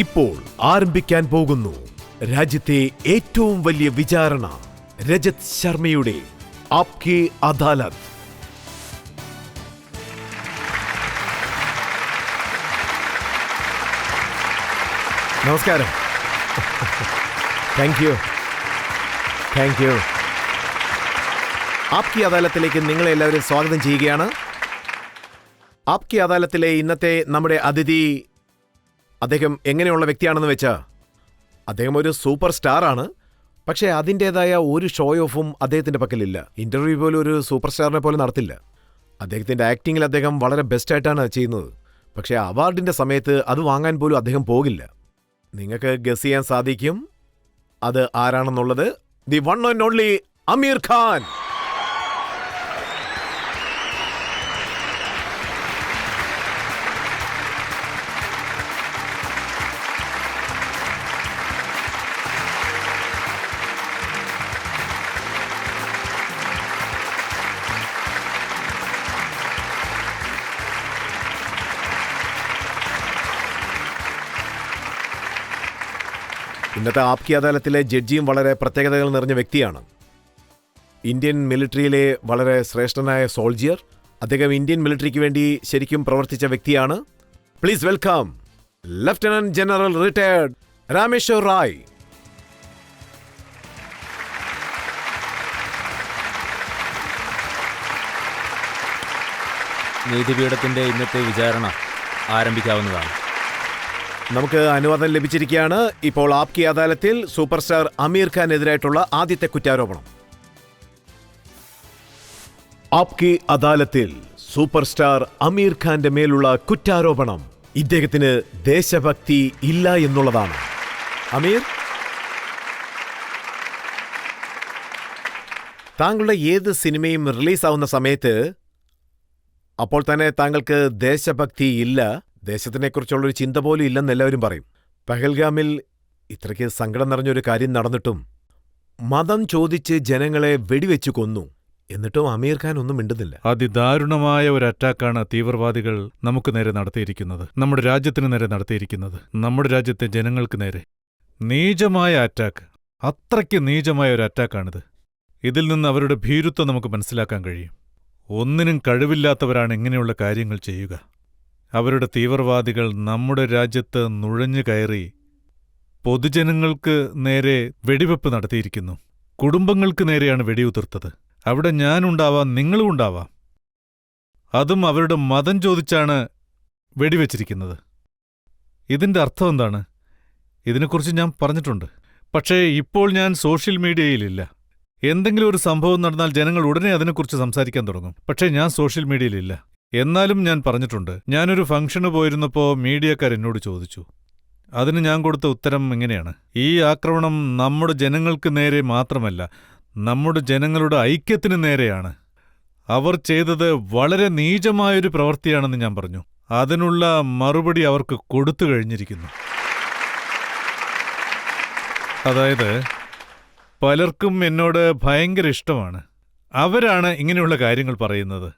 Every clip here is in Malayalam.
ഇപ്പോൾ ആരംഭിക്കാൻ പോകുന്നു രാജ്യത്തെ ഏറ്റവും വലിയ വിചാരണ, രജത് ശർമ്മയുടെ ആപ്കി അദാലത്ത്. നമസ്കാരം. Thank you. ആപ്കി അദാലത്തിലേക്ക് നിങ്ങളെ എല്ലാവരും സ്വാഗതം ചെയ്യുകയാണ്. ആപ്കി അദാലത്തിലെ ഇന്നത്തെ നമ്മുടെ അതിഥി, അദ്ദേഹം എങ്ങനെയുള്ള വ്യക്തിയാണെന്ന് വെച്ചാൽ, അദ്ദേഹം ഒരു സൂപ്പർ സ്റ്റാർ ആണ്. പക്ഷേ അതിൻ്റേതായ ഒരു ഷോ ഓഫും അദ്ദേഹത്തിൻ്റെ പക്കലില്ല. ഇൻ്റർവ്യൂ പോലും ഒരു സൂപ്പർ സ്റ്റാറിനെ പോലെ നടത്തില്ല. അദ്ദേഹത്തിൻ്റെ ആക്ടിങ്ങിൽ അദ്ദേഹം വളരെ ബെസ്റ്റായിട്ടാണ് ചെയ്യുന്നത്. പക്ഷേ അവാർഡിൻ്റെ സമയത്ത് അത് വാങ്ങാൻ പോലും അദ്ദേഹം പോകില്ല. നിങ്ങൾക്ക് ഗസ് ചെയ്യാൻ സാധിക്കും അത് ആരാണെന്നുള്ളത്. ദി വൺ ആൻഡ് ഓൺലി അമീർ ഖാൻ. ഇന്നത്തെ ആപ്കി അദാലത്തിലെ ജഡ്ജിയും വളരെ പ്രത്യേകതകൾ നിറഞ്ഞ വ്യക്തിയാണ്. ഇന്ത്യൻ മിലിറ്ററിയിലെ വളരെ ശ്രേഷ്ഠനായ സോൾജിയർ. അദ്ദേഹം ഇന്ത്യൻ മിലിറ്ററിക്ക് വേണ്ടി ശരിക്കും പ്രവർത്തിച്ച വ്യക്തിയാണ്. Please welcome lieutenant general retired Rameshwar Rai. നീതിപീഠത്തിന്റെ ഇന്നത്തെ വിചാരണ ആരംഭിക്കാവുന്നതാണ്. നമുക്ക് അനുവാദം ലഭിച്ചിരിക്കുകയാണ്. ഇപ്പോൾ ആപ്കി അദാലത്തിൽ സൂപ്പർ സ്റ്റാർ അമീർ ഖാനെതിരായിട്ടുള്ള ആദ്യത്തെ കുറ്റാരോപണം. ആപ്കി അദാലത്തിൽ സൂപ്പർ സ്റ്റാർ അമീർ ഖാന്റെ മേലുള്ള കുറ്റാരോപണം ഇദ്ദേഹത്തിന് ദേശഭക്തി ഇല്ല എന്നുള്ളതാണ്. അമീർ, താങ്കളുടെ ഏത് സിനിമയും റിലീസാവുന്ന സമയത്ത് അപ്പോൾ തന്നെ താങ്കൾക്ക് ദേശഭക്തി ഇല്ല, ദേശത്തിനെക്കുറിച്ചുള്ളൊരു ചിന്ത പോലും ഇല്ലെന്ന് എല്ലാവരും പറയും. പഹൽഗാമിൽ ഇത്രയ്ക്ക് സങ്കടം നിറഞ്ഞൊരു കാര്യം നടന്നിട്ടും മതം ചോദിച്ച് ജനങ്ങളെ വെടിവെച്ചു കൊന്നു. എന്നിട്ടും അമീർ ഖാൻ ഒന്നും മിണ്ടുന്നില്ല. അതിദാരുണമായ ഒരു അറ്റാക്കാണ് തീവ്രവാദികൾ നമുക്ക് നേരെ നടത്തിയിരിക്കുന്നത്, നമ്മുടെ രാജ്യത്തിന് നേരെ നടത്തിയിരിക്കുന്നത്, നമ്മുടെ രാജ്യത്തെ ജനങ്ങൾക്ക് നേരെ. നീചമായ അറ്റാക്ക്, അത്രയ്ക്ക് നീചമായ ഒരു അറ്റാക്കാണിത്. ഇതിൽ നിന്ന് അവരുടെ ഭീരുത്വം നമുക്ക് മനസ്സിലാക്കാൻ കഴിയും. ഒന്നിനും കഴിവില്ലാത്തവരാണ് ഇങ്ങനെയുള്ള കാര്യങ്ങൾ ചെയ്യുക. അവരുടെ തീവ്രവാദികൾ നമ്മുടെ രാജ്യത്ത് നുഴഞ്ഞു കയറി പൊതുജനങ്ങൾക്ക് നേരെ വെടിവെപ്പ് നടത്തിയിരിക്കുന്നു. കുടുംബങ്ങൾക്ക് നേരെയാണ് വെടിയുതിർത്തത്. അവിടെ ഞാനുണ്ടാവാം, നിങ്ങളും ഉണ്ടാവാം. അതും അവരുടെ മതം ചോദിച്ചാണ് വെടിവെച്ചിരിക്കുന്നത്. ഇതിന്റെ അർത്ഥം എന്താണ്? ഇതിനെക്കുറിച്ച് ഞാൻ പറഞ്ഞിട്ടുണ്ട്. പക്ഷേ ഇപ്പോൾ ഞാൻ സോഷ്യൽ മീഡിയയിലില്ല. എന്തെങ്കിലും ഒരു സംഭവം നടന്നാൽ ജനങ്ങൾ ഉടനെ അതിനെക്കുറിച്ച് സംസാരിക്കാൻ തുടങ്ങും. പക്ഷേ ഞാൻ സോഷ്യൽ മീഡിയയിലില്ല. എന്നാലും ഞാൻ പറഞ്ഞിട്ടുണ്ട്. ഞാനൊരു ഫംഗ്ഷന് പോയിരുന്നപ്പോൾ മീഡിയക്കാർ എന്നോട് ചോദിച്ചു. അതിന് ഞാൻ കൊടുത്ത ഉത്തരം ഇങ്ങനെയാണ്: ഈ ആക്രമണം നമ്മുടെ ജനങ്ങൾക്ക് നേരെ മാത്രമല്ല, നമ്മുടെ ജനങ്ങളുടെ ഐക്യത്തിന് നേരെയാണ്. അവർ ചെയ്തത് വളരെ നീചമായൊരു പ്രവൃത്തിയാണെന്ന് ഞാൻ പറഞ്ഞു. അതിനുള്ള മറുപടി അവർക്ക് കൊടുത്തു കഴിഞ്ഞിരിക്കുന്നു. അതായത് പലർക്കും എന്നോട് ഭയങ്കര ഇഷ്ടമാണ്. അവരാണ് ഇങ്ങനെയുള്ള കാര്യങ്ങൾ പറയുന്നത്.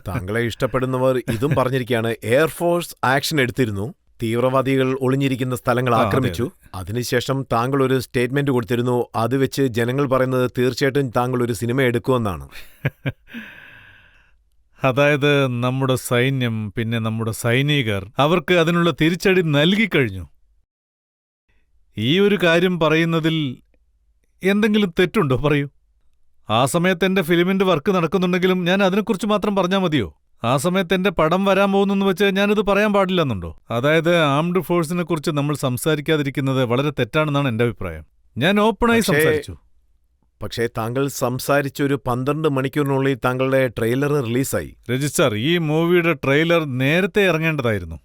താങ്കളെ ഇഷ്ടപ്പെടുന്നവർ ഇതും പറഞ്ഞിരിക്കുകയാണ്. എയർഫോഴ്സ് ആക്ഷൻ എടുത്തിരുന്നു, തീവ്രവാദികൾ ഒളിഞ്ഞിരിക്കുന്ന സ്ഥലങ്ങൾ ആക്രമിച്ചു. അതിനുശേഷം താങ്കൾ ഒരു സ്റ്റേറ്റ്മെന്റ് കൊടുത്തിരുന്നു. അത് വെച്ച് ജനങ്ങൾ പറയുന്നത് തീർച്ചയായിട്ടും താങ്കൾ ഒരു സിനിമ എടുക്കുമെന്നാണ്. അതായത് നമ്മുടെ സൈന്യം, പിന്നെ നമ്മുടെ സൈനികർ, അവർക്ക് അതിനുള്ള തിരിച്ചടി നൽകിക്കഴിഞ്ഞു. ഈ ഒരു കാര്യം പറയുന്നതിൽ എന്തെങ്കിലും തെറ്റുണ്ടോ? പറയൂ. ആ സമയത്ത് എന്റെ ഫിലിമിന്റെ വർക്ക് നടക്കുന്നുണ്ടെങ്കിലും ഞാൻ അതിനെക്കുറിച്ച് മാത്രം പറഞ്ഞാൽ മതിയോ? ആ സമയത്ത് എന്റെ പടം വരാൻ പോകുന്നെന്ന് വെച്ച് ഞാനിത് പറയാൻ പാടില്ലെന്നുണ്ടോ? അതായത് ആംഡ് ഫോഴ്സിനെ കുറിച്ച് നമ്മൾ സംസാരിക്കാതിരിക്കുന്നത് വളരെ തെറ്റാണെന്നാണ് എന്റെ അഭിപ്രായം. ഞാൻ ഓപ്പണായി സംസാരിച്ചു. പക്ഷേ താങ്കൾ സംസാരിച്ചൊരു 12 മണിക്കൂറിനുള്ളിൽ താങ്കളുടെ ട്രെയിലർ റിലീസായി. രജിസ്റ്റർ, ഈ മൂവിയുടെ ട്രെയിലർ നേരത്തെ ഇറങ്ങേണ്ടതായിരുന്നു.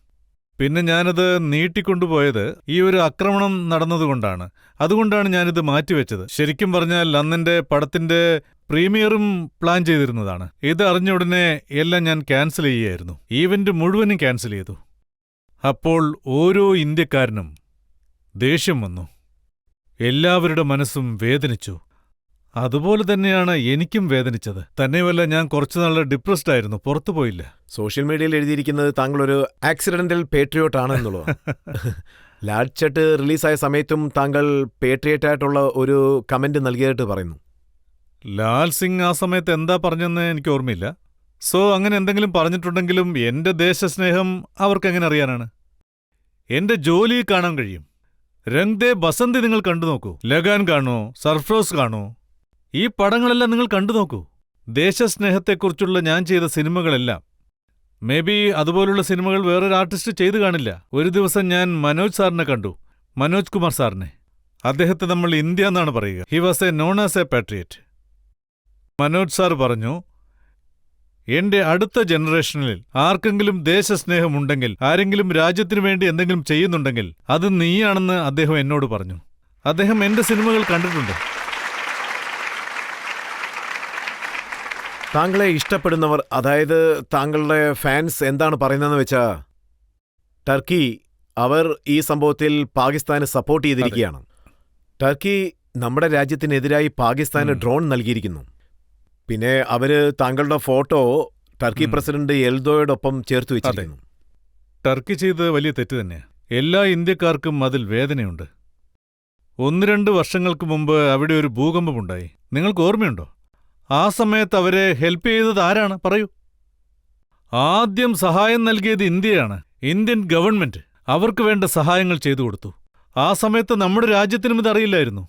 പിന്നെ ഞാനത് നീട്ടിക്കൊണ്ടുപോയത് ഈ ഒരു ആക്രമണം നടന്നതുകൊണ്ടാണ്. അതുകൊണ്ടാണ് ഞാനിത് മാറ്റിവെച്ചത്. ശരിക്കും പറഞ്ഞാൽ അന്നെന്റെ പടത്തിന്റെ പ്രീമിയറും പ്ലാൻ ചെയ്തിരുന്നതാണ്. ഇത് അറിഞ്ഞ ഉടനെ എല്ലാം ഞാൻ ക്യാൻസൽ ചെയ്യുകയായിരുന്നു. ഈവന്റ് മുഴുവനും ക്യാൻസൽ ചെയ്തു. അപ്പോൾ ഓരോ ഇന്ത്യക്കാരനും ദേഷ്യം വന്നു. എല്ലാവരുടെ മനസ്സും വേദനിച്ചു. അതുപോലെ തന്നെയാണ് എനിക്കും വേദനിച്ചത്. തന്നെയുമല്ല, ഞാൻ കുറച്ചുനാൾ ഡിപ്രസ്ഡ് ആയിരുന്നു, പുറത്തു പോയില്ല. സോഷ്യൽ മീഡിയയിൽ എഴുതിയിരിക്കുന്നത് താങ്കൾ ഒരു ആക്സിഡന്റൽ പേട്രിയോട്ട് ആണ് എന്നുള്ളതാണ്. ലാൽ ചട്ട് റിലീസായ സമയത്തും താങ്കൾ പേട്രിയറ്റ് ആയിട്ടുള്ള ഒരു കമന്റ് നൽകിയതായിട്ട് പറയുന്നു. ലാൽ സിംഗ് ആ സമയത്ത് എന്താ പറഞ്ഞെന്ന് എനിക്ക് ഓർമ്മയില്ല. സോ അങ്ങനെ എന്തെങ്കിലും പറഞ്ഞിട്ടുണ്ടെങ്കിലും എന്റെ ദേശസ്നേഹം അവർക്കെങ്ങനെ അറിയാനാണ്? എന്റെ ജോലി കാണാൻ കഴിയും. രംഗ് ദേ ബസന്തി നിങ്ങൾ കണ്ടു നോക്കൂ, ലഗാൻ കാണൂ, സർഫ്രോസ് കാണൂ, ഈ പടങ്ങളെല്ലാം നിങ്ങൾ കണ്ടു നോക്കൂ. ദേശസ്നേഹത്തെക്കുറിച്ചുള്ള ഞാൻ ചെയ്ത സിനിമകളെല്ലാം, മേ ബി അതുപോലുള്ള സിനിമകൾ വേറൊരു ആർട്ടിസ്റ്റ് ചെയ്തു കാണില്ല. ഒരു ദിവസം ഞാൻ മനോജ് സാറിനെ കണ്ടു, മനോജ് കുമാർ സാറിനെ. അദ്ദേഹത്തെ നമ്മൾ ഇന്ത്യ എന്നാണ് പറയുക. He was A known as A patriot. Manoj sir പറഞ്ഞു, എന്റെ അടുത്ത ജനറേഷനിൽ ആർക്കെങ്കിലും ദേശസ്നേഹമുണ്ടെങ്കിൽ, ആരെങ്കിലും രാജ്യത്തിനു വേണ്ടി എന്തെങ്കിലും ചെയ്യുന്നുണ്ടെങ്കിൽ അത് നീയാണെന്ന് അദ്ദേഹം എന്നോട് പറഞ്ഞു. അദ്ദേഹം എന്റെ സിനിമകൾ കണ്ടിട്ടുണ്ട്. താങ്കളെ ഇഷ്ടപ്പെടുന്നവർ, അതായത് താങ്കളുടെ ഫാൻസ് എന്താണ് പറയുന്നതെന്ന് വെച്ചാൽ, ടർക്കി അവർ ഈ സംഭവത്തിൽ പാകിസ്ഥാന് സപ്പോർട്ട് ചെയ്തിരിക്കുകയാണ്. ടർക്കി നമ്മുടെ രാജ്യത്തിനെതിരായി പാകിസ്ഥാന് ഡ്രോൺ നൽകിയിരിക്കുന്നു. പിന്നെ അവര് താങ്കളുടെ ഫോട്ടോ ടർക്കി പ്രസിഡന്റ് എൽദോയോടൊപ്പം ചേർത്ത് വെച്ചിരിക്കുന്നു. ടർക്കി ചെയ്തത് വലിയ തെറ്റ് തന്നെയാണ്. എല്ലാ ഇന്ത്യക്കാർക്കും അതിൽ വേദനയുണ്ട്. 1-2 വർഷങ്ങൾക്ക് മുമ്പ് അവിടെ ഒരു ഭൂകമ്പമുണ്ടായി. നിങ്ങൾക്ക് ഓർമ്മയുണ്ടോ? ആ സമയത്ത് അവരെ ഹെൽപ്പ് ചെയ്തത് ആരാണ്? പറയൂ. ആദ്യം സഹായം നൽകിയത് ഇന്ത്യയാണ്. ഇന്ത്യൻ ഗവൺമെന്റ് അവർക്ക് വേണ്ട സഹായങ്ങൾ ചെയ്തു കൊടുത്തു. ആ സമയത്ത് നമ്മുടെ രാജ്യത്തിനും ഇതറിയില്ലായിരുന്നു.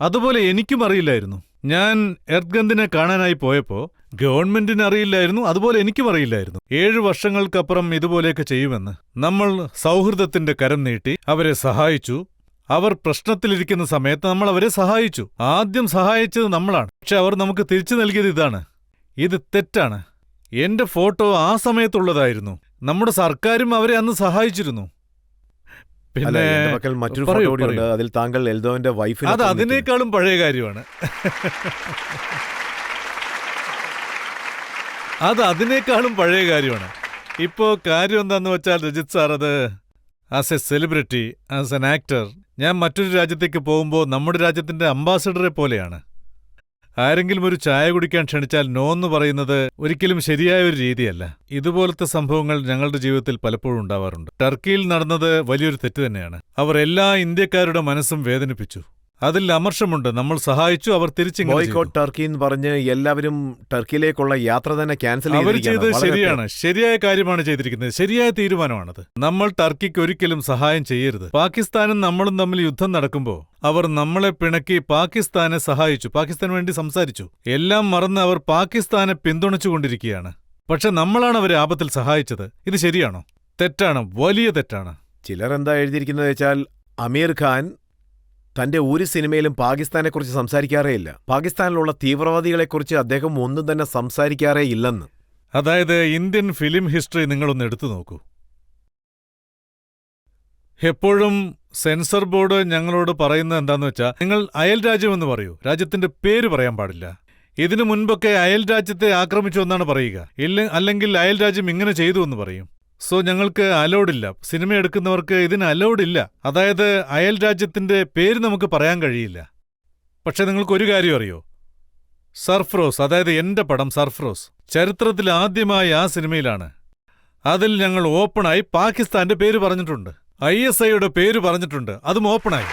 അതുപോലെ എനിക്കും അറിയില്ലായിരുന്നു. ഞാൻ എർത്ഗന്ദിനെ കാണാനായി പോയപ്പോൾ ഗവൺമെന്റിന് അറിയില്ലായിരുന്നു, അതുപോലെ എനിക്കും അറിയില്ലായിരുന്നു. 7 വർഷങ്ങൾക്കപ്പുറം ഇതുപോലെയൊക്കെ ചെയ്യുമെന്ന്. നമ്മൾ സൗഹൃദത്തിന്റെ കരം നീട്ടി അവരെ സഹായിച്ചു. അവർ പ്രശ്നത്തിലിരിക്കുന്ന സമയത്ത് നമ്മൾ അവരെ സഹായിച്ചു. ആദ്യം സഹായിച്ചത് നമ്മളാണ്. പക്ഷെ അവർ നമുക്ക് തിരിച്ചു നൽകിയത് ഇതാണ്. ഇത് തെറ്റാണ്. എന്റെ ഫോട്ടോ ആ സമയത്തുള്ളതായിരുന്നു. നമ്മുടെ സർക്കാരും അവരെ അന്ന് സഹായിച്ചിരുന്നു. പിന്നെ മറ്റൊരു ഫോട്ടോ കൂടിയുണ്ട്. അതിൽ താങ്കൾ എൽദോന്റെ വൈഫിനെ. അത് അതിനേക്കാളും പഴയ കാര്യമാണ്. അതിനേക്കാളും പഴയ കാര്യമാണ്. ഇപ്പോ കാര്യം എന്താന്ന് വെച്ചാൽ, രജിത് സാർ, അത് as A celebrity, as an actor, ഞാൻ മറ്റൊരു രാജ്യത്തേക്ക് പോകുമ്പോൾ നമ്മുടെ രാജ്യത്തിന്റെ അംബാസഡറെ പോലെയാണ്. ആരെങ്കിലും ഒരു ചായ കുടിക്കാൻ ക്ഷണിച്ചാൽ നോ എന്ന് പറയുന്നത് ഒരിക്കലും ശരിയായ ഒരു രീതിയല്ല. ഇതുപോലത്തെ സംഭവങ്ങൾ ഞങ്ങളുടെ ജീവിതത്തിൽ പലപ്പോഴും ഉണ്ടാവാറുണ്ട്. ടർക്കിയിൽ നടന്നത് വലിയൊരു തെറ്റ് തന്നെയാണ്. അവർ എല്ലാ ഇന്ത്യക്കാരുടെ മനസ്സും വേദനിപ്പിച്ചു. അതിൽ അമർഷമുണ്ട്. നമ്മൾ സഹായിച്ചു, അവർ ബോയ്കോട്ട് ടർക്കി എന്ന് പറഞ്ഞ് എല്ലാവരും ടർക്കിയിലേക്കുള്ള യാത്ര തന്നെ ക്യാൻസൽ അവർ ചെയ്തത് ശരിയാണ്. ശരിയായ കാര്യമാണ് ചെയ്തിരിക്കുന്നത്. ശരിയായ തീരുമാനമാണത്. നമ്മൾ ടർക്കിക്ക് ഒരിക്കലും സഹായം ചെയ്യരുത്. പാകിസ്ഥാനും നമ്മളും തമ്മിൽ യുദ്ധം നടക്കുമ്പോൾ അവർ നമ്മളെ പിണക്കി പാകിസ്ഥാനെ സഹായിച്ചു, പാകിസ്ഥാന് വേണ്ടി സംസാരിച്ചു. എല്ലാം മറന്ന് അവർ പാകിസ്ഥാനെ പിന്തുണച്ചുകൊണ്ടിരിക്കുകയാണ്. പക്ഷെ നമ്മളാണ് അവരെ ആപത്തിൽ സഹായിച്ചത്. ഇത് ശരിയാണോ? തെറ്റാണ്, വലിയ തെറ്റാണ്. ചിലർ എന്താ എഴുതിയിരിക്കുന്നത് വെച്ചാൽ, അമീർ ഖാൻ തന്റെ ഒരു സിനിമയിലും പാകിസ്ഥാനെക്കുറിച്ച് സംസാരിക്കാറേയില്ല. പാകിസ്ഥാനിലുള്ള തീവ്രവാദികളെക്കുറിച്ച് അദ്ദേഹം ഒന്നും തന്നെ സംസാരിക്കാറേ ഇല്ലെന്ന്. അതായത് ഇന്ത്യൻ ഫിലിം ഹിസ്റ്ററി നിങ്ങളൊന്ന് എടുത്തു നോക്കൂ. എപ്പോഴും സെൻസർ ബോർഡ് ഞങ്ങളോട് പറയുന്നത് എന്താന്ന് വെച്ചാൽ, നിങ്ങൾ അയൽ രാജ്യമെന്ന് പറയൂ, രാജ്യത്തിന്റെ പേര് പറയാൻ പാടില്ല. ഇതിനു മുൻപൊക്കെ അയൽ രാജ്യത്തെ ആക്രമിച്ചു എന്നാണ് പറയുക, അല്ലെങ്കിൽ അയൽ രാജ്യം ഇങ്ങനെ ചെയ്തു എന്ന് പറയും. സോ ഞങ്ങൾക്ക് അലൗഡില്ല. സിനിമ എടുക്കുന്നവർക്ക് ഇതിന് അലൗഡില്ല. അതായത് അയൽ രാജ്യത്തിന്റെ പേര് നമുക്ക് പറയാൻ കഴിയില്ല. പക്ഷെ നിങ്ങൾക്കൊരു കാര്യം അറിയോ? സർഫ്രോസ്, അതായത് എന്റെ പടം സർഫ്രോസ്, ചരിത്രത്തിൽ ആദ്യമായി ആ സിനിമയിലാണ്. അതിൽ ഞങ്ങൾ ഓപ്പണായി പാകിസ്ഥാന്റെ പേര് പറഞ്ഞിട്ടുണ്ട്, ISIയുടെ പേര് പറഞ്ഞിട്ടുണ്ട്, അതും ഓപ്പണായി.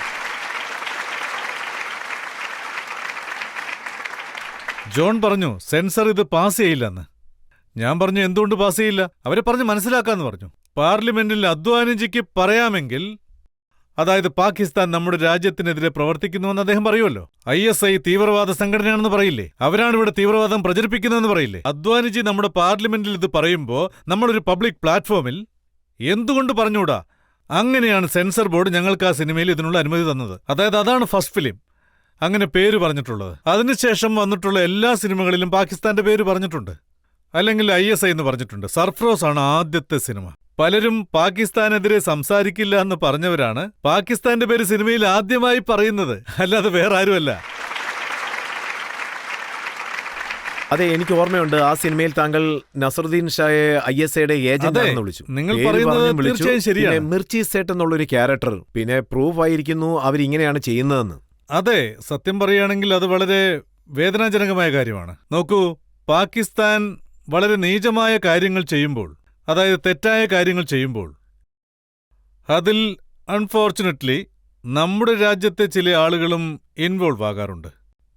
ജോൺ പറഞ്ഞു സെൻസർ ഇത് പാസ് ചെയ്യില്ലെന്ന്. ഞാൻ പറഞ്ഞു എന്തുകൊണ്ട് പാസ് ചെയ്യില്ല? അവരെ പറഞ്ഞ് മനസ്സിലാക്കാന്ന് പറഞ്ഞു. പാർലമെന്റിൽ അദ്വാനിജിക്ക് പറയാമെങ്കിൽ, അതായത് പാകിസ്ഥാൻ നമ്മുടെ രാജ്യത്തിനെതിരെ പ്രവർത്തിക്കുന്നുവെന്ന് അദ്ദേഹം പറയുമല്ലോ. ISI തീവ്രവാദ സംഘടനയാണെന്ന് പറയില്ലേ? അവരാണ് ഇവിടെ തീവ്രവാദം പ്രചരിപ്പിക്കുന്നതെന്ന് പറയില്ലേ? അദ്വാനിജി നമ്മുടെ പാർലമെന്റിൽ ഇത് പറയുമ്പോൾ നമ്മളൊരു പബ്ലിക് പ്ലാറ്റ്ഫോമിൽ എന്തുകൊണ്ട് പറഞ്ഞുകൂടാ? അങ്ങനെയാണ് സെൻസർ ബോർഡ് ഞങ്ങൾക്ക് ആ സിനിമയിൽ ഇതിനുള്ള അനുമതി തന്നത്. അതായത് അതാണ് ഫസ്റ്റ് ഫിലിം അങ്ങനെ പേര് പറഞ്ഞിട്ടുള്ളത്. അതിനുശേഷം വന്നിട്ടുള്ള എല്ലാ സിനിമകളിലും പാകിസ്ഥാന്റെ പേര് പറഞ്ഞിട്ടുണ്ട്, അല്ലെങ്കിൽ ISI എന്ന് പറഞ്ഞിട്ടുണ്ട്. സർഫ്രോസ് ആണ് ആദ്യത്തെ സിനിമ. പലരും പാകിസ്ഥാനെതിരെ സംസാരിക്കില്ല എന്ന് പറഞ്ഞവരാണ് പാകിസ്ഥാന്റെ പേര് സിനിമയിൽ ആദ്യമായി പറയുന്നത്, അല്ലാതെ വേറെ ആരുമല്ല. അതെ, എനിക്ക് ഓർമ്മയുണ്ട്. ആ സിനിമയിൽ താങ്കൾ നസറുദ്ദീൻ ഷായെ ISIയുടെ ഏജന്റ് ആണെന്ന് വിളിച്ചു. നിങ്ങൾ പറയുന്നത് തീർച്ചയായും ശരിയാണ്. മിർച്ചി സേട്ട് എന്നുള്ളൊരു ക്യാരക്ടർ, പിന്നെ പ്രൂഫ് ആയിരിക്കുന്നു അവരിങ്ങനെയാണ് ചെയ്യുന്നതെന്ന്. അതെ, സത്യം പറയുകയാണെങ്കിൽ അത് വളരെ വേദനാജനകമായ കാര്യമാണ്. നോക്കൂ, പാകിസ്ഥാൻ വളരെ നീചമായ കാര്യങ്ങൾ ചെയ്യുമ്പോൾ, അതായത് തെറ്റായ കാര്യങ്ങൾ ചെയ്യുമ്പോൾ, അതിൽ അൺഫോർച്ചുനേറ്റ്ലി നമ്മുടെ രാജ്യത്തെ ചില ആളുകളും ഇൻവോൾവ് ആകാറുണ്ട്.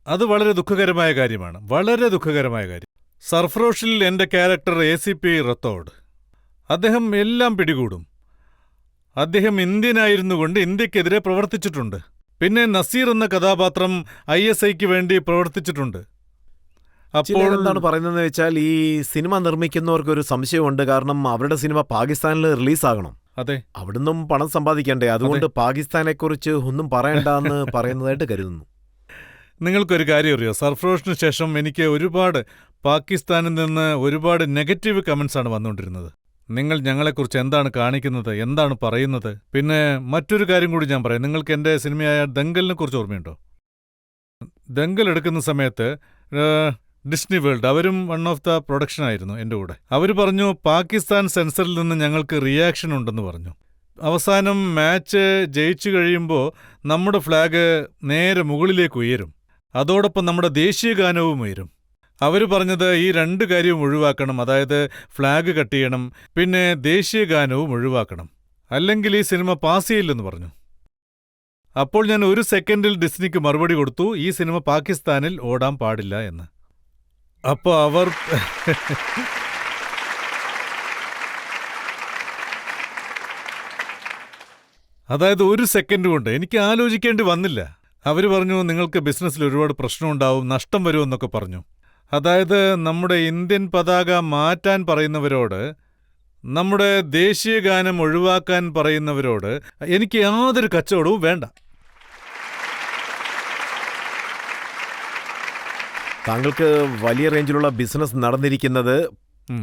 അത് വളരെ ദുഃഖകരമായ കാര്യമാണ്, വളരെ ദുഃഖകരമായ കാര്യം. സർഫ്രോഷിൽ എൻ്റെ ക്യാരക്ടർ ACP റത്തോഡ്, അദ്ദേഹം എല്ലാം പിടികൂടും. അദ്ദേഹം ഇന്ത്യനായിരുന്നുകൊണ്ട് ഇന്ത്യക്കെതിരെ പ്രവർത്തിച്ചിട്ടുണ്ട്. പിന്നെ നസീർ എന്ന കഥാപാത്രം ISIക്ക് വേണ്ടി പ്രവർത്തിച്ചിട്ടുണ്ട്. അപ്പോൾ എന്താണ് പറയുന്നതെന്ന് വെച്ചാൽ ഈ സിനിമ നിർമ്മിക്കുന്നവർക്ക് ഒരു സംശയമുണ്ട്. കാരണം അവരുടെ സിനിമ പാകിസ്ഥാനിൽ റിലീസാകണം. അതെ, അവിടുന്നും പണം സമ്പാദിക്കണ്ടേ, അതുകൊണ്ട് പാകിസ്ഥാനെക്കുറിച്ച് ഒന്നും പറയണ്ടെന്ന് പറയുന്നതായിട്ട് കരുതുന്നു. നിങ്ങൾക്കൊരു കാര്യം അറിയോ, സർഫ്രോഷിന് ശേഷം എനിക്ക് ഒരുപാട് പാകിസ്ഥാനിൽ നിന്ന് ഒരുപാട് നെഗറ്റീവ് കമൻസാണ് വന്നുകൊണ്ടിരുന്നത്. നിങ്ങൾ ഞങ്ങളെക്കുറിച്ച് എന്താണ് കാണിക്കുന്നത്, എന്താണ് പറയുന്നത്. പിന്നെ മറ്റൊരു കാര്യം കൂടി ഞാൻ പറയാം. നിങ്ങൾക്ക് എൻ്റെ സിനിമയായ ദംഗലിനെ കുറിച്ച് ഓർമ്മയുണ്ടോ? ദംഗൽ എടുക്കുന്ന സമയത്ത് ഡിസ്നി വേൾഡ് അവരും വൺ ഓഫ് ദ പ്രൊഡക്ഷൻ ആയിരുന്നു എൻ്റെ കൂടെ. അവർ പറഞ്ഞു പാകിസ്ഥാൻ സെൻസറിൽ നിന്ന് ഞങ്ങൾക്ക് റിയാക്ഷൻ ഉണ്ടെന്ന് പറഞ്ഞു. അവസാനം മാച്ച് ജയിച്ചു കഴിയുമ്പോൾ നമ്മുടെ ഫ്ലാഗ് നേരെ മുകളിലേക്ക് ഉയരും, അതോടൊപ്പം നമ്മുടെ ദേശീയ ഗാനവും ഉയരും. അവർ പറഞ്ഞത് ഈ 2 കാര്യവും ഒഴിവാക്കണം, അതായത് ഫ്ലാഗ് കട്ട് ചെയ്യണം, പിന്നെ ദേശീയ ഗാനവും ഒഴിവാക്കണം, അല്ലെങ്കിൽ ഈ സിനിമ പാസ് ചെയ്യില്ലെന്ന് പറഞ്ഞു. അപ്പോൾ ഞാൻ 1 സെക്കൻഡിൽ ഡിസ്നിക്ക് മറുപടി കൊടുത്തു, ഈ സിനിമ പാകിസ്ഥാനിൽ ഓടാൻ പാടില്ല എന്ന്. അപ്പോൾ അവർ അതായത് 1 സെക്കൻഡ് കൊണ്ട് എനിക്ക് ആലോചിക്കേണ്ടി വന്നില്ല. അവർ പറഞ്ഞു നിങ്ങൾക്ക് ബിസിനസ്സിൽ ഒരുപാട് പ്രശ്നമുണ്ടാവും, നഷ്ടം വരുമെന്നൊക്കെ പറഞ്ഞു. അതായത് നമ്മുടെ ഇന്ത്യൻ പതാക മാറ്റാൻ പറയുന്നവരോട്, നമ്മുടെ ദേശീയ ഗാനം ഒഴിവാക്കാൻ പറയുന്നവരോട് എനിക്ക് യാതൊരു കച്ചവടവും വേണ്ട. താങ്കൾക്ക് വലിയ റേഞ്ചിലുള്ള ബിസിനസ് നടന്നിരിക്കുന്നത്,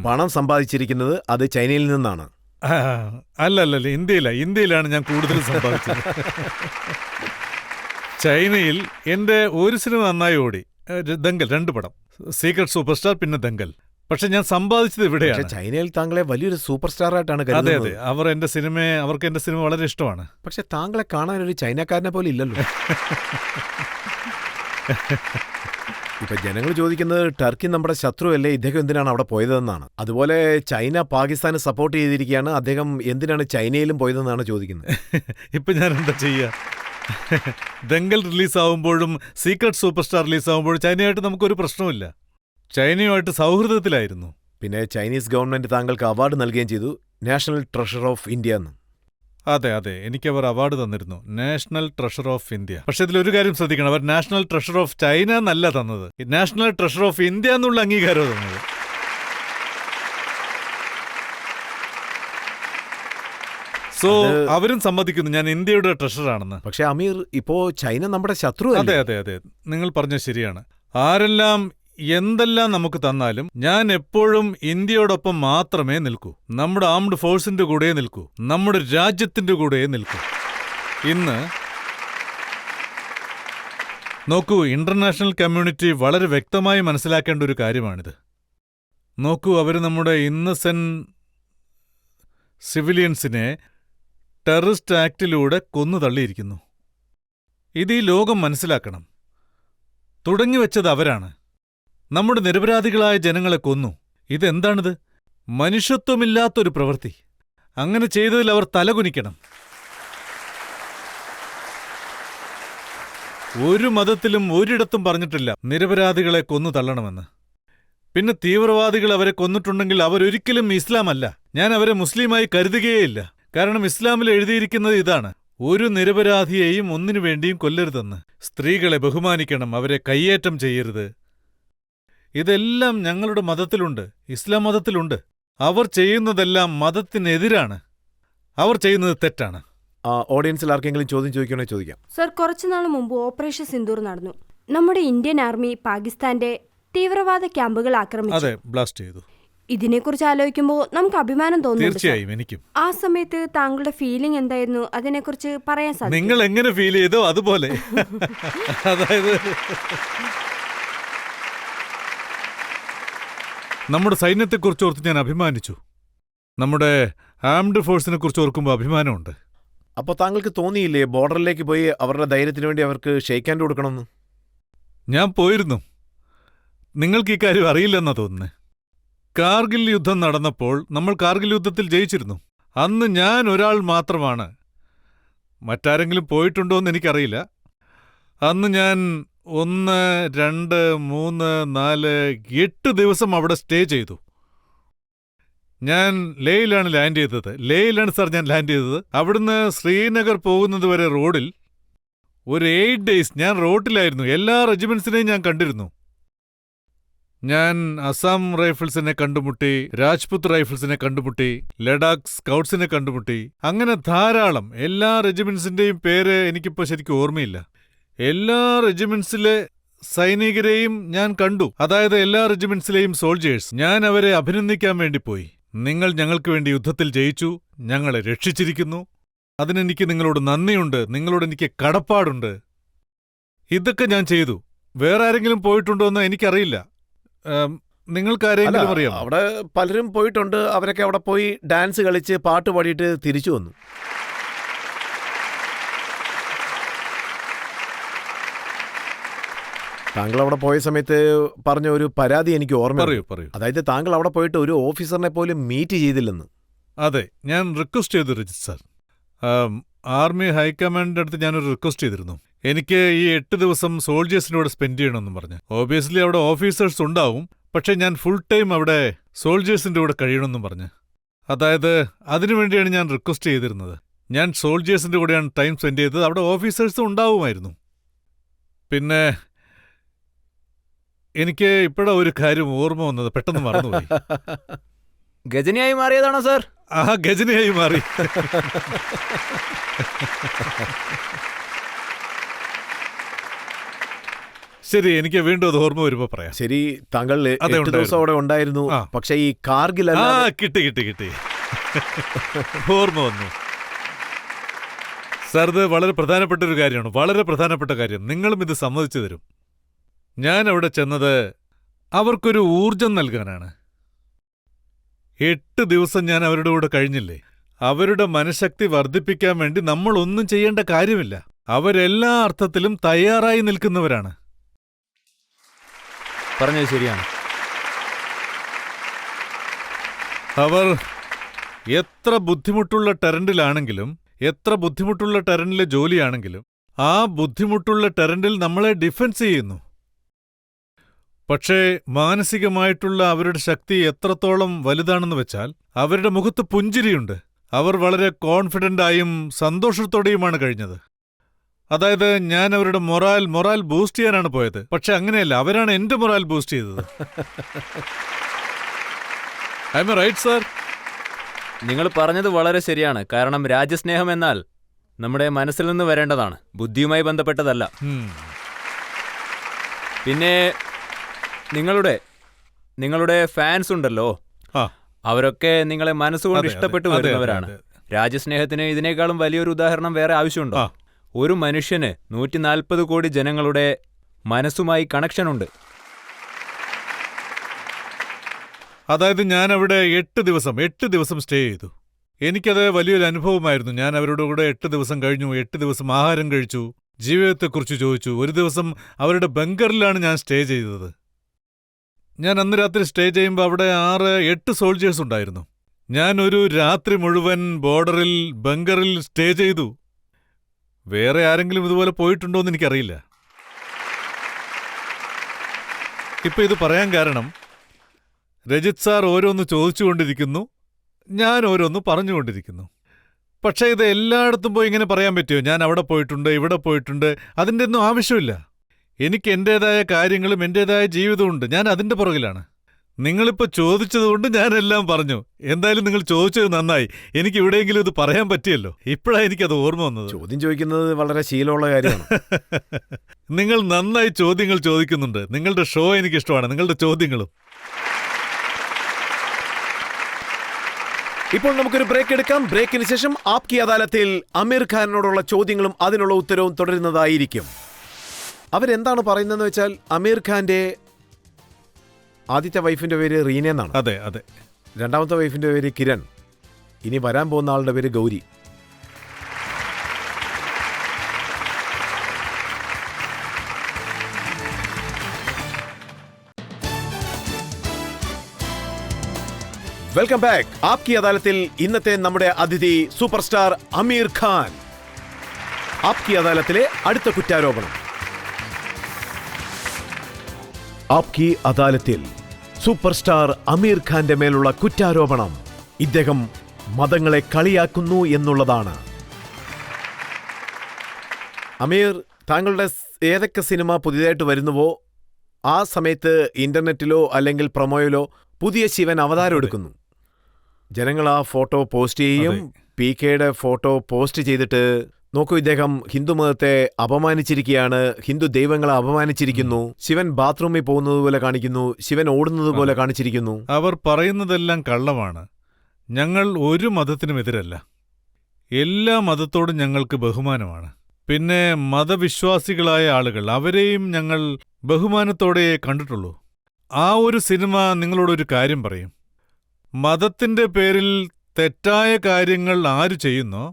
പണം സമ്പാദിച്ചിരിക്കുന്നത് അത് ചൈനയിൽ നിന്നാണ്. അല്ലല്ല, ഇന്ത്യയിലാണ് ഞാൻ കൂടുതൽ സമ്പാദിച്ചത്. ചൈനയിൽ എൻ്റെ ഒരു സിനിമ നന്നായി ഓടി, ദംഗൽ, 2 പടം, സീക്രട്ട് സൂപ്പർ സ്റ്റാർ, പിന്നെ ദംഗൽ. പക്ഷെ ഞാൻ സമ്പാദിച്ചത് ഇവിടെയാണ്. ചൈനയിൽ താങ്കളെ വലിയൊരു സൂപ്പർ സ്റ്റാർ ആയിട്ടാണ് അതെ കരുതുന്നത്. അതെ, അവർക്ക് എന്റെ സിനിമ വളരെ ഇഷ്ടമാണ്. പക്ഷെ താങ്കളെ കാണാൻ ഒരു ചൈനക്കാരനെ പോലെ ഇല്ലല്ലോ. ഇപ്പൊ ജനങ്ങൾ ചോദിക്കുന്നത് ടർക്കി നമ്മുടെ ശത്രുവല്ലേ, ഇദ്ദേഹം എന്തിനാണ് അവിടെ പോയതെന്നാണ്. അതുപോലെ ചൈന പാകിസ്ഥാനെ സപ്പോർട്ട് ചെയ്തിരിക്കുകയാണ്, അദ്ദേഹം എന്തിനാണ് ചൈനയിലും പോയതെന്നാണ് ചോദിക്കുന്നത്. ഇപ്പൊ ഞാൻ എന്താ ചെയ്യുക? ദംഗൽ റിലീസാവുമ്പോഴും സീക്രട്ട് സൂപ്പർ സ്റ്റാർ റിലീസാവുമ്പോഴും ചൈനയായിട്ട് നമുക്കൊരു പ്രശ്നമില്ല. ചൈനയുമായിട്ട് സൗഹൃദത്തിലായിരുന്നു. പിന്നെ ചൈനീസ് ഗവൺമെന്റ് താങ്കൾക്ക് അവാർഡ് നൽകുകയും ചെയ്തു, നാഷണൽ ട്രഷർ ഓഫ് ഇന്ത്യ എന്ന്. അതെ അതെ, എനിക്കവർ അവാർഡ് തന്നിരുന്നു, നാഷണൽ ട്രഷർ ഓഫ് ഇന്ത്യ. പക്ഷെ ഇതിലൊരു കാര്യം ശ്രദ്ധിക്കണം, അവർ നാഷണൽ ട്രഷർ ഓഫ് ചൈന എന്നല്ല തന്നത്, നാഷണൽ ട്രഷർ ഓഫ് ഇന്ത്യ എന്നുള്ള അംഗീകാരം തന്നത്. സോ അവരും സമ്മതിക്കുന്നു ഞാൻ ഇന്ത്യയുടെ ട്രഷറാണെന്ന്. പക്ഷെ അമീർ, ഇപ്പോ ചൈന നമ്മുടെ ശത്രു. അതെ അതെ അതെ, നിങ്ങൾ പറഞ്ഞത് ശരിയാണ്. ആരെല്ലാം എന്തെല്ലാം നമുക്ക് തന്നാലും ഞാൻ എപ്പോഴും ഇന്ത്യയോടൊപ്പം മാത്രമേ നിൽക്കൂ. നമ്മുടെ ആംഡ് ഫോഴ്സിന്റെ കൂടെ നിൽക്കൂ, നമ്മുടെ രാജ്യത്തിന്റെ കൂടെ നിൽക്കൂ. ഇന്ന് നോക്കൂ, ഇന്റർനാഷണൽ കമ്മ്യൂണിറ്റി വളരെ വ്യക്തമായി മനസ്സിലാക്കേണ്ട ഒരു കാര്യമാണിത്. നോക്കൂ, അവർ നമ്മുടെ ഇന്നസെന്റ് സിവിലിയൻസിനെ ടെററിസ്റ്റ് ആക്ടിലൂടെ കൊന്നു തള്ളിയിരിക്കുന്നു. ഇത് ഈ ലോകം മനസ്സിലാക്കണം. തുടങ്ങിവെച്ചത് അവരാണ്. നമ്മുടെ നിരപരാധികളായ ജനങ്ങളെ കൊന്നു. ഇതെന്താണിത്? മനുഷ്യത്വമില്ലാത്തൊരു പ്രവൃത്തി. അങ്ങനെ ചെയ്തതിൽ അവർ തലകുനിക്കണം. ഒരു മതത്തിലും ഒരിടത്തും പറഞ്ഞിട്ടില്ല നിരപരാധികളെ കൊന്നു തള്ളണമെന്ന്. പിന്നെ തീവ്രവാദികൾ അവരെ കൊന്നിട്ടുണ്ടെങ്കിൽ അവരൊരിക്കലും ഇസ്ലാമല്ല. ഞാൻ അവരെ മുസ്ലിമായി കരുതുകയേയില്ല. കാരണം ഇസ്ലാമിൽ എഴുതിയിരിക്കുന്നത് ഇതാണ്: ഒരു നിരപരാധിയെയും ഒന്നിനു വേണ്ടിയും കൊല്ലരുതെന്ന്. സ്ത്രീകളെ ബഹുമാനിക്കണം, അവരെ കയ്യേറ്റം ചെയ്യരുത്. ഇതെല്ലാം ഞങ്ങളുടെ മതത്തിലുണ്ട്, ഇസ്ലാം മതത്തിലുണ്ട്. അവർ ചെയ്യുന്നതെല്ലാം മതത്തിനെതിരാണ്. അവർ ചെയ്യുന്നത് തെറ്റാണ്. ഓഡിയൻസിൽ ആർക്കെങ്കിലും ചോദ്യം ചോദിക്കണോ? ചോദിക്കാം. സർ, കുറച്ചുനാൾ മുമ്പ് ഓപ്പറേഷൻ സിന്ദൂർ നടന്നു. നമ്മുടെ ഇന്ത്യൻ ആർമി പാകിസ്ഥാന്റെ തീവ്രവാദ ക്യാമ്പുകൾ ആക്രമിച്ചു. അതെ, ബ്ലാസ്റ്റ് ചെയ്തു. ഇതിനെക്കുറിച്ച് ആലോചിക്കുമ്പോൾ നമുക്ക് അഭിമാനം തോന്നുന്നു. തീർച്ചയായും എനിക്കും. ആ സമയത്ത് താങ്കളുടെ ഫീലിംഗ് എന്തായിരുന്നു? അതിനെക്കുറിച്ച് പറയാൻ സാധിക്കും? നിങ്ങൾ എങ്ങനെ ഫീൽ ചെയ്തോ അതുപോലെ. അതായത് നമ്മുടെ സൈന്യത്തെക്കുറിച്ച് ഓർത്ത് ഞാൻ അഭിമാനിച്ചു. നമ്മുടെ ആംഡ് ഫോഴ്സിനെ കുറിച്ച് ഓർക്കുമ്പോൾ അഭിമാനമുണ്ട്. അപ്പോൾ താങ്കൾക്ക് തോന്നിയില്ലേ ബോർഡറിലേക്ക് പോയി അവരുടെ ധൈര്യത്തിന് വേണ്ടി അവർക്ക് ഷെയ്ക്ക് ഹാൻഡ് കൊടുക്കണമെന്ന്? ഞാൻ പോയിരുന്നു. നിങ്ങൾക്ക് ഈ കാര്യം അറിയില്ലെന്നാ തോന്നുന്നേ. കാർഗിൽ യുദ്ധം നടന്നപ്പോൾ നമ്മൾ കാർഗിൽ യുദ്ധത്തിൽ ജയിച്ചിരുന്നു. അന്ന് ഞാൻ ഒരാൾ മാത്രമാണ്. മറ്റാരെങ്കിലും പോയിട്ടുണ്ടോ എന്ന് എനിക്കറിയില്ല. അന്ന് ഞാൻ 1, 2, 3, 4, 8 ദിവസം അവിടെ സ്റ്റേ ചെയ്തു. ഞാൻ ലേയിലാണ് ലാൻഡ് ചെയ്തത്. ലേയിലാണ് സാർ ഞാൻ ലാൻഡ് ചെയ്തത്. അവിടുന്ന് ശ്രീനഗർ പോകുന്നത് വരെ റോഡിൽ ഒരു 8 ഡേയ്സ് ഞാൻ റോഡിലായിരുന്നു. എല്ലാ റെജിമെന്റ്സിനെയും ഞാൻ കണ്ടിരുന്നു. ഞാൻ അസം റൈഫിൾസിനെ കണ്ടുമുട്ടി, രാജ്പുത് റൈഫിൾസിനെ കണ്ടുമുട്ടി, ലഡാക്ക് സ്കൗട്ട്സിനെ കണ്ടുമുട്ടി. അങ്ങനെ ധാരാളം. എല്ലാ റെജിമെന്റ്സിന്റെയും പേര് എനിക്കിപ്പോൾ ശരിക്കും ഓർമ്മയില്ല. എല്ലാ റെജിമെന്റ്സിലെ സൈനികരെയും ഞാൻ കണ്ടു. അതായത് എല്ലാ റെജിമെന്റ്സിലെയും സോൾജേഴ്സ്. ഞാൻ അവരെ അഭിനന്ദിക്കാൻ വേണ്ടി പോയി. നിങ്ങൾ ഞങ്ങൾക്ക് വേണ്ടി യുദ്ധത്തിൽ ജയിച്ചു, ഞങ്ങളെ രക്ഷിച്ചിരിക്കുന്നു. അതിനെനിക്ക് നിങ്ങളോട് നന്ദിയുണ്ട്, നിങ്ങളോട് എനിക്ക് കടപ്പാടുണ്ട്. ഇതൊക്കെ ഞാൻ ചെയ്തു. വേറെ ആരെങ്കിലും പോയിട്ടുണ്ടോ എന്ന് എനിക്കറിയില്ല. നിങ്ങൾക്കാരെങ്കിലും അറിയാം? അവിടെ പലരും പോയിട്ടുണ്ട്. അവരൊക്കെ അവിടെ പോയി ഡാൻസ് കളിച്ച് പാട്ട് പാടിയിട്ട് തിരിച്ചു വന്നു. താങ്കൾ അവിടെ പോയ സമയത്ത് പറഞ്ഞ ഒരു പരാതി എനിക്ക് ഓർമ്മ. പറയൂ. അതായത് താങ്കൾ അവിടെ പോയിട്ട് ഒരു ഓഫീസറിനെ പോലും മീറ്റ് ചെയ്തില്ലെന്ന്. അതെ, ഞാൻ റിക്വസ്റ്റ് ചെയ്തു രജിത് സാർ. ആർമി ഹൈക്കമാൻഡിന്റെ അടുത്ത് ഞാനൊരു റിക്വസ്റ്റ് ചെയ്തിരുന്നു. എനിക്ക് ഈ 8 ദിവസം സോൾജേഴ്സിന്റെ കൂടെ സ്പെൻഡ് ചെയ്യണമെന്നും പറഞ്ഞ്. ഓബിയസ്ലി അവിടെ ഓഫീസേഴ്സ് ഉണ്ടാവും, പക്ഷെ ഞാൻ ഫുൾ ടൈം അവിടെ സോൾജേഴ്സിന്റെ കൂടെ കഴിയണമെന്നും പറഞ്ഞ്. അതായത് അതിനുവേണ്ടിയാണ് ഞാൻ റിക്വസ്റ്റ് ചെയ്തിരുന്നത്. ഞാൻ സോൾജേഴ്സിന്റെ കൂടെയാണ് ടൈം സ്പെൻഡ് ചെയ്തത്. അവിടെ ഓഫീസേഴ്സും ഉണ്ടാവുമായിരുന്നു. പിന്നെ എനിക്ക് ഇപ്പോഴാ ഒരു കാര്യം ഓർമ്മ വന്നത്, പെട്ടെന്ന് മറന്നുപോയി. ഗജനിയായി മാറിയതാണോ സാർ? ആ, ഗജനിയായി മാറി. ശരി, എനിക്ക് വീണ്ടും അത് ഓർമ്മ വരുമ്പോ പറയാം. ശരി, താങ്കൾ 8 ദിവസം അവിടെ ഉണ്ടായിരുന്നു. പക്ഷെ ഈ കാർഗിൽ കിട്ടി ഓർമ്മ വന്നു സാർ. ഇത് വളരെ പ്രധാനപ്പെട്ട ഒരു കാര്യമാണ്, വളരെ പ്രധാനപ്പെട്ട കാര്യം. നിങ്ങളും ഇത് സമ്മതിച്ചു തരും. ഞാൻ അവിടെ ചെന്നത് അവർക്കൊരു ഊർജം നൽകാനാണ്. 8 ദിവസം ഞാൻ അവരുടെ കൂടെ കഴിഞ്ഞില്ലേ, അവരുടെ മനഃശക്തി വർദ്ധിപ്പിക്കാൻ വേണ്ടി നമ്മൾ ഒന്നും ചെയ്യേണ്ട കാര്യമില്ല. അവരെല്ലാ അർത്ഥത്തിലും തയ്യാറായി നിൽക്കുന്നവരാണ്. പറഞ്ഞത് ശരിയാണ്. അവർ എത്ര ബുദ്ധിമുട്ടുള്ള ടെറന്റിലാണെങ്കിലും, എത്ര ബുദ്ധിമുട്ടുള്ള ടെറന്റിലെ ജോലിയാണെങ്കിലും, ആ ബുദ്ധിമുട്ടുള്ള ടെറന്റിൽ നമ്മളെ ഡിഫെൻസ് ചെയ്യുന്നു. പക്ഷേ മാനസികമായിട്ടുള്ള അവരുടെ ശക്തി എത്രത്തോളം വലുതാണെന്ന് വെച്ചാൽ അവരുടെ മുഖത്ത് പുഞ്ചിരിയുണ്ട്. അവർ വളരെ കോൺഫിഡന്റായും സന്തോഷത്തോടെയുമാണ് കഴിഞ്ഞത്. അതായത് ഞാൻ അവരുടെ മൊറാൽ ബൂസ്റ്റ് ചെയ്യാനാണ് പോയത്. പക്ഷെ അങ്ങനെയല്ല, അവരാണ് എന്റെ മൊറാൽ ബൂസ്റ്റ് ചെയ്തത്. I am right sir? നിങ്ങൾ പറഞ്ഞത് വളരെ ശരിയാണ്. കാരണം രാജ്യസ്നേഹം എന്നാൽ നമ്മുടെ മനസ്സിൽ നിന്ന് വരേണ്ടതാണ്, ബുദ്ധിയുമായി ബന്ധപ്പെട്ടതല്ല. പിന്നെ നിങ്ങളുടെ ഫാൻസ് ഉണ്ടല്ലോ, അവരൊക്കെ നിങ്ങളെ മനസ്സുകൊണ്ട് ഇഷ്ടപ്പെട്ടു വരുന്നവരാണ്. രാജ്യസ്നേഹത്തിന് ഇതിനേക്കാളും വലിയൊരു ഉദാഹരണം വേറെ ആവശ്യമുണ്ടോ? ഒരു മനുഷ്യന് 140 കോടി ജനങ്ങളുടെ മനസ്സുമായി കണക്ഷനുണ്ട്. അതായത് ഞാൻ അവിടെ 8 ദിവസം സ്റ്റേ ചെയ്തു. എനിക്കത് വലിയൊരു അനുഭവമായിരുന്നു. ഞാൻ അവരുടെ കൂടെ 8 ദിവസം കഴിഞ്ഞു. 8 ദിവസം ആഹാരം കഴിച്ചു, ജീവിതത്തെക്കുറിച്ച് ചോദിച്ചു. ഒരു ദിവസം അവരുടെ ബങ്കറിലാണ് ഞാൻ സ്റ്റേ ചെയ്തത്. ഞാൻ അന്ന് രാത്രി സ്റ്റേ ചെയ്യുമ്പോൾ അവിടെ 6-8 സോൾജേഴ്സ് ഉണ്ടായിരുന്നു. ഞാൻ ഒരു രാത്രി മുഴുവൻ ബോർഡറിൽ ബങ്കറിൽ സ്റ്റേ ചെയ്തു. വേറെ ആരെങ്കിലും ഇതുപോലെ പോയിട്ടുണ്ടോ എന്ന് എനിക്കറിയില്ല. ഇപ്പൊ ഇത് പറയാൻ കാരണം, രജിത് സാർ ഓരോന്ന് ചോദിച്ചുകൊണ്ടിരിക്കുന്നു, ഞാൻ ഓരോന്ന് പറഞ്ഞുകൊണ്ടിരിക്കുന്നു. പക്ഷേ ഇത് എല്ലായിടത്തും പോയി ഇങ്ങനെ പറയാൻ പറ്റുമോ? ഞാൻ അവിടെ പോയിട്ടുണ്ട്, ഇവിടെ പോയിട്ടുണ്ട്. അതിൻ്റെ ഒന്നും ആവശ്യമില്ല. എനിക്ക് എൻ്റേതായ കാര്യങ്ങളും എൻ്റേതായ ജീവിതമുണ്ട്. ഞാൻ അതിൻ്റെ പുറകിലാണ്. നിങ്ങളിപ്പോൾ ചോദിച്ചതുകൊണ്ട് ഞാനെല്ലാം പറഞ്ഞു. എന്തായാലും നിങ്ങൾ ചോദിച്ചത് നന്നായി. എനിക്ക് എവിടെയെങ്കിലും ഇത് പറയാൻ പറ്റിയല്ലോ. ഇപ്പോഴാണ് എനിക്കത് ഓർമ്മ വന്നത്. ചോദ്യം ചോദിക്കുന്നത് വളരെ ശീലമുള്ള കാര്യമാണ്. നിങ്ങൾ നന്നായി ചോദ്യങ്ങൾ ചോദിക്കുന്നുണ്ട്. നിങ്ങളുടെ ഷോ എനിക്കിഷ്ടമാണ്, നിങ്ങളുടെ ചോദ്യങ്ങളും. ഇപ്പോൾ നമുക്കൊരു ബ്രേക്ക് എടുക്കാം. ബ്രേക്കിന് ശേഷം ആപ്കി അദാലത്തിൽ അമീർ ഖാനോടുള്ള ചോദ്യങ്ങളും അതിനുള്ള ഉത്തരവും തുടരുന്നതായിരിക്കും. അവരെന്താണ് പറയുന്നതെന്ന് വെച്ചാൽ, അമീർ ഖാന്റെ ആദ്യത്തെ വൈഫിന്റെ പേര് റീന എന്നാണ്. അതെ. രണ്ടാമത്തെ വൈഫിന്റെ പേര് കിരൺ. ഇനി വരാൻ പോകുന്ന ആളുടെ പേര് ഗൗരി. Welcome back. ആപ്കി അദാലത്തിൽ ഇന്നത്തെ നമ്മുടെ അതിഥി സൂപ്പർ സ്റ്റാർ അമീർ ഖാൻ. ആപ്കി അദാലത്തിലെ അടുത്ത കുറ്റാരോപണം. ആപ്കി അദാലത്തിൽ സൂപ്പർ സ്റ്റാർ അമീർ ഖാന്റെ മേലുള്ള കുറ്റാരോപണം ഇദ്ദേഹം മതങ്ങളെ കളിയാക്കുന്നു എന്നുള്ളതാണ്. അമീർ, താങ്കളുടെ ഏതൊക്കെ സിനിമ പുതിയതായിട്ട് വരുന്നുവോ ആ സമയത്ത് ഇന്റർനെറ്റിലോ അല്ലെങ്കിൽ പ്രൊമോയിലോ പുതിയ ശിവൻ അവതാരം എടുക്കുന്നു. ജനങ്ങൾ ആ ഫോട്ടോ പോസ്റ്റ് ചെയ്യും. PKയുടെ ഫോട്ടോ പോസ്റ്റ് ചെയ്തിട്ട് നോക്കൂ, ഇദ്ദേഹം ഹിന്ദു മതത്തെ അപമാനിച്ചിരിക്കുകയാണ്, ഹിന്ദു ദൈവങ്ങളെ അപമാനിച്ചിരിക്കുന്നു, ശിവൻ ബാത്റൂമിൽ പോകുന്നത് പോലെ കാണിക്കുന്നു, ശിവൻ ഓടുന്നത് പോലെ കാണിച്ചിരിക്കുന്നു. അവർ പറയുന്നതെല്ലാം കള്ളമാണ്. ഞങ്ങൾ ഒരു മതത്തിനും എതിരല്ല. എല്ലാ മതത്തോടും ഞങ്ങൾക്ക് ബഹുമാനമാണ്. പിന്നെ മതവിശ്വാസികളായ ആളുകൾ, അവരെയും ഞങ്ങൾ ബഹുമാനത്തോടെ കണ്ടിട്ടുള്ളൂ. ആ ഒരു സിനിമ നിങ്ങളോടൊരു കാര്യം പറയും. മതത്തിന്റെ പേരിൽ തെറ്റായ കാര്യങ്ങൾ ആര് ചെയ്യുന്നോ,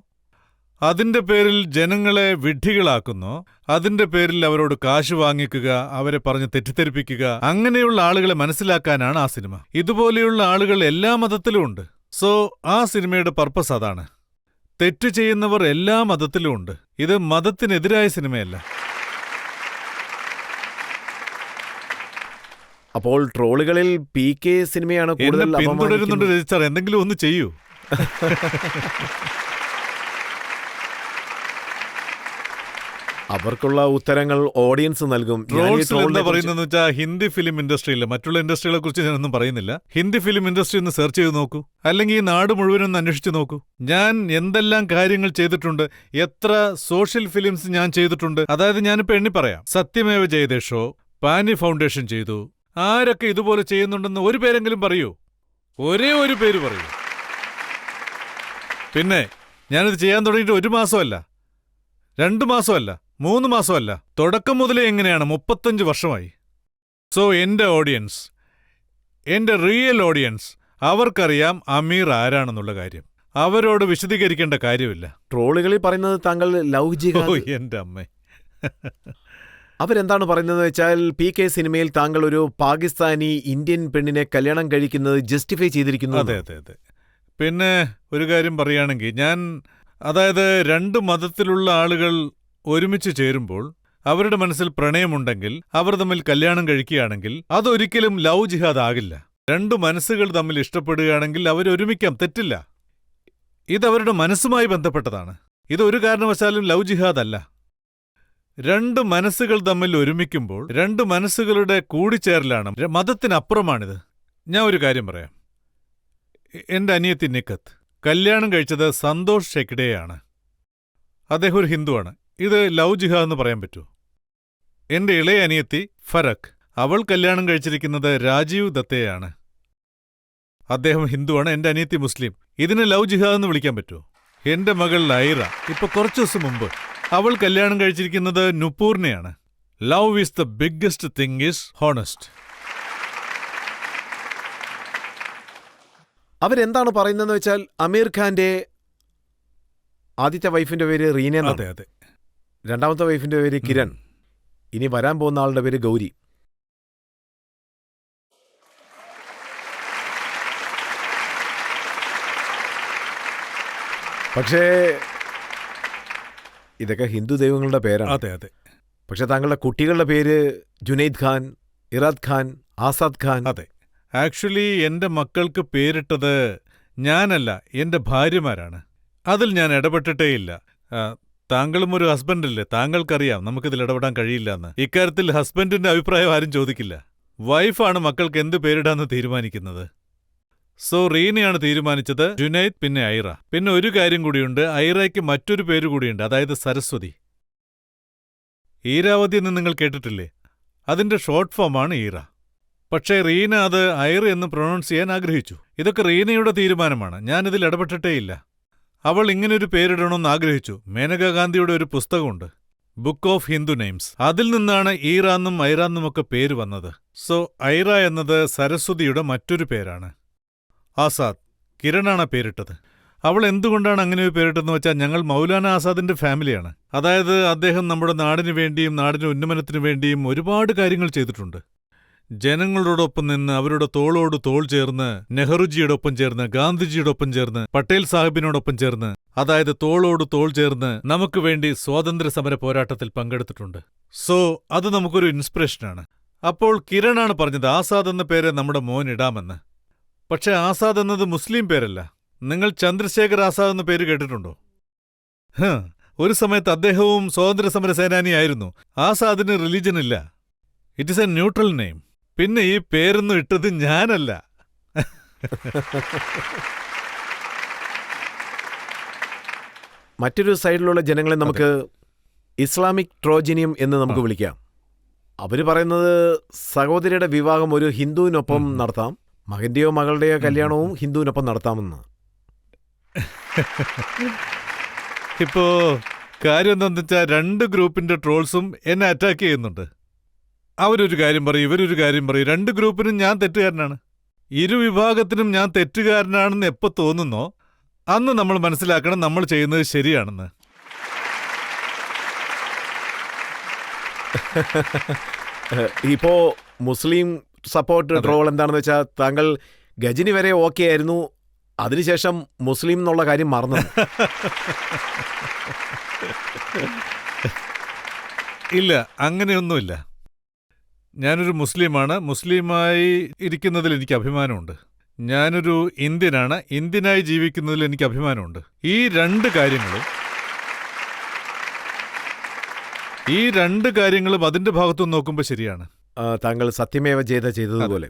അതിന്റെ പേരിൽ ജനങ്ങളെ വിഡ്ഢികളാക്കുന്നോ, അതിന്റെ പേരിൽ അവരോട് കാശ് വാങ്ങിക്കുക, അവരെ പറഞ്ഞ് തെറ്റിദ്ധരിപ്പിക്കുക, അങ്ങനെയുള്ള ആളുകളെ മനസ്സിലാക്കാനാണ് ആ സിനിമ. ഇതുപോലെയുള്ള ആളുകൾ എല്ലാ മതത്തിലും ഉണ്ട്. സോ ആ സിനിമയുടെ പർപ്പസ് അതാണ്. തെറ്റ് ചെയ്യുന്നവർ എല്ലാ മതത്തിലും ഉണ്ട്. ഇത് മതത്തിനെതിരായ സിനിമയല്ല. അപ്പോൾ ട്രോളുകളിൽ PK സിനിമയാണ് കൂടുതൽ എന്നെ പിന്തുടരുന്നുണ്ട് രജിസ്റ്റർ. എന്തെങ്കിലും ഒന്ന് ചെയ്യൂ. അവർക്കുള്ള ഉത്തരങ്ങൾ ഓഡിയൻസ് നൽകും. എന്താ പറയുന്നതെന്ന് വെച്ചാൽ, ഹിന്ദി ഫിലിം ഇൻഡസ്ട്രിയിൽ, മറ്റുള്ള ഇൻഡസ്ട്രികളെ കുറിച്ച് ഞാനൊന്നും പറയുന്നില്ല, ഹിന്ദി ഫിലിം ഇൻഡസ്ട്രി ഒന്ന് സെർച്ച് ചെയ്ത് നോക്കൂ, അല്ലെങ്കിൽ ഈ നാട് മുഴുവനൊന്ന് അന്വേഷിച്ച് നോക്കൂ. ഞാൻ എന്തെല്ലാം കാര്യങ്ങൾ ചെയ്തിട്ടുണ്ട്, എത്ര സോഷ്യൽ ഫിലിംസ് ഞാൻ ചെയ്തിട്ടുണ്ട്. അതായത് ഞാനിപ്പോൾ എണ്ണി പറയാം. സത്യമേവ ജയതേ ഷോ, പാനി ഫൗണ്ടേഷൻ ചെയ്തു. ആരൊക്കെ ഇതുപോലെ ചെയ്യുന്നുണ്ടെന്ന് ഒരു പേരെങ്കിലും പറയൂ. ഒരേ ഒരു പേര് പറയൂ. പിന്നെ ഞാനിത് ചെയ്യാൻ തുടങ്ങിയിട്ട് 1 മാസമല്ല, 2 മാസമല്ല, 3 മാസമല്ല, തുടക്കം മുതലേ എങ്ങനെയാണ് 35 വർഷമായി. സോ എന്റെ ഓഡിയൻസ്, എന്റെ റിയൽ ഓഡിയൻസ്, അവർക്കറിയാം അമീർ ആരാണെന്നുള്ള കാര്യം. അവരോട് വിശദീകരിക്കേണ്ട കാര്യമില്ല. ട്രോളുകളിൽ പറയുന്നത് താങ്കൾ ലവ് ജിഹാദ്. എന്റെ അമ്മേ. അവരെന്താണ് പറയുന്നത് വെച്ചാൽ, PK സിനിമയിൽ താങ്കൾ ഒരു പാകിസ്ഥാനി ഇന്ത്യൻ പെണ്ണിനെ കല്യാണം കഴിക്കുന്നത് ജസ്റ്റിഫൈ ചെയ്തിരിക്കുന്നു. അതെ അതെ അതെ. പിന്നെ ഒരു കാര്യം പറയുകയാണെങ്കിൽ, അതായത് 2 മതത്തിലുള്ള ആളുകൾ ഒരുമിച്ച് ചേരുമ്പോൾ അവരുടെ മനസ്സിൽ പ്രണയമുണ്ടെങ്കിൽ, അവർ തമ്മിൽ കല്യാണം കഴിക്കുകയാണെങ്കിൽ, അതൊരിക്കലും ലവ് ജിഹാദ് ആകില്ല. 2 മനസ്സുകൾ തമ്മിൽ ഇഷ്ടപ്പെടുകയാണെങ്കിൽ അവരൊരുമിക്കാം, തെറ്റില്ല. ഇതവരുടെ മനസ്സുമായി ബന്ധപ്പെട്ടതാണ്. ഇതൊരു കാരണവശാലും ലവ് ജിഹാദ് അല്ല. 2 മനസ്സുകൾ തമ്മിൽ ഒരുമിക്കുമ്പോൾ 2 മനസ്സുകളുടെ കൂടിച്ചേരലാണ്. മതത്തിനപ്പുറമാണിത്. ഞാൻ ഒരു കാര്യം പറയാം. എന്റെ അനിയത്തി നിക്കത്ത് കല്യാണം കഴിച്ചത് സന്തോഷ് ഷെക്ഡെയാണ്. അദ്ദേഹം ഒരു ഹിന്ദുവാണ്. ഇത് ലവ് ജിഹാദ് എന്ന് പറയാൻ പറ്റൂ. എന്റെ ഇളയ അനിയത്തി ഫറക്, അവൾ കല്യാണം കഴിച്ചിരിക്കുന്നത് രാജീവ് ദത്തയെയാണ്. അദ്ദേഹം ഹിന്ദുവാണ്. എന്റെ അനിയത്തി മുസ്ലിം. ഇതിനെ ലവ് ജിഹാദ് എന്ന് വിളിക്കാൻ പറ്റുമോ? എന്റെ മകൾ ഐറ, ഇപ്പൊ കുറച്ചു ദിവസം മുമ്പ് അവൾ കല്യാണം കഴിച്ചിരിക്കുന്നത് നുപൂറിനെയാണ്. Love is the biggest thing is honest. അവരെന്താണ് പറയുന്നതെന്ന് വെച്ചാൽ, അമീർ ഖാന്റെ ആദ്യത്തെ വൈഫിന്റെ പേര് റീന, അതെ അതെ, രണ്ടാമത്തെ വൈഫിന്റെ പേര് കിരൺ, ഇനി വരാൻ പോകുന്ന ആളുടെ പേര് ഗൗരി. പക്ഷേ ഇതൊക്കെ ഹിന്ദു ദൈവങ്ങളുടെ പേരാണ്. അതെ അതെ. പക്ഷെ താങ്കളുടെ കുട്ടികളുടെ പേര് ജുനൈദ് ഖാൻ, ഇറാദ് ഖാൻ, ആസാദ് ഖാൻ. അതെ. ആക്ച്വലി എന്റെ മക്കൾക്ക് പേരിട്ടത് ഞാനല്ല, എന്റെ ഭാര്യമാരാണ്. അതിൽ ഞാൻ ഇടപെട്ടിട്ടേയില്ല. താങ്കളും ഒരു ഹസ്ബൻഡല്ലേ, താങ്കൾക്കറിയാം നമുക്കിതിൽ ഇടപെടാൻ കഴിയില്ലെന്ന്. ഇക്കാര്യത്തിൽ ഹസ്ബൻഡിന്റെ അഭിപ്രായം ആരും ചോദിക്കില്ല. വൈഫാണ് മക്കൾക്ക് എന്ത് പേരിടാന്ന് തീരുമാനിക്കുന്നത്. സോ റീനയാണ് തീരുമാനിച്ചത്, ജുനൈദ്, പിന്നെ ഐറ. പിന്നെ ഒരു കാര്യം കൂടിയുണ്ട്, ഐറയ്ക്ക് മറ്റൊരു പേര് കൂടിയുണ്ട്, അതായത് സരസ്വതി. ഈരാവതി എന്ന് നിങ്ങൾ കേട്ടിട്ടില്ലേ? അതിന്റെ ഷോർട്ട് ഫോമാണ് ഈറ. പക്ഷേ റീന അത് ഐറ എന്ന് പ്രൊണൗൺസ് ചെയ്യാൻ ആഗ്രഹിച്ചു. ഇതൊക്കെ റീനയുടെ തീരുമാനമാണ്, ഞാനിതിൽ ഇടപെട്ടിട്ടേയില്ല. അവൾ ഇങ്ങനൊരു പേരിടണമെന്ന് ആഗ്രഹിച്ചു. മേനകാ ഗാന്ധിയുടെ ഒരു പുസ്തകമുണ്ട്, ബുക്ക് ഓഫ് ഹിന്ദു നെയിംസ്. അതിൽ നിന്നാണ് ഈറാന്നും ഐറാന്നുമൊക്കെ പേര് വന്നത്. സോ ഐറ എന്നത് സരസ്വതിയുടെ മറ്റൊരു പേരാണ്. ആസാദ്, കിരണാണ് പേരിട്ടത്. അവൾ എന്തുകൊണ്ടാണ് അങ്ങനെ ഒരു പേരിട്ടെന്ന് വെച്ചാൽ, ഞങ്ങൾ മൗലാന ആസാദിന്റെ ഫാമിലിയാണ്. അതായത് അദ്ദേഹം നമ്മുടെ നാടിനു വേണ്ടിയും നാടിന്റെ ഉന്നമനത്തിനു വേണ്ടിയും ഒരുപാട് കാര്യങ്ങൾ ചെയ്തിട്ടുണ്ട്. ജനങ്ങളോടൊപ്പം നിന്ന് അവരുടെ തോളോട് തോൾ ചേർന്ന് നെഹ്റുജിയോടൊപ്പം ചേർന്ന് ഗാന്ധിജിയോടൊപ്പം ചേർന്ന് പട്ടേൽ സാഹിബിനോടൊപ്പം ചേർന്ന്, അതായത് തോളോട് തോൾ ചേർന്ന് നമുക്ക് വേണ്ടി സ്വാതന്ത്ര്യ സമര പോരാട്ടത്തിൽ പങ്കെടുത്തിട്ടുണ്ട്. സോ അത് നമുക്കൊരു ഇൻസ്പിറേഷനാണ്. അപ്പോൾ കിരണാണ് പറഞ്ഞത് ആസാദ് എന്ന പേര് നമ്മുടെ മോൻ ഇടാമെന്ന്. പക്ഷെ ആസാദ് എന്നത് മുസ്ലിം പേരല്ല. നിങ്ങൾ ചന്ദ്രശേഖർ ആസാദ് എന്ന പേര് കേട്ടിട്ടുണ്ടോ? ഒരു സമയത്ത് അദ്ദേഹവും സ്വാതന്ത്ര്യസമര സേനാനിയായിരുന്നു. ആസാദിന് റിലീജൻ ഇല്ല. It is A neutral name. പിന്നെ ഈ പേരൊന്നും ഇട്ടത് ഞാനല്ല. മറ്റൊരു സൈഡിലുള്ള ജനങ്ങളെ നമുക്ക് ഇസ്ലാമിക് ട്രോജനിയം എന്ന് നമുക്ക് വിളിക്കാം. അവർ പറയുന്നത് സഹോദരിയുടെ വിവാഹം ഒരു ഹിന്ദുവിനൊപ്പം നടത്താം, മകന്റെയോ മകളുടെയോ കല്യാണവും ഹിന്ദുവിനൊപ്പം നടത്താമെന്ന്. ഇപ്പോ കാര്യം എന്താണെന്ന് വെച്ചാൽ 2 ഗ്രൂപ്പിന്റെ ട്രോൾസും എന്നെ അറ്റാക്ക് ചെയ്യുന്നുണ്ട്. അവരൊരു കാര്യം പറയും, ഇവരൊരു കാര്യം പറയും. 2 ഗ്രൂപ്പിനും ഞാൻ തെറ്റുകാരനാണ്. ഇരുവിഭാഗത്തിനും ഞാൻ തെറ്റുകാരനാണെന്ന് എപ്പോൾ തോന്നുന്നോ അന്ന് നമ്മൾ മനസ്സിലാക്കണം നമ്മൾ ചെയ്യുന്നത് ശരിയാണെന്ന്. ഇപ്പോ മുസ്ലിം സപ്പോർട്ട് ട്രോൾ എന്താണെന്ന് വെച്ചാൽ താങ്കൾ ഗജനി വരെ ഓക്കെ ആയിരുന്നു, അതിനുശേഷം മുസ്ലിം എന്നുള്ള കാര്യം മറന്നു. ഇല്ല, അങ്ങനെയൊന്നുമില്ല. ഞാനൊരു മുസ്ലിമാണ്. മുസ്ലിമായി ഇരിക്കുന്നതിൽ എനിക്ക് അഭിമാനമുണ്ട്. ഞാനൊരു ഇന്ത്യനാണ്. ഇന്ത്യനായി ജീവിക്കുന്നതിൽ എനിക്ക് അഭിമാനമുണ്ട്. ഈ രണ്ട് കാര്യങ്ങളും അതിന്റെ ഭാഗത്തുനിന്ന് നോക്കുമ്പോൾ ശരിയാണ്. താങ്കൾ സത്യമേവ ചെയ്തതുപോലെ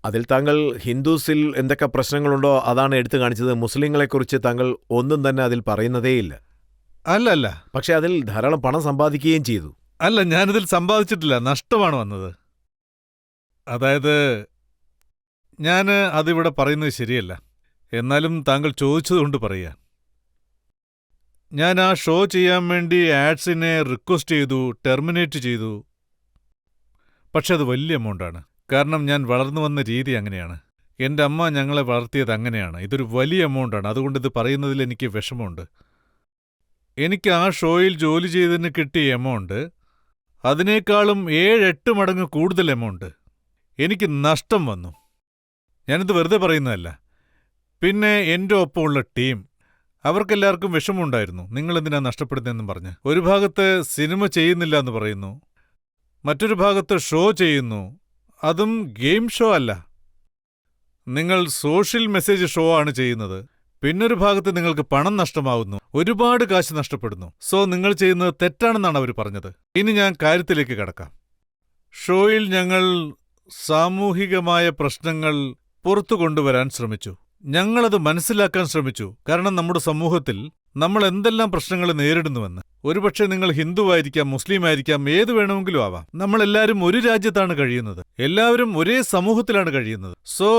അതിൽ താങ്കൾ ഹിന്ദുസിൽ എന്തൊക്കെ പ്രശ്നങ്ങളുണ്ടോ അതാണ് എടുത്തു കാണിച്ചത്. മുസ്ലിങ്ങളെക്കുറിച്ച് താങ്കൾ ഒന്നും തന്നെ അതിൽ പറയുന്നതേയില്ല. അല്ല, പക്ഷെ അതിൽ ധാരാളം പണം സമ്പാദിക്കുകയും ചെയ്തു. അല്ല, ഞാനിതിൽ സമ്പാദിച്ചിട്ടില്ല, നഷ്ടമാണ് വന്നത്. അതായത് ഞാൻ അതിവിടെ പറയുന്നത് ശരിയല്ല. എന്നാലും താങ്കൾ ചോദിച്ചതുകൊണ്ട് പറയുക. ഞാൻ ആ ഷോ ചെയ്യാൻ വേണ്ടി ആഡ്സിനെ റിക്വസ്റ്റ് ചെയ്തു, ടെർമിനേറ്റ് ചെയ്തു. പക്ഷെ അത് വലിയ എമൗണ്ടാണ്. കാരണം ഞാൻ വളർന്നു വന്ന രീതി അങ്ങനെയാണ്. എൻ്റെ അമ്മ ഞങ്ങളെ വളർത്തിയത് അങ്ങനെയാണ്. ഇതൊരു വലിയ എമൗണ്ടാണ്. അതുകൊണ്ട് ഇത് പറയുന്നതിൽ എനിക്ക് വിഷമമുണ്ട്. എനിക്ക് ആ ഷോയിൽ ജോലി ചെയ്തതിന് കിട്ടിയ എമൗണ്ട് അതിനേക്കാളും 7-8 മടങ്ങ് കൂടുതൽ എമൗണ്ട് എനിക്ക് നഷ്ടം വന്നു. ഞാനിത് വെറുതെ പറയുന്നതല്ല. പിന്നെ എൻ്റെ ഒപ്പമുള്ള ടീം, അവർക്കെല്ലാവർക്കും വിഷമമുണ്ടായിരുന്നു. നിങ്ങളെന്തിനാ നഷ്ടപ്പെടുന്നതെന്നും പറഞ്ഞ്. ഒരു ഭാഗത്ത് സിനിമ ചെയ്യുന്നില്ല എന്ന് പറയുന്നു, മറ്റൊരു ഭാഗത്ത് ഷോ ചെയ്യുന്നു. അതും ഗെയിം ഷോ അല്ല, നിങ്ങൾ സോഷ്യൽ മെസ്സേജ് ഷോ ആണ് ചെയ്യുന്നത്. പിന്നൊരു ഭാഗത്ത് നിങ്ങൾക്ക് പണം നഷ്ടമാവുന്നു, ഒരുപാട് കാശ് നഷ്ടപ്പെടുന്നു. സോ നിങ്ങൾ ചെയ്യുന്നത് തെറ്റാണെന്നാണ് അവർ പറഞ്ഞത്. ഇനി ഞാൻ കാര്യത്തിലേക്ക് കടക്കാം. ഷോയിൽ ഞങ്ങൾ സാമൂഹികമായ പ്രശ്നങ്ങൾ പുറത്തു കൊണ്ടുവരാൻ ശ്രമിച്ചു. ഞങ്ങളത് മനസ്സിലാക്കാൻ ശ്രമിച്ചു. കാരണം നമ്മുടെ സമൂഹത്തിൽ നമ്മൾ എന്തെല്ലാം പ്രശ്നങ്ങൾ നേരിടുന്നുവെന്ന്. ഒരുപക്ഷെ നിങ്ങൾ ഹിന്ദുവായിരിക്കാം, മുസ്ലിം ആയിരിക്കാം, ഏത് വേണമെങ്കിലും ആവാം. നമ്മളെല്ലാവരും ഒരു രാജ്യത്താണ് കഴിയുന്നത്, എല്ലാവരും ഒരേ സമൂഹത്തിലാണ് കഴിയുന്നത്. സോ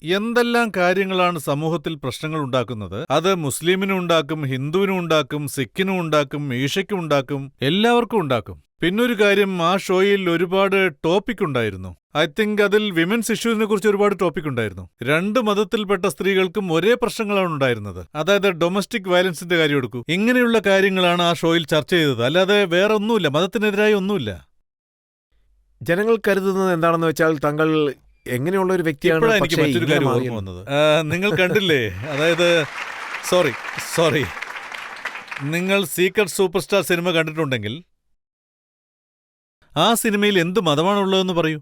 എന്തെല്ലാം കാര്യങ്ങളാണ് സമൂഹത്തിൽ പ്രശ്നങ്ങൾ ഉണ്ടാക്കുന്നത്, അത് മുസ്ലിമിനും ഉണ്ടാക്കും, ഹിന്ദുവിനും ഉണ്ടാക്കും, സിഖിനും ഉണ്ടാക്കും, ഈഷയ്ക്കും ഉണ്ടാക്കും, എല്ലാവർക്കും ഉണ്ടാക്കും. പിന്നൊരു കാര്യം, ആ ഷോയിൽ ഒരുപാട് ടോപ്പിക് ഉണ്ടായിരുന്നു. ഐ തിങ്ക് അതിൽ വിമൻസ് ഇഷ്യൂസിനെ കുറിച്ച് ഒരുപാട് ടോപ്പിക് ഉണ്ടായിരുന്നു. 2 മതത്തിൽപ്പെട്ട സ്ത്രീകൾക്കും ഒരേ പ്രശ്നങ്ങളാണ് ഉണ്ടായിരുന്നത്. അതായത് ഡൊമസ്റ്റിക് വയലൻസിന്റെ കാര്യം എടുക്കൂ. ഇങ്ങനെയുള്ള കാര്യങ്ങളാണ് ആ ഷോയിൽ ചർച്ച ചെയ്തത്. അല്ലാതെ വേറെ ഒന്നുമില്ല, മതത്തിനെതിരായി ഒന്നുമില്ല. ജനങ്ങൾ കരുതുന്നത് എന്താണെന്ന് വെച്ചാൽ താങ്കൾ എങ്ങനെയുള്ള ഒരു വ്യക്തിയാണ്. എനിക്ക് മറ്റൊരു കാര്യം ഓർമ്മ വന്നത്, നിങ്ങൾ കണ്ടില്ലേ, അതായത് സോറി നിങ്ങൾ സീക്രട്ട് സൂപ്പർ സ്റ്റാർ സിനിമ കണ്ടിട്ടുണ്ടെങ്കിൽ ആ സിനിമയിൽ എന്ത് മതമാണുള്ളതെന്ന് പറയൂ.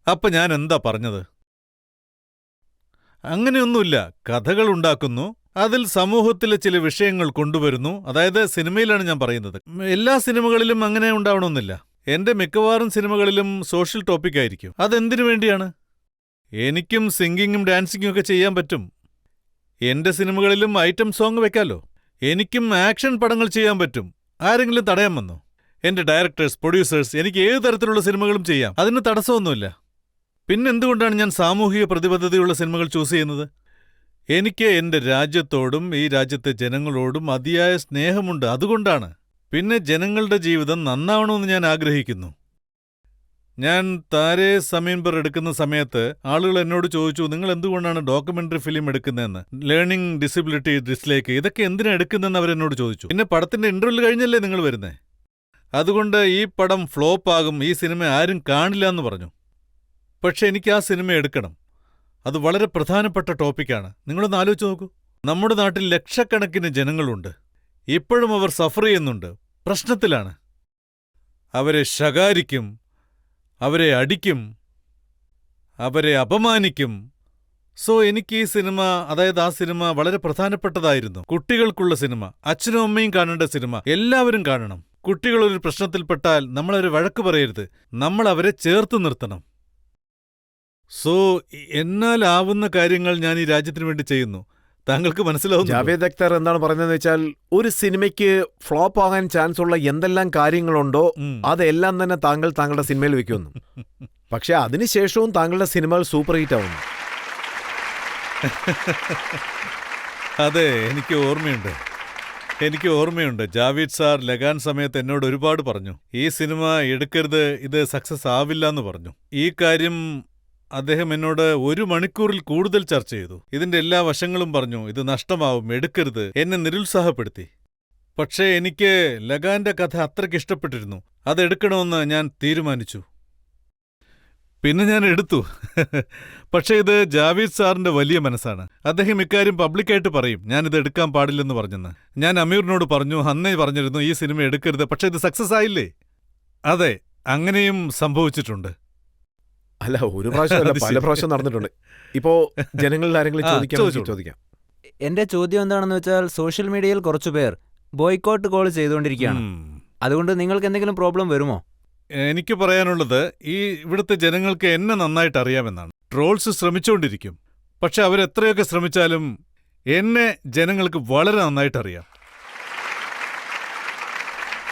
അപ്പൊ ഞാൻ എന്താ പറഞ്ഞത്? അങ്ങനെയൊന്നുമില്ല. കഥകൾ ഉണ്ടാക്കുന്നു, അതിൽ സമൂഹത്തിലെ ചില വിഷയങ്ങൾ കൊണ്ടുവരുന്നു. അതായത് സിനിമയിലാണ് ഞാൻ പറയുന്നത്. എല്ലാ സിനിമകളിലും അങ്ങനെ ഉണ്ടാവണമെന്നില്ല. എന്റെ മിക്കവാറും സിനിമകളിലും സോഷ്യൽ ടോപ്പിക് ആയിരിക്കും. അതെന്തിനു വേണ്ടിയാണ്? എനിക്കും സിംഗിങ്ങും ഡാൻസിങ്ങും ഒക്കെ ചെയ്യാൻ പറ്റും. എന്റെ സിനിമകളിലും ഐറ്റം സോങ് വെക്കാലോ. എനിക്കും ആക്ഷൻ പടങ്ങൾ ചെയ്യാൻ പറ്റും. ആരെങ്കിലും തടയാൻ വന്നോ? എന്റെ ഡയറക്ടേഴ്സ്, പ്രൊഡ്യൂസേഴ്സ്, എനിക്ക് ഏതു തരത്തിലുള്ള സിനിമകളും ചെയ്യാം. അതിന് തടസ്സമൊന്നുമില്ല. പിന്നെന്തുകൊണ്ടാണ് ഞാൻ സാമൂഹിക പ്രതിബദ്ധതയുള്ള സിനിമകൾ ചൂസ് ചെയ്യുന്നത്? എനിക്ക് എന്റെ രാജ്യത്തോടും ഈ രാജ്യത്തെ ജനങ്ങളോടും അതിയായ സ്നേഹമുണ്ട്, അതുകൊണ്ടാണ്. പിന്നെ ജനങ്ങളുടെ ജീവിതം നന്നാവണമെന്ന് ഞാൻ ആഗ്രഹിക്കുന്നു. ഞാൻ താരേ സമീൻ പർ എടുക്കുന്ന സമയത്ത് ആളുകൾ എന്നോട് ചോദിച്ചു, നിങ്ങൾ എന്തുകൊണ്ടാണ് ഡോക്യുമെന്ററി ഫിലിം എടുക്കുന്നതെന്ന്? ലേണിംഗ് ഡിസബിലിറ്റി, ഡിസ്ലൈക്ക്, ഇതൊക്കെ എന്തിനാ എടുക്കുന്നതെന്ന് അവരെന്നോട് ചോദിച്ചു. പിന്നെ പടത്തിന്റെ ഇന്റർവ്യൂ കഴിഞ്ഞല്ലേ നിങ്ങൾ വരുന്നേ? അതുകൊണ്ട് ഈ പടം ഫ്ലോപ്പാകും, ഈ സിനിമ ആരും കാണില്ല എന്ന് പറഞ്ഞു. പക്ഷെ എനിക്ക് ആ സിനിമ എടുക്കണം. അത് വളരെ പ്രധാനപ്പെട്ട ടോപ്പിക്കാണ്. നിങ്ങളൊന്ന് ആലോചിച്ച് നോക്കൂ. നമ്മുടെ നാട്ടിൽ ലക്ഷക്കണക്കിന് ജനങ്ങളുണ്ട്. ഇപ്പോഴും അവർ സഫർ ചെയ്യുന്നുണ്ട്, പ്രശ്നത്തിലാണ്. അവരെ ശകാരിക്കും, അവരെ അടിക്കും, അവരെ അപമാനിക്കും. സോ എനിക്ക് ഈ സിനിമ, അതായത് ആ സിനിമ വളരെ പ്രധാനപ്പെട്ടതായിരുന്നു. കുട്ടികൾക്കുള്ള സിനിമ, അച്ഛനും അമ്മയും കാണേണ്ട സിനിമ, എല്ലാവരും കാണണം. കുട്ടികളൊരു പ്രശ്നത്തിൽപ്പെട്ടാൽ നമ്മളവരെ വഴക്ക് പറയരുത്, നമ്മൾ അവരെ ചേർത്ത് നിർത്തണം. സോ എന്നാലാവുന്ന കാര്യങ്ങൾ ഞാൻ ഈ രാജ്യത്തിനു വേണ്ടി ചെയ്യുന്നു. താങ്കൾക്ക് മനസ്സിലാവും. ജാവേദ് അക്തർ എന്താണ് പറയുന്നതെന്ന് വെച്ചാൽ, ഒരു സിനിമയ്ക്ക് ഫ്ലോപ്പ് ആകാൻ ചാൻസ് ഉള്ള എന്തെല്ലാം കാര്യങ്ങളുണ്ടോ അതെല്ലാം തന്നെ താങ്കൾ താങ്കളുടെ സിനിമയിൽ വെക്കുന്നു. പക്ഷെ അതിനുശേഷവും താങ്കളുടെ സിനിമകൾ സൂപ്പർ ഹിറ്റ് ആവുന്നു. അതെ, എനിക്ക് ഓർമ്മയുണ്ട്. ജാവേദ് സാർ ലഗാൻ സമയത്ത് എന്നോട് ഒരുപാട് പറഞ്ഞു, ഈ സിനിമ എടുക്കരുത്, ഇത് സക്സസ് ആവില്ല എന്ന് പറഞ്ഞു. ഈ കാര്യം അദ്ദേഹം എന്നോട് 1 മണിക്കൂറിൽ കൂടുതൽ ചർച്ച ചെയ്തു. ഇതിന്റെ എല്ലാ വശങ്ങളും പറഞ്ഞു, ഇത് നഷ്ടമാവും, എടുക്കരുത്, എന്നെ നിരുത്സാഹപ്പെടുത്തി. പക്ഷേ എനിക്ക് ലഗാന്റെ കഥ അത്രയ്ക്ക് ഇഷ്ടപ്പെട്ടിരുന്നു. അതെടുക്കണമെന്ന് ഞാൻ തീരുമാനിച്ചു. പിന്നെ ഞാൻ എടുത്തു. പക്ഷേ ഇത് ജാവേദ് സാറിന്റെ വലിയ മനസ്സാണ്. അദ്ദേഹം ഇക്കാര്യം പബ്ലിക്കായിട്ട് പറയും, ഞാനിത് എടുക്കാൻ പാടില്ലെന്ന് പറഞ്ഞെന്ന്. ഞാൻ അമീറിനോട് പറഞ്ഞു, അന്നേ പറഞ്ഞിരുന്നു ഈ സിനിമ എടുക്കരുത്. പക്ഷേ ഇത് സക്സസ് ആയില്ലേ? അതെ, അങ്ങനെയും സംഭവിച്ചിട്ടുണ്ട്. അല്ല, ഒരു പ്രാവശ്യമല്ല, പല പ്രാവശ്യം നടന്നിട്ടുണ്ട്. ഇപ്പോ ജനങ്ങളിൽ ആരെങ്കിലും ചോദിക്കാം. എന്റെ ചോദ്യം എന്താണെന്ന് വെച്ചാൽ, സോഷ്യൽ മീഡിയയിൽ കുറച്ചുപേർ ബോയ്ക്കോട്ട് കോൾ ചെയ്തുകൊണ്ടിരിക്കുകയാണ്. അതുകൊണ്ട് നിങ്ങൾക്ക് എന്തെങ്കിലും പ്രോബ്ലം വരുമോ? എനിക്ക് പറയാനുള്ളത്, ഈ ഇവിടുത്തെ ജനങ്ങൾക്ക് എന്നെ നന്നായിട്ട് അറിയാമെന്നാണ്. ട്രോൾസ് ശ്രമിച്ചുകൊണ്ടിരിക്കും. പക്ഷെ അവരെത്രയൊക്കെ ശ്രമിച്ചാലും എന്നെ ജനങ്ങൾക്ക് വളരെ നന്നായിട്ടറിയാം.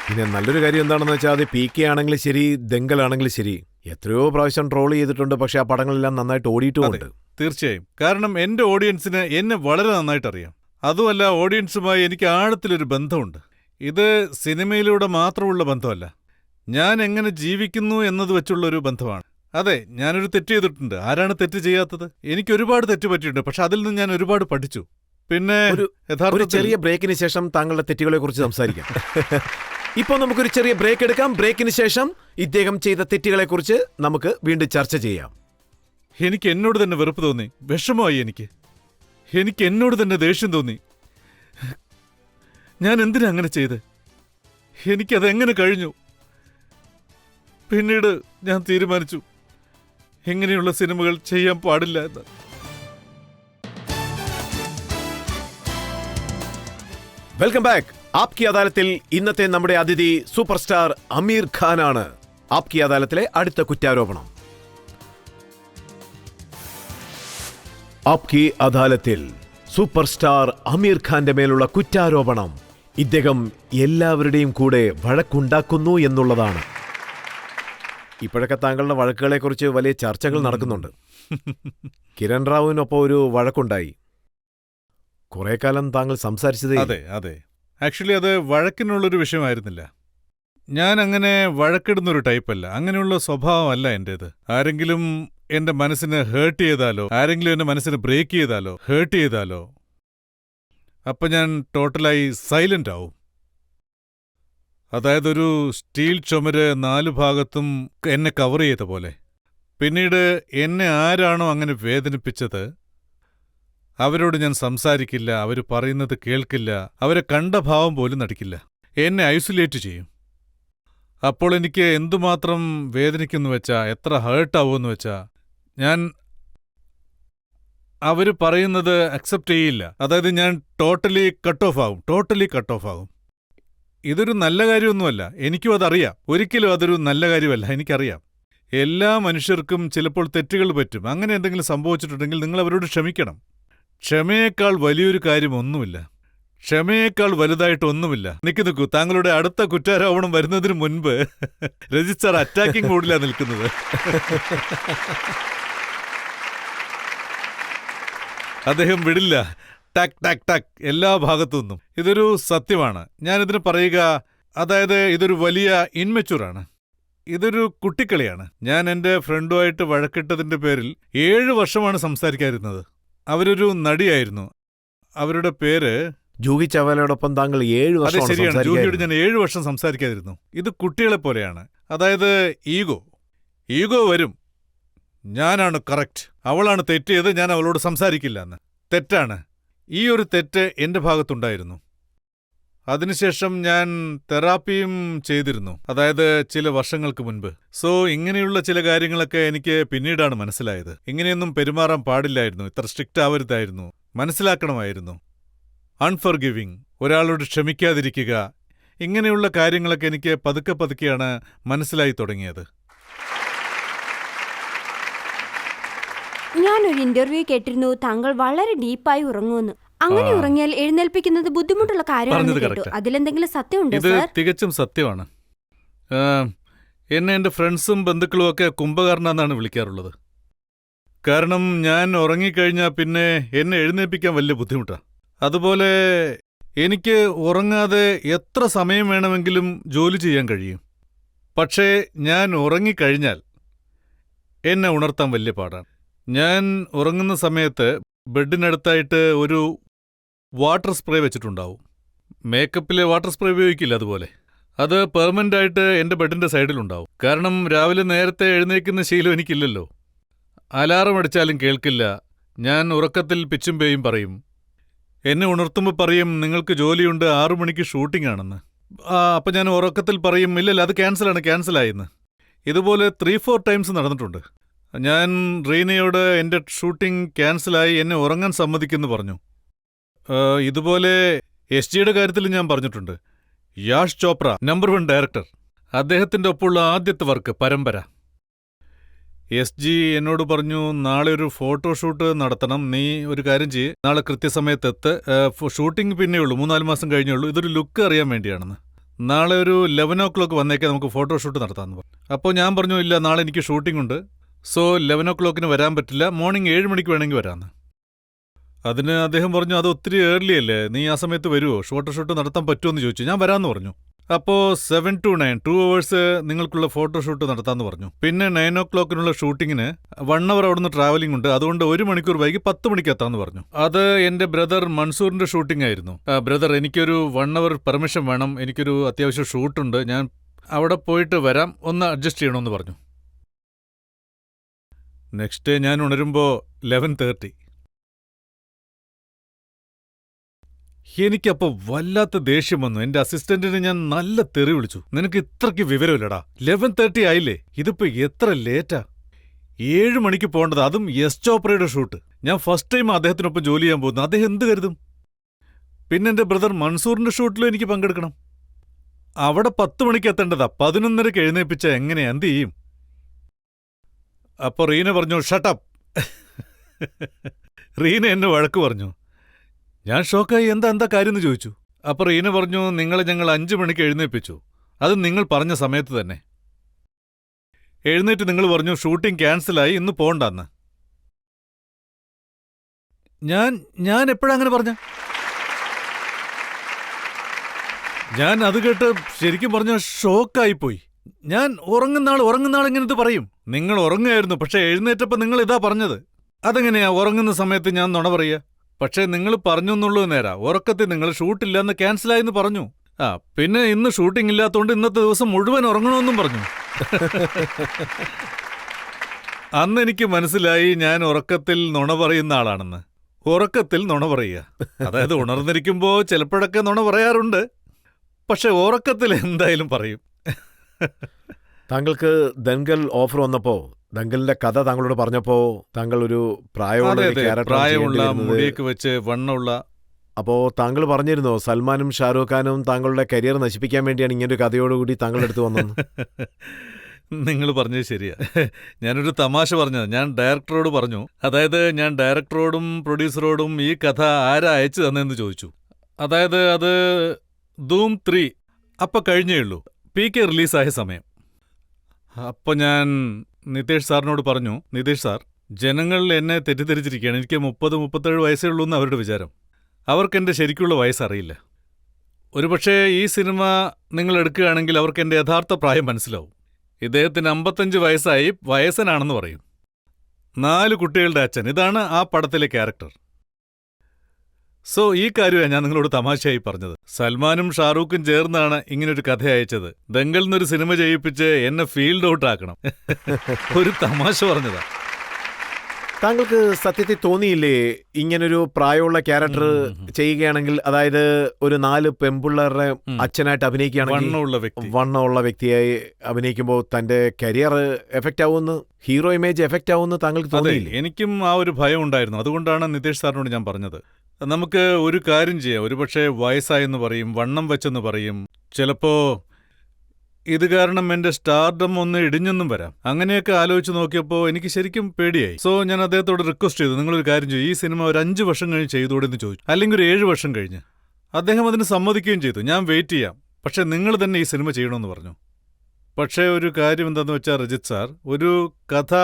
പിന്നെ നല്ലൊരു കാര്യം എന്താണെന്ന് വെച്ചാൽ, അത് PK ആണെങ്കിലും ശരി, ദംഗലാണെങ്കിലും ശരി, എത്രയോ പ്രാവശ്യം ട്രോൾ ചെയ്തിട്ടുണ്ട്. പക്ഷെ ആ പടങ്ങളെല്ലാം നന്നായിട്ട് ഓടിയിട്ടുമുണ്ട്. തീർച്ചയായും. കാരണം എന്റെ ഓഡിയൻസിന് എന്നെ വളരെ നന്നായിട്ടറിയാം. അതുമല്ല, ഓഡിയൻസുമായി എനിക്ക് ആഴത്തിലൊരു ബന്ധമുണ്ട്. ഇത് സിനിമയിലൂടെ മാത്രമുള്ള ബന്ധമല്ല, ഞാൻ എങ്ങനെ ജീവിക്കുന്നു എന്നത് വെച്ചുള്ളൊരു ബന്ധമാണ്. അതെ, ഞാനൊരു തെറ്റ് ചെയ്തിട്ടുണ്ട്. ആരാണ് തെറ്റ് ചെയ്യാത്തത്? എനിക്ക് ഒരുപാട് തെറ്റ് പറ്റിയിട്ടുണ്ട്. പക്ഷെ അതിൽ നിന്ന് ഞാൻ ഒരുപാട് പഠിച്ചു. പിന്നെ ഒരു ചെറിയ ബ്രേക്കിന് ശേഷം താങ്കളുടെ തെറ്റുകളെ കുറിച്ച് സംസാരിക്കാം. ഇപ്പോൾ നമുക്കൊരു ചെറിയ ബ്രേക്ക് എടുക്കാം. ബ്രേക്കിന് ശേഷം ഇദ്ദേഹം ചെയ്ത തെറ്റുകളെ കുറിച്ച് നമുക്ക് വീണ്ടും ചർച്ച ചെയ്യാം. എനിക്ക് എന്നോട് തന്നെ വെറുപ്പ് തോന്നി, വിഷമമായി. എനിക്ക് എന്നോട് തന്നെ ദേഷ്യം തോന്നി. ഞാൻ എന്തിനാ അങ്ങനെ ചെയ്ത്? എനിക്കതെങ്ങനെ കഴിഞ്ഞു? പിന്നീട് ഞാൻ തീരുമാനിച്ചു, ഇങ്ങനെയുള്ള സിനിമകൾ ചെയ്യാൻ പാടില്ല എന്ന്. Welcome back. ആപ്കി അദാലത്തിൽ ഇന്നത്തെ നമ്മുടെ അതിഥി സൂപ്പർ സ്റ്റാർ അമീർ ഖാനാണ്. ആപ്കി അദാലത്തിലെ അടുത്ത കുറ്റാരോപണം. ആപ്കി അദാലത്തിൽ സൂപ്പർ സ്റ്റാർ അമീർ ഖാന്റെ മേലുള്ള കുറ്റാരോപണം, ഇദ്ദേഹം എല്ലാവരുടെയും കൂടെ വഴക്കുണ്ടാക്കുന്നു എന്നുള്ളതാണ്. ഇപ്പോഴൊക്കെ താങ്കളുടെ വഴക്കുകളെക്കുറിച്ച് വലിയ ചർച്ചകൾ നടക്കുന്നുണ്ട്. കിരൺ റാവുവിനൊപ്പം ഒരു വഴക്കുണ്ടായി. കുറെ കാലം താങ്കൾ സംസാരിച്ചതേ. അതെ. ആക്ച്വലി അത് വഴക്കിനുള്ളൊരു വിഷയമായിരുന്നില്ല. ഞാൻ അങ്ങനെ വഴക്കിടുന്നൊരു ടൈപ്പല്ല. അങ്ങനെയുള്ള സ്വഭാവമല്ല എന്റേത്. ആരെങ്കിലും എന്റെ മനസ്സിനെ ഹേർട്ട് ചെയ്താലോ, ആരെങ്കിലും എന്റെ മനസ്സിനെ ബ്രേക്ക് ചെയ്താലോ, ഹേർട്ട് ചെയ്താലോ, അപ്പൊ ഞാൻ ടോട്ടലായി സൈലന്റ് ആവും. അതായത് ഒരു സ്റ്റീൽ ചുമര് 4 ഭാഗത്തും എന്നെ കവർ ചെയ്ത പോലെ. പിന്നീട് എന്നെ ആരാണോ അങ്ങനെ വേദനിപ്പിച്ചത് അവരോട് ഞാൻ സംസാരിക്കില്ല, അവർ പറയുന്നത് കേൾക്കില്ല, അവരെ കണ്ട ഭാവം പോലും നടിക്കില്ല. എന്നെ ഐസൊലേറ്റ് ചെയ്യും. അപ്പോൾ എനിക്ക് എന്തുമാത്രം വേദനിക്കുന്നു വെച്ചാ, എത്ര ഹേർട്ടാവുമെന്ന് വെച്ചാ, ഞാൻ അവർ പറയുന്നത് അക്സെപ്റ്റ് ചെയ്യില്ല. അതായത് ഞാൻ ടോട്ടലി കട്ട് ഓഫ് ആകും. ഇതൊരു നല്ല കാര്യമൊന്നുമല്ല. എനിക്കും അതറിയാം. ഒരിക്കലും അതൊരു നല്ല കാര്യമല്ല, എനിക്കറിയാം. എല്ലാ മനുഷ്യർക്കും ചിലപ്പോൾ തെറ്റുകൾ പറ്റും. അങ്ങനെ എന്തെങ്കിലും സംഭവിച്ചിട്ടുണ്ടെങ്കിൽ നിങ്ങൾ അവരോട് ക്ഷമിക്കണം. ക്ഷമയേക്കാൾ വലിയൊരു കാര്യമൊന്നുമില്ല. ക്ഷമയേക്കാൾ വലുതായിട്ടൊന്നുമില്ല. നിൽക്കൂ, താങ്കളുടെ അടുത്ത കുറ്റാരോപണം വരുന്നതിന് മുൻപ് രജിത് സാർ അറ്റാക്കിംഗ് മോഡിലാണ് നിൽക്കുന്നത്. അദ്ദേഹം വിടില്ല. ടാക് ടാക് ടാക് എല്ലാ ഭാഗത്തുനിന്നും. ഇതൊരു സത്യമാണ്. ഞാനിതിന് പറയുക, അതായത് ഇതൊരു വലിയ ഇൻമെച്യൂറാണ്. ഇതൊരു കുട്ടിക്കളിയാണ്. ഞാൻ എൻ്റെ ഫ്രണ്ടുമായിട്ട് വഴക്കിട്ടതിൻ്റെ പേരിൽ 7 വർഷമാണ് സംസാരിക്കാതിരുന്നത്. അവരൊരു നടിയായിരുന്നു. അവരുടെ പേര് ജൂഹി ചവാലയോടൊപ്പം താങ്കൾ 7 അതെ വർഷം ശരിയാണ്, ജൂഹിയോട് ഞാൻ 7 വർഷം സംസാരിക്കാതിരുന്നു. ഇത് കുട്ടികളെ പോലെയാണ്. അതായത് ഈഗോ വരും. ഞാനാണ് കറക്റ്റ്, അവളാണ് തെറ്റിയത്, ഞാൻ അവളോട് സംസാരിക്കില്ല എന്ന്. തെറ്റാണ്. ഈ ഒരു തെറ്റ് എന്റെ ഭാഗത്തുണ്ടായിരുന്നു. അതിനുശേഷം ഞാൻ തെറാപ്പിയും ചെയ്തിരുന്നു, അതായത് ചില വർഷങ്ങൾക്ക് മുൻപ്. സോ ഇങ്ങനെയുള്ള ചില കാര്യങ്ങളൊക്കെ എനിക്ക് പിന്നീടാണ് മനസ്സിലായത്. ഇങ്ങനെയൊന്നും പെരുമാറാൻ പാടില്ലായിരുന്നു, ഇത്ര സ്ട്രിക്റ്റ് ആവരുതായിരുന്നു, മനസ്സിലാക്കണമായിരുന്നു. അൺഫർഗിവിങ്, ഒരാളോട് ക്ഷമിക്കാതിരിക്കുക, ഇങ്ങനെയുള്ള കാര്യങ്ങളൊക്കെ എനിക്ക് പതുക്കെ പതുക്കെയാണ് മനസ്സിലായി തുടങ്ങിയത്. ഞാനൊരു ഇന്റർവ്യൂ കേട്ടിരുന്നു താങ്കൾ വളരെ ഡീപ്പായി ഉറങ്ങുമെന്ന്. അങ്ങനെ ഉറങ്ങിയാൽ എഴുന്നേൽപ്പിക്കുന്നത് ബുദ്ധിമുട്ടുള്ള കാര്യമാണെന്ന് കേട്ടു. അതിലെന്തെങ്കിലും സത്യമുണ്ടോ ഇത് സർ? തികച്ചും സത്യമാണ്. എന്നെ എന്റെ ഫ്രണ്ട്സും ബന്ധുക്കളും ഒക്കെ കുംഭകർണെന്നാണ് വിളിക്കാറുള്ളത്. കാരണം ഞാൻ ഉറങ്ങിക്കഴിഞ്ഞാൽ പിന്നെ എന്നെ എഴുന്നേൽപ്പിക്കാൻ വലിയ ബുദ്ധിമുട്ടാണ്. അതുപോലെ എനിക്ക് ഉറങ്ങാതെ എത്ര സമയം വേണമെങ്കിലും ജോലി ചെയ്യാൻ കഴിയും. പക്ഷേ ഞാൻ ഉറങ്ങിക്കഴിഞ്ഞാൽ എന്നെ ഉണർത്താൻ വലിയ പാടാണ്. ഞാൻ ഉറങ്ങുന്ന സമയത്ത് ബെഡിനടുത്തായിട്ട് ഒരു വാട്ടർ സ്പ്രേ വെച്ചിട്ടുണ്ടാവും. മേക്കപ്പിലെ വാട്ടർ സ്പ്രേ ഉപയോഗിക്കില്ല അതുപോലെ. അത് പെർമനന്റ് ആയിട്ട് എൻ്റെ ബെഡിൻ്റെ സൈഡിലുണ്ടാവും. കാരണം രാവിലെ നേരത്തെ എഴുന്നേൽക്കുന്ന ശീലം എനിക്കില്ലല്ലോ. അലാറം അടിച്ചാലും കേൾക്കില്ല. ഞാൻ ഉറക്കത്തിൽ പിച്ചും പേയും പറയും. എന്നെ ഉണർത്തുമ്പോൾ പറയും, നിങ്ങൾക്ക് ജോലിയുണ്ട്, 6 മണിക്ക് ഷൂട്ടിംഗ് ആണെന്ന്. അപ്പം ഞാൻ ഉറക്കത്തിൽ പറയും, ഇല്ലല്ല അത് ക്യാൻസലായെന്ന്. ഇതുപോലെ 3-4 ടൈംസ് നടന്നിട്ടുണ്ട്. ഞാൻ റീനയോട് എൻ്റെ ഷൂട്ടിംഗ് ക്യാൻസലായി, എന്നെ ഉറങ്ങാൻ സമ്മതിക്കുമെന്ന് പറഞ്ഞു. ഇതുപോലെ SGയുടെ കാര്യത്തിൽ ഞാൻ പറഞ്ഞിട്ടുണ്ട്. യാഷ് ചോപ്ര, നമ്പർ 1 ഡയറക്ടർ, അദ്ദേഹത്തിൻ്റെ ഒപ്പമുള്ള ആദ്യത്തെ വർക്ക് പരമ്പര. SG എന്നോട് പറഞ്ഞു, നാളെ ഒരു ഫോട്ടോഷൂട്ട് നടത്തണം, നീ ഒരു കാര്യം ചെയ്യ്, നാളെ കൃത്യസമയത്തെത്ത്, ഷൂട്ടിംഗ് പിന്നെയുള്ളൂ, 3-4 മാസം കഴിഞ്ഞുള്ളൂ, ഇതൊരു ലുക്ക് അറിയാൻ വേണ്ടിയാണെന്ന്. നാളെ ഒരു 11 o'clock വന്നേക്കെ, നമുക്ക് ഫോട്ടോഷൂട്ട് നടത്താമെന്ന് പറഞ്ഞു. അപ്പോൾ ഞാൻ പറഞ്ഞു, ഇല്ല നാളെ എനിക്ക് ഷൂട്ടിംഗ് ഉണ്ട്, സോ 11 o'clock വരാൻ പറ്റില്ല, മോർണിംഗ് 7 മണിക്ക് വേണമെങ്കിൽ വരാമെന്ന്. അതിന് അദ്ദേഹം പറഞ്ഞു, അത് ഒത്തിരി ഏർലി അല്ലേ, നീ ആ സമയത്ത് വരുമോ, ഫോട്ടോഷൂട്ട് നടത്താൻ പറ്റുമെന്ന് ചോദിച്ചു. ഞാൻ വരാമെന്ന് പറഞ്ഞു. അപ്പോൾ 7 to 9 2 hours നിങ്ങൾക്കുള്ള ഫോട്ടോഷൂട്ട് നടത്താമെന്ന് പറഞ്ഞു. പിന്നെ 9 o'clock ഷൂട്ടിങ്ങിന് 1 hour അവിടുന്ന് ട്രാവലിംഗ് ഉണ്ട്, അതുകൊണ്ട് 1 മണിക്കൂർ വൈകി 10 മണിക്ക് എത്താമെന്ന് പറഞ്ഞു. അത് എൻ്റെ ബ്രദർ മൻസൂറിൻ്റെ ഷൂട്ടിംഗ് ആയിരുന്നു. ബ്രദർ, എനിക്കൊരു 1 hour പെർമിഷൻ വേണം, എനിക്കൊരു അത്യാവശ്യം ഷൂട്ടുണ്ട്, ഞാൻ അവിടെ പോയിട്ട് വരാം, ഒന്ന് അഡ്ജസ്റ്റ് ചെയ്യണമെന്ന് പറഞ്ഞു. നെക്സ്റ്റ് ഡേ ഞാൻ ഉണരുമ്പോൾ 11:30. എനിക്കപ്പോൾ വല്ലാത്ത ദേഷ്യം വന്നു. എൻ്റെ അസിസ്റ്റന്റിനെ ഞാൻ നല്ല തെറി വിളിച്ചു. നിനക്ക് ഇത്രയ്ക്ക് വിവരമില്ലടാ, 11:30 ആയില്ലേ, ഇതിപ്പോ എത്ര ലേറ്റാ, 7 മണിക്ക് പോകേണ്ടത്, അതും യശ് ചോപ്രയുടെ ഷൂട്ട്. ഞാൻ ഫസ്റ്റ് ടൈം അദ്ദേഹത്തിനൊപ്പം ജോലി ചെയ്യാൻ പോകുന്നു, അദ്ദേഹം എന്ത് കരുതും? പിന്നെ എൻ്റെ ബ്രദർ മൻസൂറിന്റെ ഷൂട്ടിലും എനിക്ക് പങ്കെടുക്കണം. അവിടെ 10 മണിക്ക് എത്തേണ്ടതാ, 11:30 എഴുന്നേൽപ്പിച്ച എങ്ങനെയാ, എന്ത് ചെയ്യും? അപ്പോൾ റീന പറഞ്ഞു, ഷട്ടപ്പ്. റീന എന്നെ വഴക്ക് പറഞ്ഞു. ഞാൻ ഷോക്കായി, എന്താ കാര്യം എന്ന് ചോദിച്ചു. അപ്പോൾ റീന പറഞ്ഞു, നിങ്ങളെ ഞങ്ങൾ 5 മണിക്ക് എഴുന്നേൽപ്പിച്ചു, അത് നിങ്ങൾ പറഞ്ഞ സമയത്ത് തന്നെ. എഴുന്നേറ്റ് നിങ്ങൾ പറഞ്ഞു ഷൂട്ടിംഗ് ക്യാൻസലായി, ഇന്ന് പോകണ്ടെന്ന്. ഞാൻ എപ്പോഴാ അങ്ങനെ പറഞ്ഞ? ഞാൻ അത് കേട്ട് ശരിക്കും പറഞ്ഞ ഷോക്കായിപ്പോയി. ഞാൻ ഉറങ്ങുന്നാൾ എങ്ങനെ പറയും? നിങ്ങൾ ഉറങ്ങുമായിരുന്നു, പക്ഷെ എഴുന്നേറ്റപ്പോൾ നിങ്ങൾ ഇതാ പറഞ്ഞത്. അതെങ്ങനെയാ ഉറങ്ങുന്ന സമയത്ത് ഞാൻ നുണ പറയുക? പക്ഷേ നിങ്ങൾ പറഞ്ഞു എന്നുള്ളത് നേരാ, ഉറക്കത്തിൽ നിങ്ങൾ ഷൂട്ടില്ലെന്ന് ക്യാൻസലായെന്ന് പറഞ്ഞു. പിന്നെ ഇന്ന് ഷൂട്ടിംഗ് ഇല്ലാത്തതുകൊണ്ട് ഇന്നത്തെ ദിവസം മുഴുവൻ ഉറങ്ങണമെന്നും പറഞ്ഞു. അന്ന് എനിക്ക് മനസ്സിലായി ഞാൻ ഉറക്കത്തിൽ നുണ പറയുന്ന ആളാണെന്ന്. ഉറക്കത്തിൽ നുണ പറയുക, അതായത് ഉണർന്നിരിക്കുമ്പോൾ ചിലപ്പോഴൊക്കെ നുണ പറയാറുണ്ട്, പക്ഷെ ഉറക്കത്തിൽ എന്തായാലും പറയും. താങ്കൾക്ക് ദംഗൽ ഓഫർ വന്നപ്പോ, ദംഗലിന്റെ കഥ താങ്കളോട് പറഞ്ഞപ്പോ, താങ്കൾ ഒരു പ്രായമുള്ള മുടിയൊക്കെ വെച്ച് വണ്ണമുള്ള. അപ്പോ താങ്കൾ പറഞ്ഞിരുന്നോ സൽമാനും ഷാരൂഖ് ഖാനും താങ്കളുടെ കരിയർ നശിപ്പിക്കാൻ വേണ്ടിയാണ് ഇങ്ങനൊരു കഥയോടുകൂടി താങ്കളുടെ അടുത്ത് വന്നത്? നിങ്ങൾ പറഞ്ഞത് ശരിയാ. ഞാനൊരു തമാശ പറഞ്ഞത്. ഞാൻ ഡയറക്ടറോട് പറഞ്ഞു, അതായത് ഞാൻ ഡയറക്ടറോടും പ്രൊഡ്യൂസറോടും ഈ കഥ ആരാ അയച്ചു തന്നെന്ന് ചോദിച്ചു. അതായത് അത് ധൂം 3 അപ്പം കഴിഞ്ഞേ ഉള്ളൂ, PK റിലീസായ സമയം. അപ്പം ഞാൻ നിതേഷ് സാറിനോട് പറഞ്ഞു, നിതേഷ് സാർ, ജനങ്ങൾ എന്നെ തെറ്റിദ്ധരിച്ചിരിക്കുകയാണ്, എനിക്ക് 30-37 വയസ്സേ ഉള്ളൂ എന്ന് അവരുടെ വിചാരം. അവർക്കെൻ്റെ ശരിക്കുള്ള വയസ്സറിയില്ല. ഒരുപക്ഷേ ഈ സിനിമ നിങ്ങൾ എടുക്കുകയാണെങ്കിൽ അവർക്ക് എൻ്റെ യഥാർത്ഥ പ്രായം മനസ്സിലാവും. ഇദ്ദേഹത്തിന് 55 വയസ്സായി, വയസ്സനാണെന്ന് പറയും. 4 കുട്ടികളുടെ അച്ഛൻ, ഇതാണ് ആ പടത്തിലെ ക്യാരക്ടർ. സോ ഈ കാര്യമാണ് ഞാൻ നിങ്ങളോട് തമാശയായി പറഞ്ഞത്. സൽമാനും ഷാറൂഖും ചേർന്നാണ് ഇങ്ങനൊരു കഥ അയച്ചത്. ദംഗൽ എന്നൊരു സിനിമ ചെയ്യിപ്പിച്ച് എന്നെ ഫീൽഡ് ഔട്ട് ആക്കണം. ഒരു തമാശ പറഞ്ഞതാ. താങ്കൾക്ക് സത്യത്തിൽ തോന്നിയില്ലേ ഇങ്ങനൊരു പ്രായമുള്ള ക്യാരക്ടർ ചെയ്യുകയാണെങ്കിൽ, അതായത് ഒരു 4 പെൺപിള്ളേരുടെ അച്ഛനായിട്ട് അഭിനയിക്കുകയാണെങ്കിൽ, വണ്ണമുള്ള വ്യക്തിയായി അഭിനയിക്കുമ്പോൾ തന്റെ കരിയർ എഫക്റ്റ് ആവുമെന്ന്, ഹീറോ ഇമേജ് എഫക്റ്റ് ആവുമെന്ന് താങ്കൾക്ക് തോന്നിയില്ലേ? എനിക്കും ആ ഒരു ഭയം ഉണ്ടായിരുന്നു. അതുകൊണ്ടാണ് നിതേഷ് സാറിനോട് ഞാൻ പറഞ്ഞത്, നമുക്ക് ഒരു കാര്യം ചെയ്യാം. ഒരുപക്ഷെ വയസ്സായെന്ന് പറയും, വണ്ണം വെച്ചെന്ന് പറയും, ചിലപ്പോ ഇത് കാരണം എന്റെ സ്റ്റാർഡം ഒന്ന് ഇടിഞ്ഞെന്നും വരാം. അങ്ങനെയൊക്കെ ആലോചിച്ച് നോക്കിയപ്പോൾ എനിക്ക് ശരിക്കും പേടിയായി. സോ ഞാൻ അദ്ദേഹത്തോട് റിക്വസ്റ്റ് ചെയ്തു, നിങ്ങളൊരു കാര്യം ചെയ്യും, ഈ സിനിമ ഒരു 5 വർഷം കഴിഞ്ഞ് ചെയ്തുകൂടെന്ന് ചോദിച്ചു, അല്ലെങ്കിൽ ഒരു 7 വർഷം കഴിഞ്ഞ്. അദ്ദേഹം അതിന് സമ്മതിക്കുകയും ചെയ്തു. ഞാൻ വെയിറ്റ് ചെയ്യാം, പക്ഷെ നിങ്ങൾ തന്നെ ഈ സിനിമ ചെയ്യണമെന്ന് പറഞ്ഞു. പക്ഷേ ഒരു കാര്യം എന്താണെന്ന് വെച്ചാൽ രജിത് സാർ, ഒരു കഥ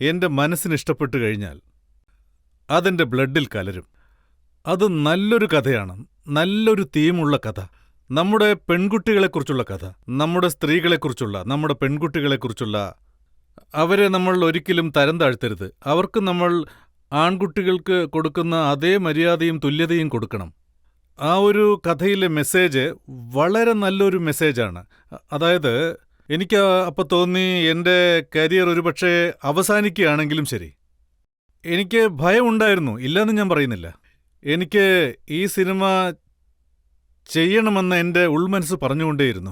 എൻ്റെ മനസ്സിന് ഇഷ്ടപ്പെട്ടു കഴിഞ്ഞാൽ അതെൻ്റെ ബ്ലഡിൽ കലരും. അത് നല്ലൊരു കഥയാണ്, നല്ലൊരു തീമുള്ള കഥ, നമ്മുടെ പെൺകുട്ടികളെക്കുറിച്ചുള്ള കഥ, നമ്മുടെ സ്ത്രീകളെക്കുറിച്ചുള്ള, നമ്മുടെ പെൺകുട്ടികളെക്കുറിച്ചുള്ള. അവരെ നമ്മൾ ഒരിക്കലും തരം താഴ്ത്തരുത്. അവർക്ക് നമ്മൾ ആൺകുട്ടികൾക്ക് കൊടുക്കുന്ന അതേ മര്യാദയും തുല്യതയും കൊടുക്കണം. ആ ഒരു കഥയിലെ മെസ്സേജ് വളരെ നല്ലൊരു മെസ്സേജാണ്. അതായത് എനിക്ക് അപ്പോൾ തോന്നി എൻ്റെ കരിയർ ഒരുപക്ഷെ അവസാനിക്കുകയാണെങ്കിലും ശരി, എനിക്ക് ഭയമുണ്ടായിരുന്നു, ഇല്ലെന്ന് ഞാൻ പറയുന്നില്ല. എനിക്ക് ഈ സിനിമ ചെയ്യണമെന്ന് എൻ്റെ ഉൾമനസ്സ് പറഞ്ഞുകൊണ്ടേയിരുന്നു.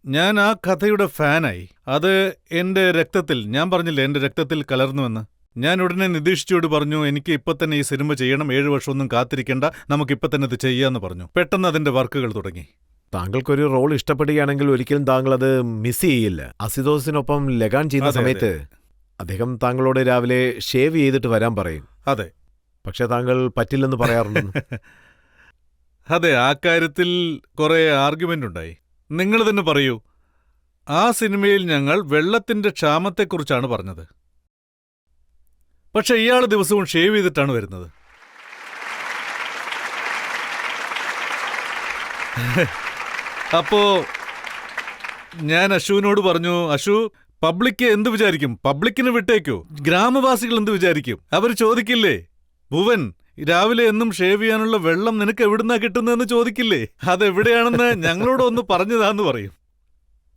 ഞാൻ ആ കഥയുടെ ഫാനായി. അത് എൻ്റെ രക്തത്തിൽ, ഞാൻ പറഞ്ഞില്ലേ എൻ്റെ രക്തത്തിൽ കലർന്നുവെന്ന്. ഞാൻ ഉടനെ നിതീഷിനോട് പറഞ്ഞു, എനിക്ക് ഇപ്പം തന്നെ ഈ സിനിമ ചെയ്യണം, 7 വർഷമൊന്നും കാത്തിരിക്കേണ്ട, നമുക്കിപ്പം തന്നെ ഇത് ചെയ്യാമെന്ന് പറഞ്ഞു. പെട്ടെന്ന് അതിൻ്റെ വർക്കുകൾ തുടങ്ങി. താങ്കൾക്കൊരു റോൾ ഇഷ്ടപ്പെടുകയാണെങ്കിൽ ഒരിക്കലും താങ്കൾ അത് മിസ് ചെയ്യില്ല. അസിതോസിനൊപ്പം ലഗാൻ ചെയ്യുന്ന സമയത്ത് അദ്ദേഹം താങ്കളോട് രാവിലെ ഷേവ് ചെയ്തിട്ട് വരാൻ പറയും. അതെ, പക്ഷെ താങ്കൾ പറ്റില്ലെന്ന് പറയാറുണ്ട്. അതെ, ആ കാര്യത്തിൽ കുറെ ആർഗ്യുമെന്റ് ഉണ്ടായി. നിങ്ങൾ തന്നെ പറയൂ, ആ സിനിമയിൽ ഞങ്ങൾ വെള്ളത്തിന്റെ ക്ഷാമത്തെക്കുറിച്ചാണ് പറഞ്ഞത്, പക്ഷെ ഇയാൾ ദിവസവും ഷേവ് ചെയ്തിട്ടാണ് വരുന്നത്. അപ്പോ ഞാൻ അശുവിനോട് പറഞ്ഞു, അശു, പബ്ലിക്ക് എന്ത് വിചാരിക്കും? പബ്ലിക്കിന് വിട്ടേക്കൂ, ഗ്രാമവാസികൾ എന്ത് വിചാരിക്കും? അവർ ചോദിക്കില്ലേ, ഭുവൻ രാവിലെ എന്നും ഷേവ് ചെയ്യാനുള്ള വെള്ളം നിനക്ക് എവിടുന്നാ കിട്ടുന്നതെന്ന് ചോദിക്കില്ലേ? അതെവിടെയാണെന്ന് ഞങ്ങളോട് ഒന്ന് പറഞ്ഞതാന്ന് പറയും.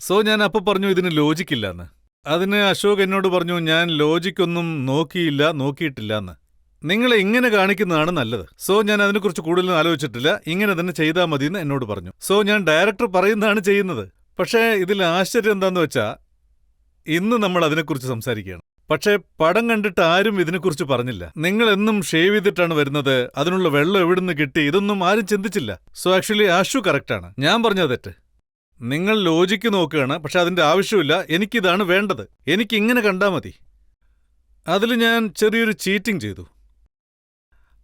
സോ ഞാൻ അപ്പോൾ പറഞ്ഞു, ഇതിന് ലോജിക്കില്ലെന്ന്. അതിന് അശോക് എന്നോട് പറഞ്ഞു, ഞാൻ ലോജിക്കൊന്നും നോക്കിയിട്ടില്ല എന്ന്. നിങ്ങളെ ഇങ്ങനെ കാണിക്കുന്നതാണ് നല്ലത്. സോ ഞാൻ അതിനെക്കുറിച്ച് കൂടുതലൊന്നും ആലോചിച്ചിട്ടില്ല, ഇങ്ങനെ തന്നെ ചെയ്താൽ മതിയെന്ന് എന്നോട് പറഞ്ഞു. സോ ഞാൻ ഡയറക്ടർ പറയുന്നതാണ് ചെയ്യുന്നത്. പക്ഷേ ഇതിൽ ആശ്ചര്യം എന്താന്ന് വെച്ചാൽ, ഇന്ന് നമ്മൾ അതിനെക്കുറിച്ച് സംസാരിക്കുകയാണ്. പക്ഷേ പടം കണ്ടിട്ട് ആരും ഇതിനെക്കുറിച്ച് പറഞ്ഞില്ല. നിങ്ങൾ എന്നും ഷേവ് ചെയ്തിട്ടാണ് വരുന്നത്, അതിനുള്ള വെള്ളം എവിടുന്ന് കിട്ടി, ഇതൊന്നും ആരും ചിന്തിച്ചില്ല. സോ ആക്ച്വലി ആഷു കറക്റ്റാണ്, ഞാൻ പറഞ്ഞത് തെറ്റ്. നിങ്ങൾ ലോജിക്ക് നോക്കുകയാണ്, പക്ഷെ അതിന്റെ ആവശ്യമില്ല. എനിക്കിതാണ് വേണ്ടത്, എനിക്കിങ്ങനെ കണ്ടാൽ മതി. അതിൽ ഞാൻ ചെറിയൊരു ചീറ്റിംഗ് ചെയ്തു.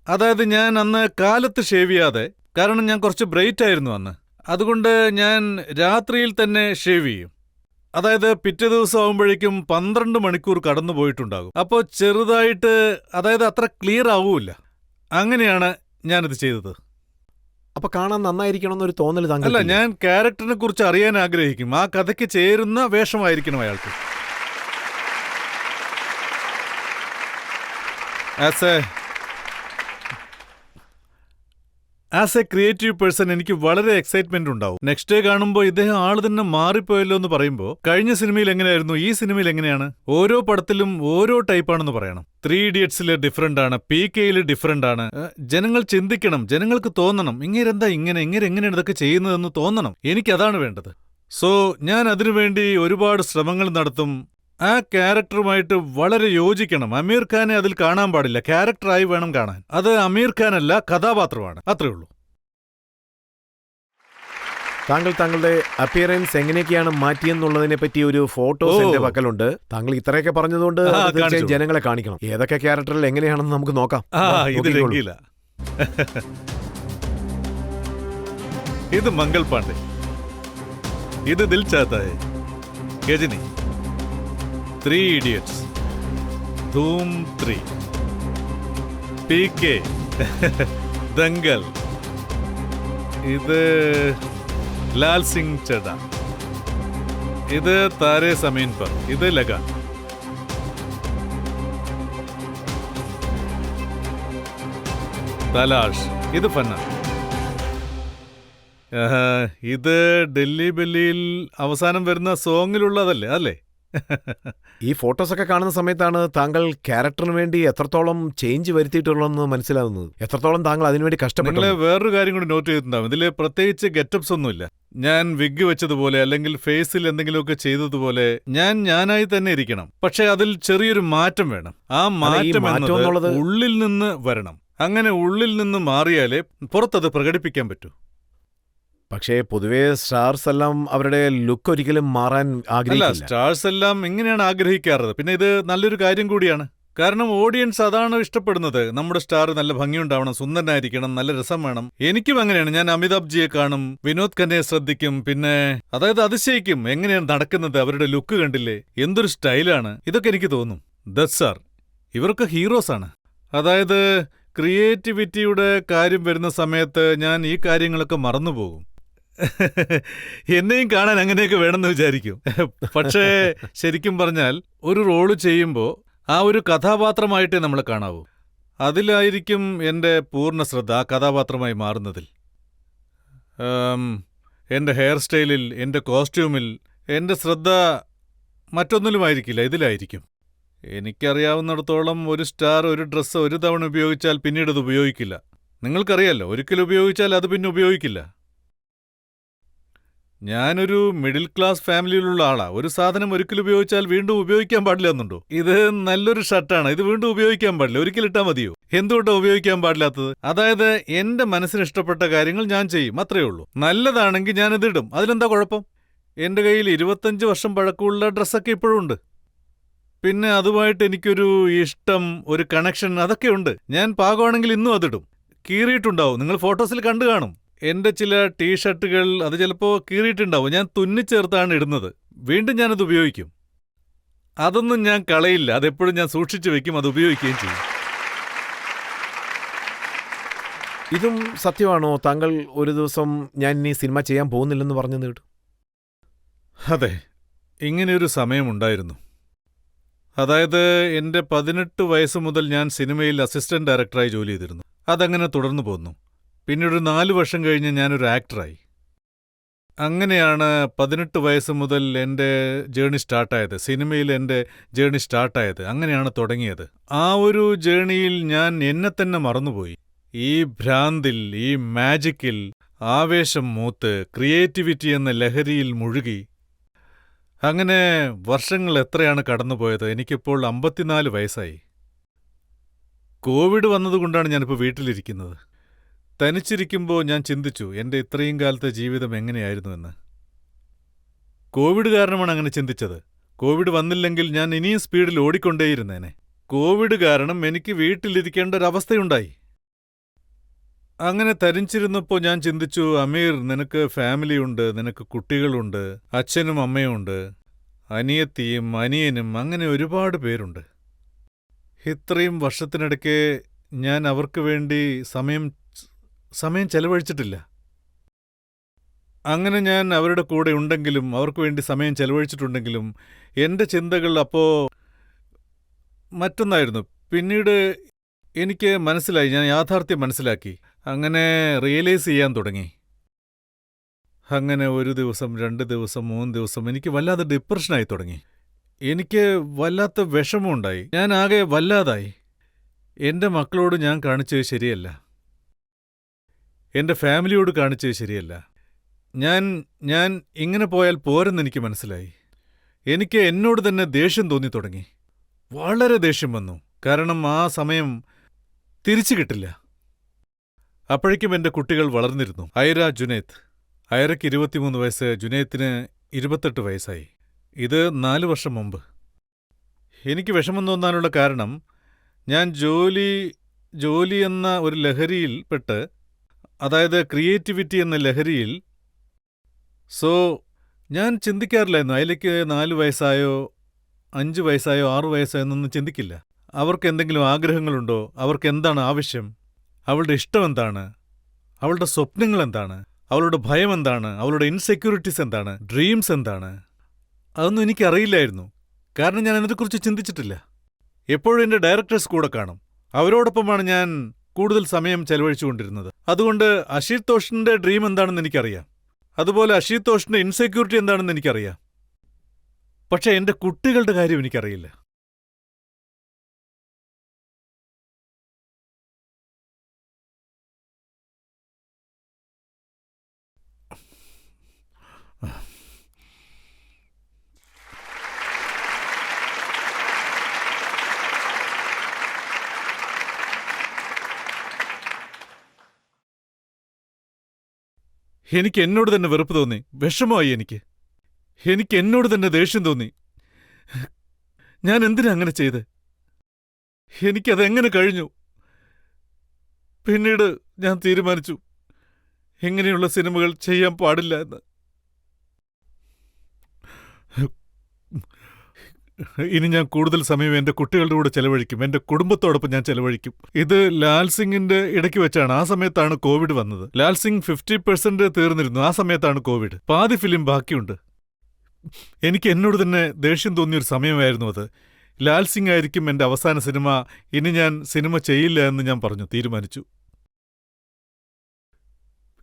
അതായത് ഞാൻ അന്ന് കാലത്ത് ഷേവ് ചെയ്യാതെ, കാരണം ഞാൻ കുറച്ച് ബ്രൈറ്റ് ആയിരുന്നു അന്ന്, അതുകൊണ്ട് ഞാൻ രാത്രിയിൽ തന്നെ ഷേവ് ചെയ്യും. അതായത് പിറ്റേ ദിവസം ആകുമ്പോഴേക്കും 12 മണിക്കൂർ കടന്നു പോയിട്ടുണ്ടാകും. അപ്പോൾ ചെറുതായിട്ട്, അതായത് അത്ര ക്ലിയർ ആവൂല. അങ്ങനെയാണ് ഞാനിത് ചെയ്തത്. അപ്പൊ കാണാൻ നന്നായിരിക്കണമെന്നൊരു തോന്നൽ താങ്കൾ? അല്ല, ഞാൻ ക്യാരക്ടറിനെ കുറിച്ച് അറിയാൻ ആഗ്രഹിക്കും. ആ കഥയ്ക്ക് ചേരുന്ന വേഷമായിരിക്കണം അയാൾക്ക്. ആസ് എ ക്രിയേറ്റീവ് പേഴ്സൺ എനിക്ക് വളരെ എക്സൈറ്റ്മെന്റ് ഉണ്ടാവും. നെക്സ്റ്റ് ഡേ കാണുമ്പോൾ ഇദ്ദേഹം ആള് തന്നെ മാറിപ്പോയല്ലോ എന്ന് പറയുമ്പോൾ, കഴിഞ്ഞ സിനിമയിൽ എങ്ങനെയായിരുന്നു, ഈ സിനിമയിൽ എങ്ങനെയാണ്? ഓരോ പടത്തിലും ഓരോ ടൈപ്പാണെന്ന് പറയണം. 3 ഇഡിയറ്റ്സിൽ ഡിഫറൻ്റ് ആണ്, PKയിൽ ഡിഫറൻ്റ് ആണ്. ജനങ്ങൾ ചിന്തിക്കണം, ജനങ്ങൾക്ക് തോന്നണം, ഇങ്ങനെന്താ എങ്ങനെയാണ് ഇതൊക്കെ ചെയ്യുന്നതെന്ന് തോന്നണം. എനിക്കതാണ് വേണ്ടത്. സോ ഞാൻ അതിനുവേണ്ടി ഒരുപാട് ശ്രമങ്ങൾ നടത്തും. ആ ക്യാരക്ടറുമായിട്ട് വളരെ യോജിക്കണം. അമീർ ഖാനെ അതിൽ കാണാൻ പാടില്ല, ക്യാരക്ടറായി വേണം കാണാൻ. അത് അമീർ ഖാനല്ല, കഥാപാത്രമാണ്. അത്രേ ഉള്ളൂ. താങ്കൾ താങ്കളുടെ അപ്പിയറൻസ് എങ്ങനെയൊക്കെയാണ് മാറ്റിയെന്നുള്ളതിനെ പറ്റി ഒരു ഫോട്ടോസ് എന്റെ പക്കലുണ്ട്. താങ്കൾ ഇത്രയൊക്കെ പറഞ്ഞതുകൊണ്ട് തീർച്ചയായും ജനങ്ങളെ കാണിക്കണം. ഏതൊക്കെ ക്യാരക്ടറിൽ എങ്ങനെയാണെന്ന് നമുക്ക് നോക്കാം. ഇത് രംഗീല, ഇത് മംഗൾ പാണ്ഡെ, ഇത് ദിൽ ചാത്താ ഹൈ, ഗജനി, 3 ഇഡിയറ്റ്സ്, ധൂം 3, PK, ദംഗൽ, ഇത് ലാൽ സിംഗ് ചഡ, ഇത് താരേ സമീൻ പർ, ഇത് ലഗാൻ. തലാഷ്, ഇത് ഫന്നാ. ഇത് ഡൽഹി ബെല്ലിയിൽ അവസാനം വരുന്ന സോങ്ങിലുള്ളതല്ലേ അല്ലേ? ഈ ഫോട്ടോസൊക്കെ കാണുന്ന സമയത്താണ് താങ്കൾ ക്യാരക്ടറിന് വേണ്ടി എത്രത്തോളം ചേഞ്ച് വരുത്തിയിട്ടുള്ളതെന്ന് മനസ്സിലാവുന്നത്. എത്രത്തോളം താങ്കൾ അതിനുവേണ്ടി കഷ്ടപ്പെട്ടു. നിങ്ങളെ വേറൊരു കാര്യം കൂടി നോട്ട് ചെയ്തിട്ടുണ്ടാവും. ഇതിൽ പ്രത്യേകിച്ച് ഗെറ്റപ്സ് ഒന്നുമില്ല. ഞാൻ വിഗ് വെച്ചതുപോലെ അല്ലെങ്കിൽ ഫേസിൽ എന്തെങ്കിലുമൊക്കെ ചെയ്തതുപോലെ ഞാനായി തന്നെ ഇരിക്കണം. പക്ഷെ അതിൽ ചെറിയൊരു മാറ്റം വേണം. ആ മാറ്റം എന്നുള്ളത് ഉള്ളിൽ നിന്ന് വരണം. അങ്ങനെ ഉള്ളിൽ നിന്ന് മാറിയാലേ പുറത്തത് പ്രകടിപ്പിക്കാൻ പറ്റൂ. പക്ഷേ പൊതുവേ സ്റ്റാർസ് എല്ലാം അവരുടെ ലുക്ക് ഒരിക്കലും മാറാൻ ആഗ്രഹിക്കില്ല. സ്റ്റാർസ് എല്ലാം ഇങ്ങനെയാണ് ആഗ്രഹിക്കാറുള്ളത്. പിന്നെ ഇത് നല്ലൊരു കാര്യം കൂടിയാണ്. കാരണം ഓഡിയൻസ് അതാണ് ഇഷ്ടപ്പെടുന്നത്. നമ്മുടെ സ്റ്റാർ നല്ല ഭംഗിയുണ്ടാവണം, സുന്ദരനായിരിക്കണം, നല്ല രസം വേണം. എനിക്കും അങ്ങനെയാണ്. ഞാൻ അമിതാഭ് ജിയെ കാണും, വിനോദ് ഖന്നയെ ശ്രദ്ധിക്കും, പിന്നെ അതിശയിക്കും എങ്ങനെയാണ് നടക്കുന്നത്. അവരുടെ ലുക്ക് കണ്ടില്ലേ, എന്തൊരു സ്റ്റൈലാണ്. ഇതൊക്കെ എനിക്ക് തോന്നും. ദത്ത് സാർ ഇവരൊക്കെ ഹീറോസാണ്. അതായത് ക്രിയേറ്റിവിറ്റിയുടെ കാര്യം വരുന്ന സമയത്ത് ഞാൻ ഈ കാര്യങ്ങളൊക്കെ മറന്നുപോകും. എന്നെയും കാണാൻ അങ്ങനെയൊക്കെ വേണമെന്ന് വിചാരിക്കും. പക്ഷേ ശരിക്കും പറഞ്ഞാൽ ഒരു റോള് ചെയ്യുമ്പോൾ ആ ഒരു കഥാപാത്രമായിട്ടേ നമ്മൾ കാണാവൂ. അതിലായിരിക്കും എൻ്റെ പൂർണ്ണ ശ്രദ്ധ, ആ കഥാപാത്രമായി മാറുന്നതിൽ. എൻ്റെ ഹെയർ സ്റ്റൈലിൽ, എൻ്റെ കോസ്റ്റ്യൂമിൽ എൻ്റെ ശ്രദ്ധ മറ്റൊന്നിലുമായിരിക്കില്ല, ഇതിലായിരിക്കും. എനിക്കറിയാവുന്നിടത്തോളം ഒരു സ്റ്റാർ ഒരു ഡ്രസ്സ് ഒരു തവണ ഉപയോഗിച്ചാൽ പിന്നീട് അത് ഉപയോഗിക്കില്ല. നിങ്ങൾക്കറിയാലോ, ഒരിക്കൽ ഉപയോഗിച്ചാൽ അത് പിന്നെ ഉപയോഗിക്കില്ല. ഞാനൊരു മിഡിൽ ക്ലാസ് ഫാമിലിയിലുള്ള ആളാ. ഒരു സാധനം ഒരിക്കൽ ഉപയോഗിച്ചാൽ വീണ്ടും ഉപയോഗിക്കാൻ പാടില്ല എന്നുണ്ടോ? ഇത് നല്ലൊരു ഷർട്ടാണ്, ഇത് വീണ്ടും ഉപയോഗിക്കാൻ പാടില്ല, ഒരിക്കലിട്ടാൽ മതിയോ? എന്തുകൊണ്ടാണ് ഉപയോഗിക്കാൻ പാടില്ലാത്തത്? അതായത് എന്റെ മനസ്സിന് ഇഷ്ടപ്പെട്ട കാര്യങ്ങൾ ഞാൻ ചെയ്യും, അത്രയേ ഉള്ളൂ. നല്ലതാണെങ്കിൽ ഞാനിതിടും, അതിലെന്താ കുഴപ്പം? എന്റെ കയ്യിൽ 25 വർഷം പഴക്കമുള്ള ഡ്രസ്സൊക്കെ ഇപ്പോഴും ഉണ്ട്. പിന്നെ അതുമായിട്ട് എനിക്കൊരു ഇഷ്ടം, ഒരു കണക്ഷൻ അതൊക്കെയുണ്ട്. ഞാൻ പാകമാണെങ്കിൽ ഇന്നും അതിടും. കീറിയിട്ടുണ്ടാവും, നിങ്ങൾ ഫോട്ടോസിൽ കണ്ടു കാണും. എന്റെ ചില ടീഷർട്ടുകൾ അത് ചിലപ്പോൾ കീറിയിട്ടുണ്ടാവും. ഞാൻ തുന്നിച്ചേർത്താണ് ഇടുന്നത്. വീണ്ടും ഞാനത് ഉപയോഗിക്കും. അതൊന്നും ഞാൻ കളയില്ല, അതെപ്പോഴും ഞാൻ സൂക്ഷിച്ചു വെക്കും, അത് ഉപയോഗിക്കുകയും ചെയ്യും. ഇതും സത്യമാണോ? താങ്കൾ ഒരു ദിവസം ഞാൻ ഇനി സിനിമ ചെയ്യാൻ പോകുന്നില്ലെന്ന് പറഞ്ഞു കേട്ടു. അതെ, ഇങ്ങനെയൊരു സമയമുണ്ടായിരുന്നു. അതായത് എൻ്റെ 18 വയസ്സ് മുതൽ ഞാൻ സിനിമയിൽ അസിസ്റ്റന്റ് ഡയറക്ടറായി ജോലി ചെയ്തിരുന്നു. അതങ്ങനെ തുടർന്നു പോന്നു. പിന്നീട് 4 വർഷം കഴിഞ്ഞ് ഞാനൊരു ആക്ടറായി. അങ്ങനെയാണ് 18 വയസ്സ് മുതൽ എൻ്റെ ജേണി സ്റ്റാർട്ടായത്, സിനിമയിൽ എൻ്റെ ജേണി സ്റ്റാർട്ടായത്. അങ്ങനെയാണ് തുടങ്ങിയത്. ആ ഒരു ജേണിയിൽ ഞാൻ എന്നെ തന്നെ മറന്നുപോയി. ഈ ഭ്രാന്തിൽ, ഈ മാജിക്കിൽ ആവേശം മൂത്ത് ക്രിയേറ്റിവിറ്റി എന്ന ലഹരിയിൽ മുഴുകി. അങ്ങനെ വർഷങ്ങൾ എത്രയാണ് കടന്നുപോയത്. എനിക്കിപ്പോൾ 54 വയസ്സായി. കോവിഡ് വന്നതുകൊണ്ടാണ് ഞാനിപ്പോൾ വീട്ടിലിരിക്കുന്നത്. തനിച്ചിരിക്കുമ്പോൾ ഞാൻ ചിന്തിച്ചു എൻ്റെ ഇത്രയും കാലത്തെ ജീവിതം എങ്ങനെയായിരുന്നുവെന്ന്. കോവിഡ് കാരണമാണ് അങ്ങനെ ചിന്തിച്ചത്. കോവിഡ് വന്നില്ലെങ്കിൽ ഞാൻ ഇനിയും സ്പീഡിൽ ഓടിക്കൊണ്ടേയിരുന്നേനെ. കോവിഡ് കാരണം എനിക്ക് വീട്ടിലിരിക്കേണ്ട ഒരവസ്ഥയുണ്ടായി. അങ്ങനെ തനിച്ചിരുന്നപ്പോൾ ഞാൻ ചിന്തിച്ചു, അമീർ, നിനക്ക് ഫാമിലിയുണ്ട്, നിനക്ക് കുട്ടികളുണ്ട്, അച്ഛനും അമ്മയുമുണ്ട്, അനിയത്തിയും അനിയനും, അങ്ങനെ ഒരുപാട് പേരുണ്ട്. ഇത്രയും വർഷത്തിനിടയ്ക്ക് ഞാൻ അവർക്ക് വേണ്ടി സമയം ചെലവഴിച്ചിട്ടില്ല. അങ്ങനെ ഞാൻ അവരുടെ കൂടെ ഉണ്ടെങ്കിലും, അവർക്ക് വേണ്ടി സമയം ചെലവഴിച്ചിട്ടുണ്ടെങ്കിലും എൻ്റെ ചിന്തകൾ അപ്പോൾ മറ്റൊന്നായിരുന്നു. പിന്നീട് എനിക്ക് മനസ്സിലായി, ഞാൻ യാഥാർത്ഥ്യം മനസ്സിലാക്കി. അങ്ങനെ റിയലൈസ് ചെയ്യാൻ തുടങ്ങി. അങ്ങനെ 1 ദിവസം, 2 ദിവസം, 3 ദിവസം എനിക്ക് വല്ലാതെ ഡിപ്രഷനായി തുടങ്ങി. എനിക്ക് വല്ലാത്ത വിഷമമുണ്ടായി. ഞാൻ ആകെ വല്ലാതായി. എൻ്റെ മക്കളോട് ഞാൻ കാണിച്ചത് ശരിയല്ല, എൻ്റെ ഫാമിലിയോട് കാണിച്ചത് ശരിയല്ല. ഞാൻ ഇങ്ങനെ പോയാൽ പോരെന്നെനിക്ക് മനസ്സിലായി. എനിക്ക് എന്നോട് തന്നെ ദേഷ്യം തോന്നി തുടങ്ങി. വളരെ ദേഷ്യം വന്നു. കാരണം ആ സമയം തിരിച്ചു കിട്ടില്ല. അപ്പോഴേക്കും എൻ്റെ കുട്ടികൾ വളർന്നിരുന്നു. ഐര, ജുനൈത്ത്. ഐറയ്ക്ക് 23 വയസ്സ്, ജുനൈത്തിന് 28 വയസ്സായി. ഇത് 4 വർഷം മുമ്പ്. എനിക്ക് വിഷമം തോന്നാനുള്ള കാരണം, ഞാൻ ജോലി എന്ന ഒരു ലഹരിയിൽപ്പെട്ട്, അതായത് ക്രിയേറ്റിവിറ്റി എന്ന ലഹരിയിൽ. ഞാൻ ചിന്തിക്കാറില്ലായിരുന്നു ഐലയ്ക്ക് 4 വയസ്സായോ 5 വയസ്സായോ 6 വയസ്സായോ എന്നൊന്നും ചിന്തിക്കില്ല. അവർക്ക് എന്തെങ്കിലും ആഗ്രഹങ്ങളുണ്ടോ? അവർക്ക് എന്താണ് ആവശ്യം? അവളുടെ ഇഷ്ടമെന്താണ്? അവളുടെ സ്വപ്നങ്ങളെന്താണ്? അവളുടെ ഭയം എന്താണ്? അവളുടെ ഇൻസെക്യൂരിറ്റീസ് എന്താണ്? ഡ്രീംസ് എന്താണ്? അതൊന്നും എനിക്കറിയില്ലായിരുന്നു. കാരണം ഞാൻ അതിനെക്കുറിച്ച് ചിന്തിച്ചിട്ടില്ല. എപ്പോഴും എൻ്റെ ഡയറക്ടേഴ്സ് കൂടെ കാണും. അവരോടൊപ്പമാണ് ഞാൻ കൂടുതൽ സമയം ചെലവഴിച്ചുകൊണ്ടിരുന്നത്. അതുകൊണ്ട് അശുതോഷിന്റെ ഡ്രീം എന്താണെന്ന് എനിക്കറിയാം. അതുപോലെ അശുതോഷിന്റെ ഇൻസെക്യൂരിറ്റി എന്താണെന്ന് എനിക്കറിയാം. പക്ഷെ എന്റെ കുട്ടികളുടെ കാര്യം എനിക്കറിയില്ല. എനിക്ക് എന്നോട് തന്നെ വെറുപ്പ് തോന്നി, വിഷമമായി എനിക്ക് എന്നോട് തന്നെ ദേഷ്യം തോന്നി. ഞാൻ എന്തിനാ അങ്ങനെ ചെയ്ത്? എനിക്കതെങ്ങനെ കഴിഞ്ഞു? പിന്നീട് ഞാൻ തീരുമാനിച്ചു ഇങ്ങനെയുള്ള സിനിമകൾ ചെയ്യാൻ പാടില്ല എന്ന്. ഇനി ഞാൻ കൂടുതൽ സമയം എന്റെ കുട്ടികളുടെ കൂടെ ചെലവഴിക്കും, എന്റെ കുടുംബത്തോടൊപ്പം ഞാൻ ചെലവഴിക്കും. ഇത് ലാൽ സിംഗിന്റെ ഇടയ്ക്ക് വെച്ചാണ്. ആ സമയത്താണ് കോവിഡ് വന്നത്. ലാൽ സിംഗ് 50% തീർന്നിരുന്നു. ആ സമയത്താണ് കോവിഡ്. പാതി ഫിലിം ബാക്കിയുണ്ട്. എനിക്ക് എന്നോട് തന്നെ ദേഷ്യം തോന്നിയൊരു സമയമായിരുന്നു അത്. ലാൽ സിംഗ് ആയിരിക്കും എന്റെ അവസാന സിനിമ, ഇനി ഞാൻ സിനിമ ചെയ്യില്ല എന്ന് ഞാൻ തീരുമാനിച്ചു.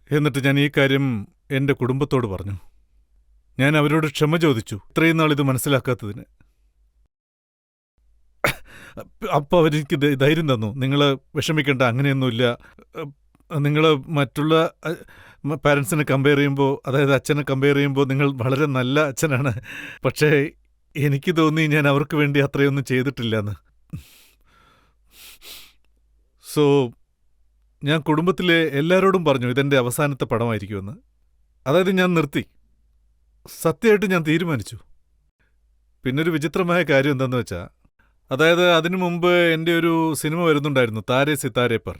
എന്നിട്ട് ഞാൻ ഈ കാര്യം എന്റെ കുടുംബത്തോട് പറഞ്ഞു. ഞാൻ അവരോട് ക്ഷമ ചോദിച്ചു, ഇത്രയും നാൾ ഇത് മനസ്സിലാക്കാത്തതിന്. അപ്പോൾ അവരെനിക്ക് ധൈര്യം തന്നു. നിങ്ങൾ വിഷമിക്കേണ്ട, അങ്ങനെയൊന്നുമില്ല. നിങ്ങൾ മറ്റുള്ള പാരൻസിനെ കമ്പയർ ചെയ്യുമ്പോൾ, അതായത് അച്ഛനെ കമ്പയർ ചെയ്യുമ്പോൾ നിങ്ങൾ വളരെ നല്ല അച്ഛനാണ്. പക്ഷേ എനിക്ക് തോന്നി ഞാൻ അവർക്ക് വേണ്ടി അത്രയൊന്നും ചെയ്തിട്ടില്ലെന്ന്. സോ ഞാൻ കുടുംബത്തിലെ എല്ലാവരോടും പറഞ്ഞു ഇതെൻ്റെ അവസാനത്തെ പടമായിരിക്കുമെന്ന്. അതായത് ഞാൻ നിർത്തി. സത്യമായിട്ട് ഞാൻ തീരുമാനിച്ചു. പിന്നൊരു വിചിത്രമായ കാര്യം എന്താണെന്ന് വെച്ചാൽ, അതായത് അതിനു മുമ്പ് എൻ്റെ ഒരു സിനിമ വരുന്നുണ്ടായിരുന്നു, താരേ സിതാരേ പർ.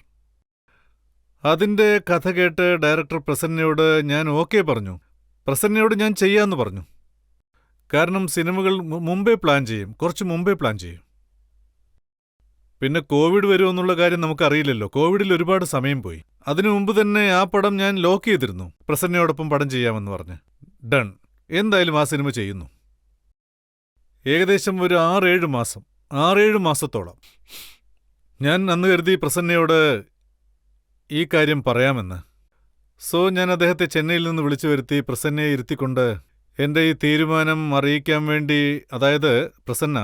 അതിൻ്റെ കഥ കേട്ട് ഡയറക്ടർ പ്രസന്നയോട് ഞാൻ ഓക്കെ പറഞ്ഞു. പ്രസന്നയോട് ഞാൻ ചെയ്യാമെന്ന് പറഞ്ഞു. കാരണം സിനിമകൾ മുമ്പേ പ്ലാൻ ചെയ്യും, കുറച്ച് മുമ്പേ പ്ലാൻ ചെയ്യും. പിന്നെ കോവിഡ് വരുമെന്നുള്ള കാര്യം നമുക്കറിയില്ലല്ലോ. കോവിഡിൽ ഒരുപാട് സമയം പോയി. അതിനു മുമ്പ് തന്നെ ആ പടം ഞാൻ ലോക്ക് ചെയ്തിരുന്നു, പ്രസന്നയോടൊപ്പം പടം ചെയ്യാമെന്ന് പറഞ്ഞ്. ഡൺ. എന്തായാലും ആ സിനിമ ചെയ്യുന്നു. ഏകദേശം ഒരു 6-7 മാസത്തോളം ഞാൻ അന്ന് കരുതി പ്രസന്നയോട് ഈ കാര്യം പറയാമെന്ന്. സോ ഞാൻ അദ്ദേഹത്തെ ചെന്നൈയിൽ നിന്ന് വിളിച്ചു വരുത്തി പ്രസന്നയെ ഇരുത്തിക്കൊണ്ട് എൻ്റെ ഈ തീരുമാനം അറിയിക്കാൻ വേണ്ടി, അതായത് പ്രസന്ന,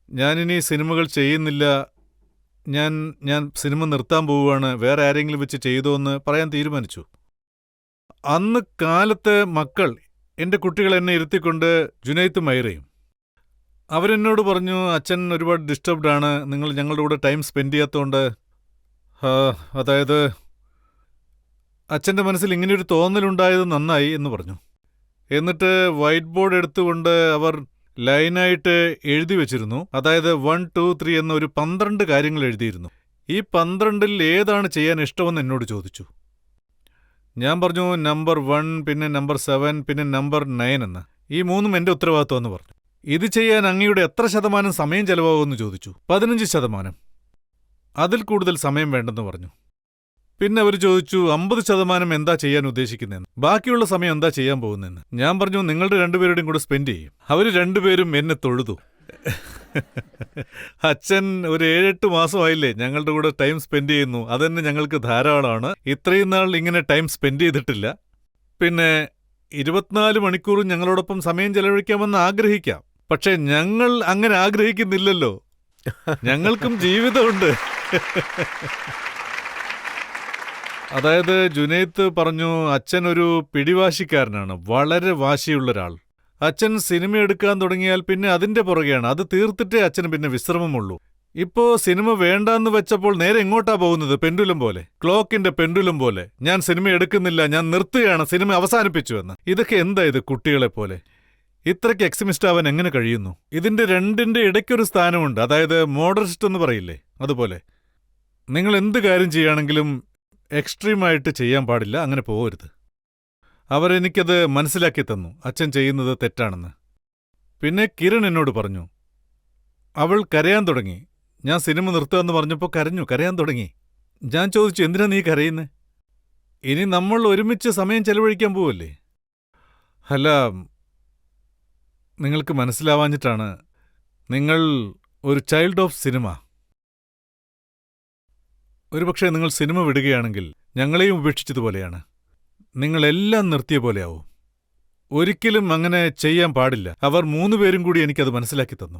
ഞാനിനി സിനിമകൾ ചെയ്യുന്നില്ല, ഞാൻ സിനിമ നിർത്താൻ പോവുകയാണ്, വേറെ ആരെങ്കിലും വെച്ച് ചെയ്തോ എന്ന് പറയാൻ തീരുമാനിച്ചു. അന്ന് കാലത്ത് മക്കൾ, എൻ്റെ കുട്ടികൾ എന്നെ ഇരുത്തിക്കൊണ്ട് ജുനൈത്തും മൈറയും, അവരെന്നോട് പറഞ്ഞു, അച്ഛൻ ഒരുപാട് ഡിസ്റ്റർബ്ഡാണ്, നിങ്ങൾ ഞങ്ങളുടെ കൂടെ ടൈം സ്പെൻഡ് ചെയ്യാത്തതുകൊണ്ട്. അതായത് അച്ഛൻ്റെ മനസ്സിൽ ഇങ്ങനെയൊരു തോന്നലുണ്ടായത് നന്നായി എന്ന് പറഞ്ഞു. എന്നിട്ട് വൈറ്റ് ബോർഡ് എടുത്തുകൊണ്ട് അവർ ലൈനായിട്ട് എഴുതി വെച്ചിരുന്നു. അതായത് 1, 2, 3 എന്ന ഒരു 12 കാര്യങ്ങൾ എഴുതിയിരുന്നു. ഈ 12-ൽ ഏതാണ് ചെയ്യാൻ ഇഷ്ടമെന്ന് എന്നോട് ചോദിച്ചു. ഞാൻ പറഞ്ഞു നമ്പർ 1, പിന്നെ നമ്പർ 7, പിന്നെ നമ്പർ 9 എന്ന്. ഈ 3ഉം എൻ്റെ ഉത്തരവാദിത്വമെന്ന് പറഞ്ഞു. ഇത് ചെയ്യാൻ അങ്ങയുടെ എത്ര ശതമാനം സമയം ചെലവാകുമെന്ന് ചോദിച്ചു. 15%. അതിൽ കൂടുതൽ സമയം വേണ്ടെന്ന് പറഞ്ഞു. പിന്നെ അവർ ചോദിച്ചു 50% എന്താ ചെയ്യാൻ ഉദ്ദേശിക്കുന്നതെന്ന്, ബാക്കിയുള്ള സമയം എന്താ ചെയ്യാൻ പോകുന്നതെന്ന്. ഞാൻ പറഞ്ഞു നിങ്ങളുടെ രണ്ടുപേരുടെയും കൂടെ സ്പെൻഡ് ചെയ്യും. അവർ രണ്ടുപേരും എന്നെ തൊഴുതു. അച്ഛൻ ഒരു 7-8 മാസമായില്ലേ ഞങ്ങളുടെ കൂടെ ടൈം സ്പെൻഡ് ചെയ്യുന്നു, അതന്നെ ഞങ്ങൾക്ക് ധാരാളമാണ്. ഇത്രയും നാൾ ഇങ്ങനെ ടൈം സ്പെൻഡ് ചെയ്തിട്ടില്ല. പിന്നെ 24 മണിക്കൂറും ഞങ്ങളോടൊപ്പം സമയം ചെലവഴിക്കാമെന്ന് ആഗ്രഹിക്കാം. പക്ഷെ ഞങ്ങൾ അങ്ങനെ ആഗ്രഹിക്കുന്നില്ലല്ലോ. ഞങ്ങൾക്കും ജീവിതമുണ്ട്. അതായത് ജുനൈത്ത് പറഞ്ഞു, അച്ഛൻ ഒരു പിടിവാശിക്കാരനാണ്, വളരെ വാശിയുള്ളൊരാൾ. അച്ഛൻ സിനിമ എടുക്കാൻ തുടങ്ങിയാൽ പിന്നെ അതിന്റെ പുറകെയാണ്. അത് തീർത്തിട്ടേ അച്ഛന് പിന്നെ വിശ്രമമുള്ളൂ. ഇപ്പോ സിനിമ വേണ്ടാന്ന് വെച്ചപ്പോൾ നേരെ എങ്ങോട്ടാ പോകുന്നത്? പെൻഡുലം പോലെ, ക്ലോക്കിന്റെ പെൻഡുലം പോലെ. ഞാൻ സിനിമ എടുക്കുന്നില്ല, ഞാൻ നിർത്തുകയാണ്, സിനിമ അവസാനിപ്പിച്ചുവെന്ന്. ഇതൊക്കെ എന്താ ഇത്, കുട്ടികളെപ്പോലെ? ഇത്രയ്ക്ക് എക്സിമിസ്റ്റ് ആവാൻ എങ്ങനെ കഴിയുന്നു? ഇതിന്റെ രണ്ടിന്റെ ഇടയ്ക്കൊരു സ്ഥാനമുണ്ട്, അതായത് മോഡറേറ്റ് എന്ന് പറയില്ലേ, അതുപോലെ. നിങ്ങൾ എന്ത് കാര്യം ചെയ്യുകയാണെങ്കിലും എക്സ്ട്രീമായിട്ട് ചെയ്യാൻ പാടില്ല, അങ്ങനെ പോകരുത്. അവരെനിക്കത് മനസ്സിലാക്കി തന്നു, അച്ഛൻ ചെയ്യുന്നത് തെറ്റാണെന്ന്. പിന്നെ കിരൺ എന്നോട് പറഞ്ഞു, അവൾ കരയാൻ തുടങ്ങി. ഞാൻ സിനിമ നിർത്തുകയെന്ന് പറഞ്ഞപ്പോൾ കരയാൻ തുടങ്ങി. ഞാൻ ചോദിച്ചു, എന്തിനാ നീ കരയുന്നേ? ഇനി നമ്മൾ ഒരുമിച്ച് സമയം ചെലവഴിക്കാൻ പോവല്ലേ? അല്ല, നിങ്ങൾക്ക് മനസ്സിലാവാഞ്ഞിട്ടാണ്. നിങ്ങൾ ഒരു ചൈൽഡ് ഓഫ് സിനിമ. ഒരുപക്ഷെ നിങ്ങൾ സിനിമ വിടുകയാണെങ്കിൽ ഞങ്ങളെയും ഉപേക്ഷിച്ചതുപോലെയാണ്. നിങ്ങളെല്ലാം നിർത്തിയ പോലെയാവും. ഒരിക്കലും അങ്ങനെ ചെയ്യാൻ പാടില്ല. അവർ 3 പേരും കൂടി എനിക്കത് മനസ്സിലാക്കി തന്നു.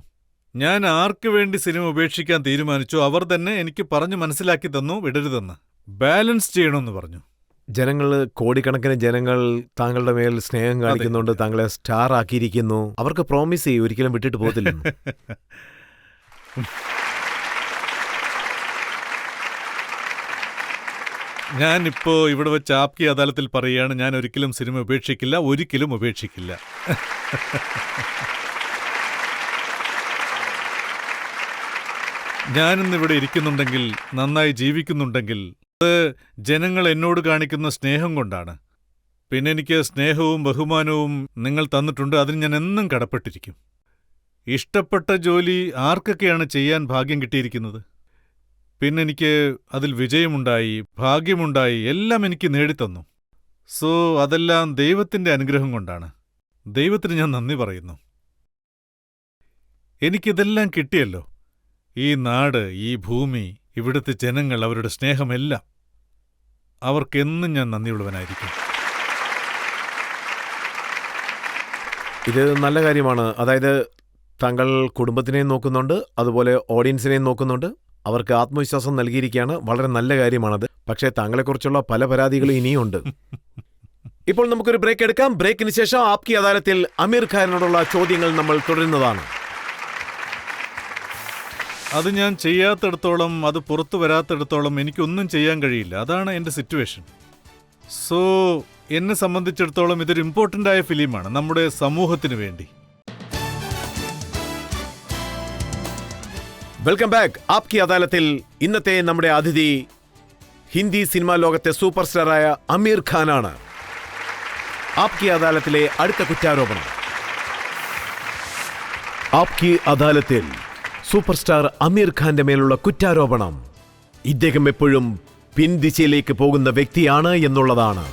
ഞാൻ ആർക്കു വേണ്ടി സിനിമ ഉപേക്ഷിക്കാൻ തീരുമാനിച്ചോ അവർ തന്നെ എനിക്ക് പറഞ്ഞു മനസ്സിലാക്കി തന്നു വിടരുതെന്ന്. ബാലൻസ് ചെയ്യണമെന്ന് പറഞ്ഞു. ജനങ്ങൾ, കോടിക്കണക്കിന് ജനങ്ങൾ താങ്കളുടെ മേൽ സ്നേഹം കാണിക്കുന്നുണ്ട്, താങ്കളെ സ്റ്റാർ ആക്കിയിരിക്കുന്നു. അവർക്ക് പ്രോമിസ് ചെയ്യും ഒരിക്കലും വിട്ടിട്ട് പോകത്തില്ലെന്ന്. ഞാനിപ്പോ ഇവിടെ വെച്ച് ആപ്കി അദാലത്തിൽ പറയുകയാണ്, ഞാൻ ഒരിക്കലും സിനിമ ഉപേക്ഷിക്കില്ല, ഒരിക്കലും ഉപേക്ഷിക്കില്ല. ഞാനിന്നിവിടെ ഇരിക്കുന്നുണ്ടെങ്കിൽ, നന്നായി ജീവിക്കുന്നുണ്ടെങ്കിൽ അത് ജനങ്ങൾ എന്നോട് കാണിക്കുന്ന സ്നേഹം കൊണ്ടാണ്. പിന്നെ എനിക്ക് സ്നേഹവും ബഹുമാനവും നിങ്ങൾ തന്നിട്ടുണ്ട്. അതിന് ഞാൻ എന്നും കടപ്പെട്ടിരിക്കും. ഇഷ്ടപ്പെട്ട ജോലി ആർക്കൊക്കെയാണ് ചെയ്യാൻ ഭാഗ്യം കിട്ടിയിരിക്കുന്നത്? പിന്നെ എനിക്ക് അതിൽ വിജയമുണ്ടായി, ഭാഗ്യമുണ്ടായി, എല്ലാം എനിക്ക് നേടിത്തന്നു. സോ അതെല്ലാം ദൈവത്തിന്റെ അനുഗ്രഹം കൊണ്ടാണ്. ദൈവത്തിന് ഞാൻ നന്ദി പറയുന്നു. എനിക്കിതെല്ലാം കിട്ടിയല്ലോ. ഈ നാട്, ഈ ഭൂമി, ഇവിടുത്തെ ജനങ്ങൾ, അവരുടെ സ്നേഹമെല്ലാം. അവർക്കെന്നും ഞാൻ നന്ദിയുള്ളവനായിരിക്കും. ഇത് നല്ല കാര്യമാണ്. അതായത് താങ്കൾ കുടുംബത്തിനെയും നോക്കുന്നുണ്ട്, അതുപോലെ ഓഡിയൻസിനെയും നോക്കുന്നുണ്ട്. അവർക്ക് ആത്മവിശ്വാസം നൽകിയിരിക്കുകയാണ്. വളരെ നല്ല കാര്യമാണത്. പക്ഷേ താങ്കളെക്കുറിച്ചുള്ള പല പരാതികളും ഇനിയുമുണ്ട്. ഇപ്പോൾ നമുക്കൊരു ബ്രേക്ക് എടുക്കാം. ബ്രേക്കിന് ശേഷം ആപ്കി അദാലത്തിൽ അമീർ ഖാനോടുള്ള ചോദ്യങ്ങൾ നമ്മൾ തുടരുന്നതാണ്. അത് ഞാൻ ചെയ്യാത്തിടത്തോളം, അത് പുറത്തു വരാത്തിടത്തോളം എനിക്കൊന്നും ചെയ്യാൻ കഴിയില്ല. അതാണ് എൻ്റെ സിറ്റുവേഷൻ. സോ എന്നെ സംബന്ധിച്ചിടത്തോളം ഇതൊരു ഇമ്പോർട്ടൻ്റ് ആയ ഫിലിമാണ് നമ്മുടെ സമൂഹത്തിന് വേണ്ടി. Welcome back. ആപ്കി അദാലത്തിൽ ഇന്നത്തെ നമ്മുടെ അതിഥി ഹിന്ദി സിനിമാ ലോകത്തെ സൂപ്പർ സ്റ്റാറായ അമീർ ഖാനാണ്. ആപ്കി അദാലത്തിലെ അടുത്ത കുറ്റാരോപണം. ആപ്കി അദാലത്തിൽ സൂപ്പർ സ്റ്റാർ അമീർ ഖാന്റെ മേലുള്ള കുറ്റാരോപണം ഇദ്ദേഹം എപ്പോഴും പിൻദിശയിലേക്ക് പോകുന്ന വ്യക്തിയാണ് എന്നുള്ളതാണ്.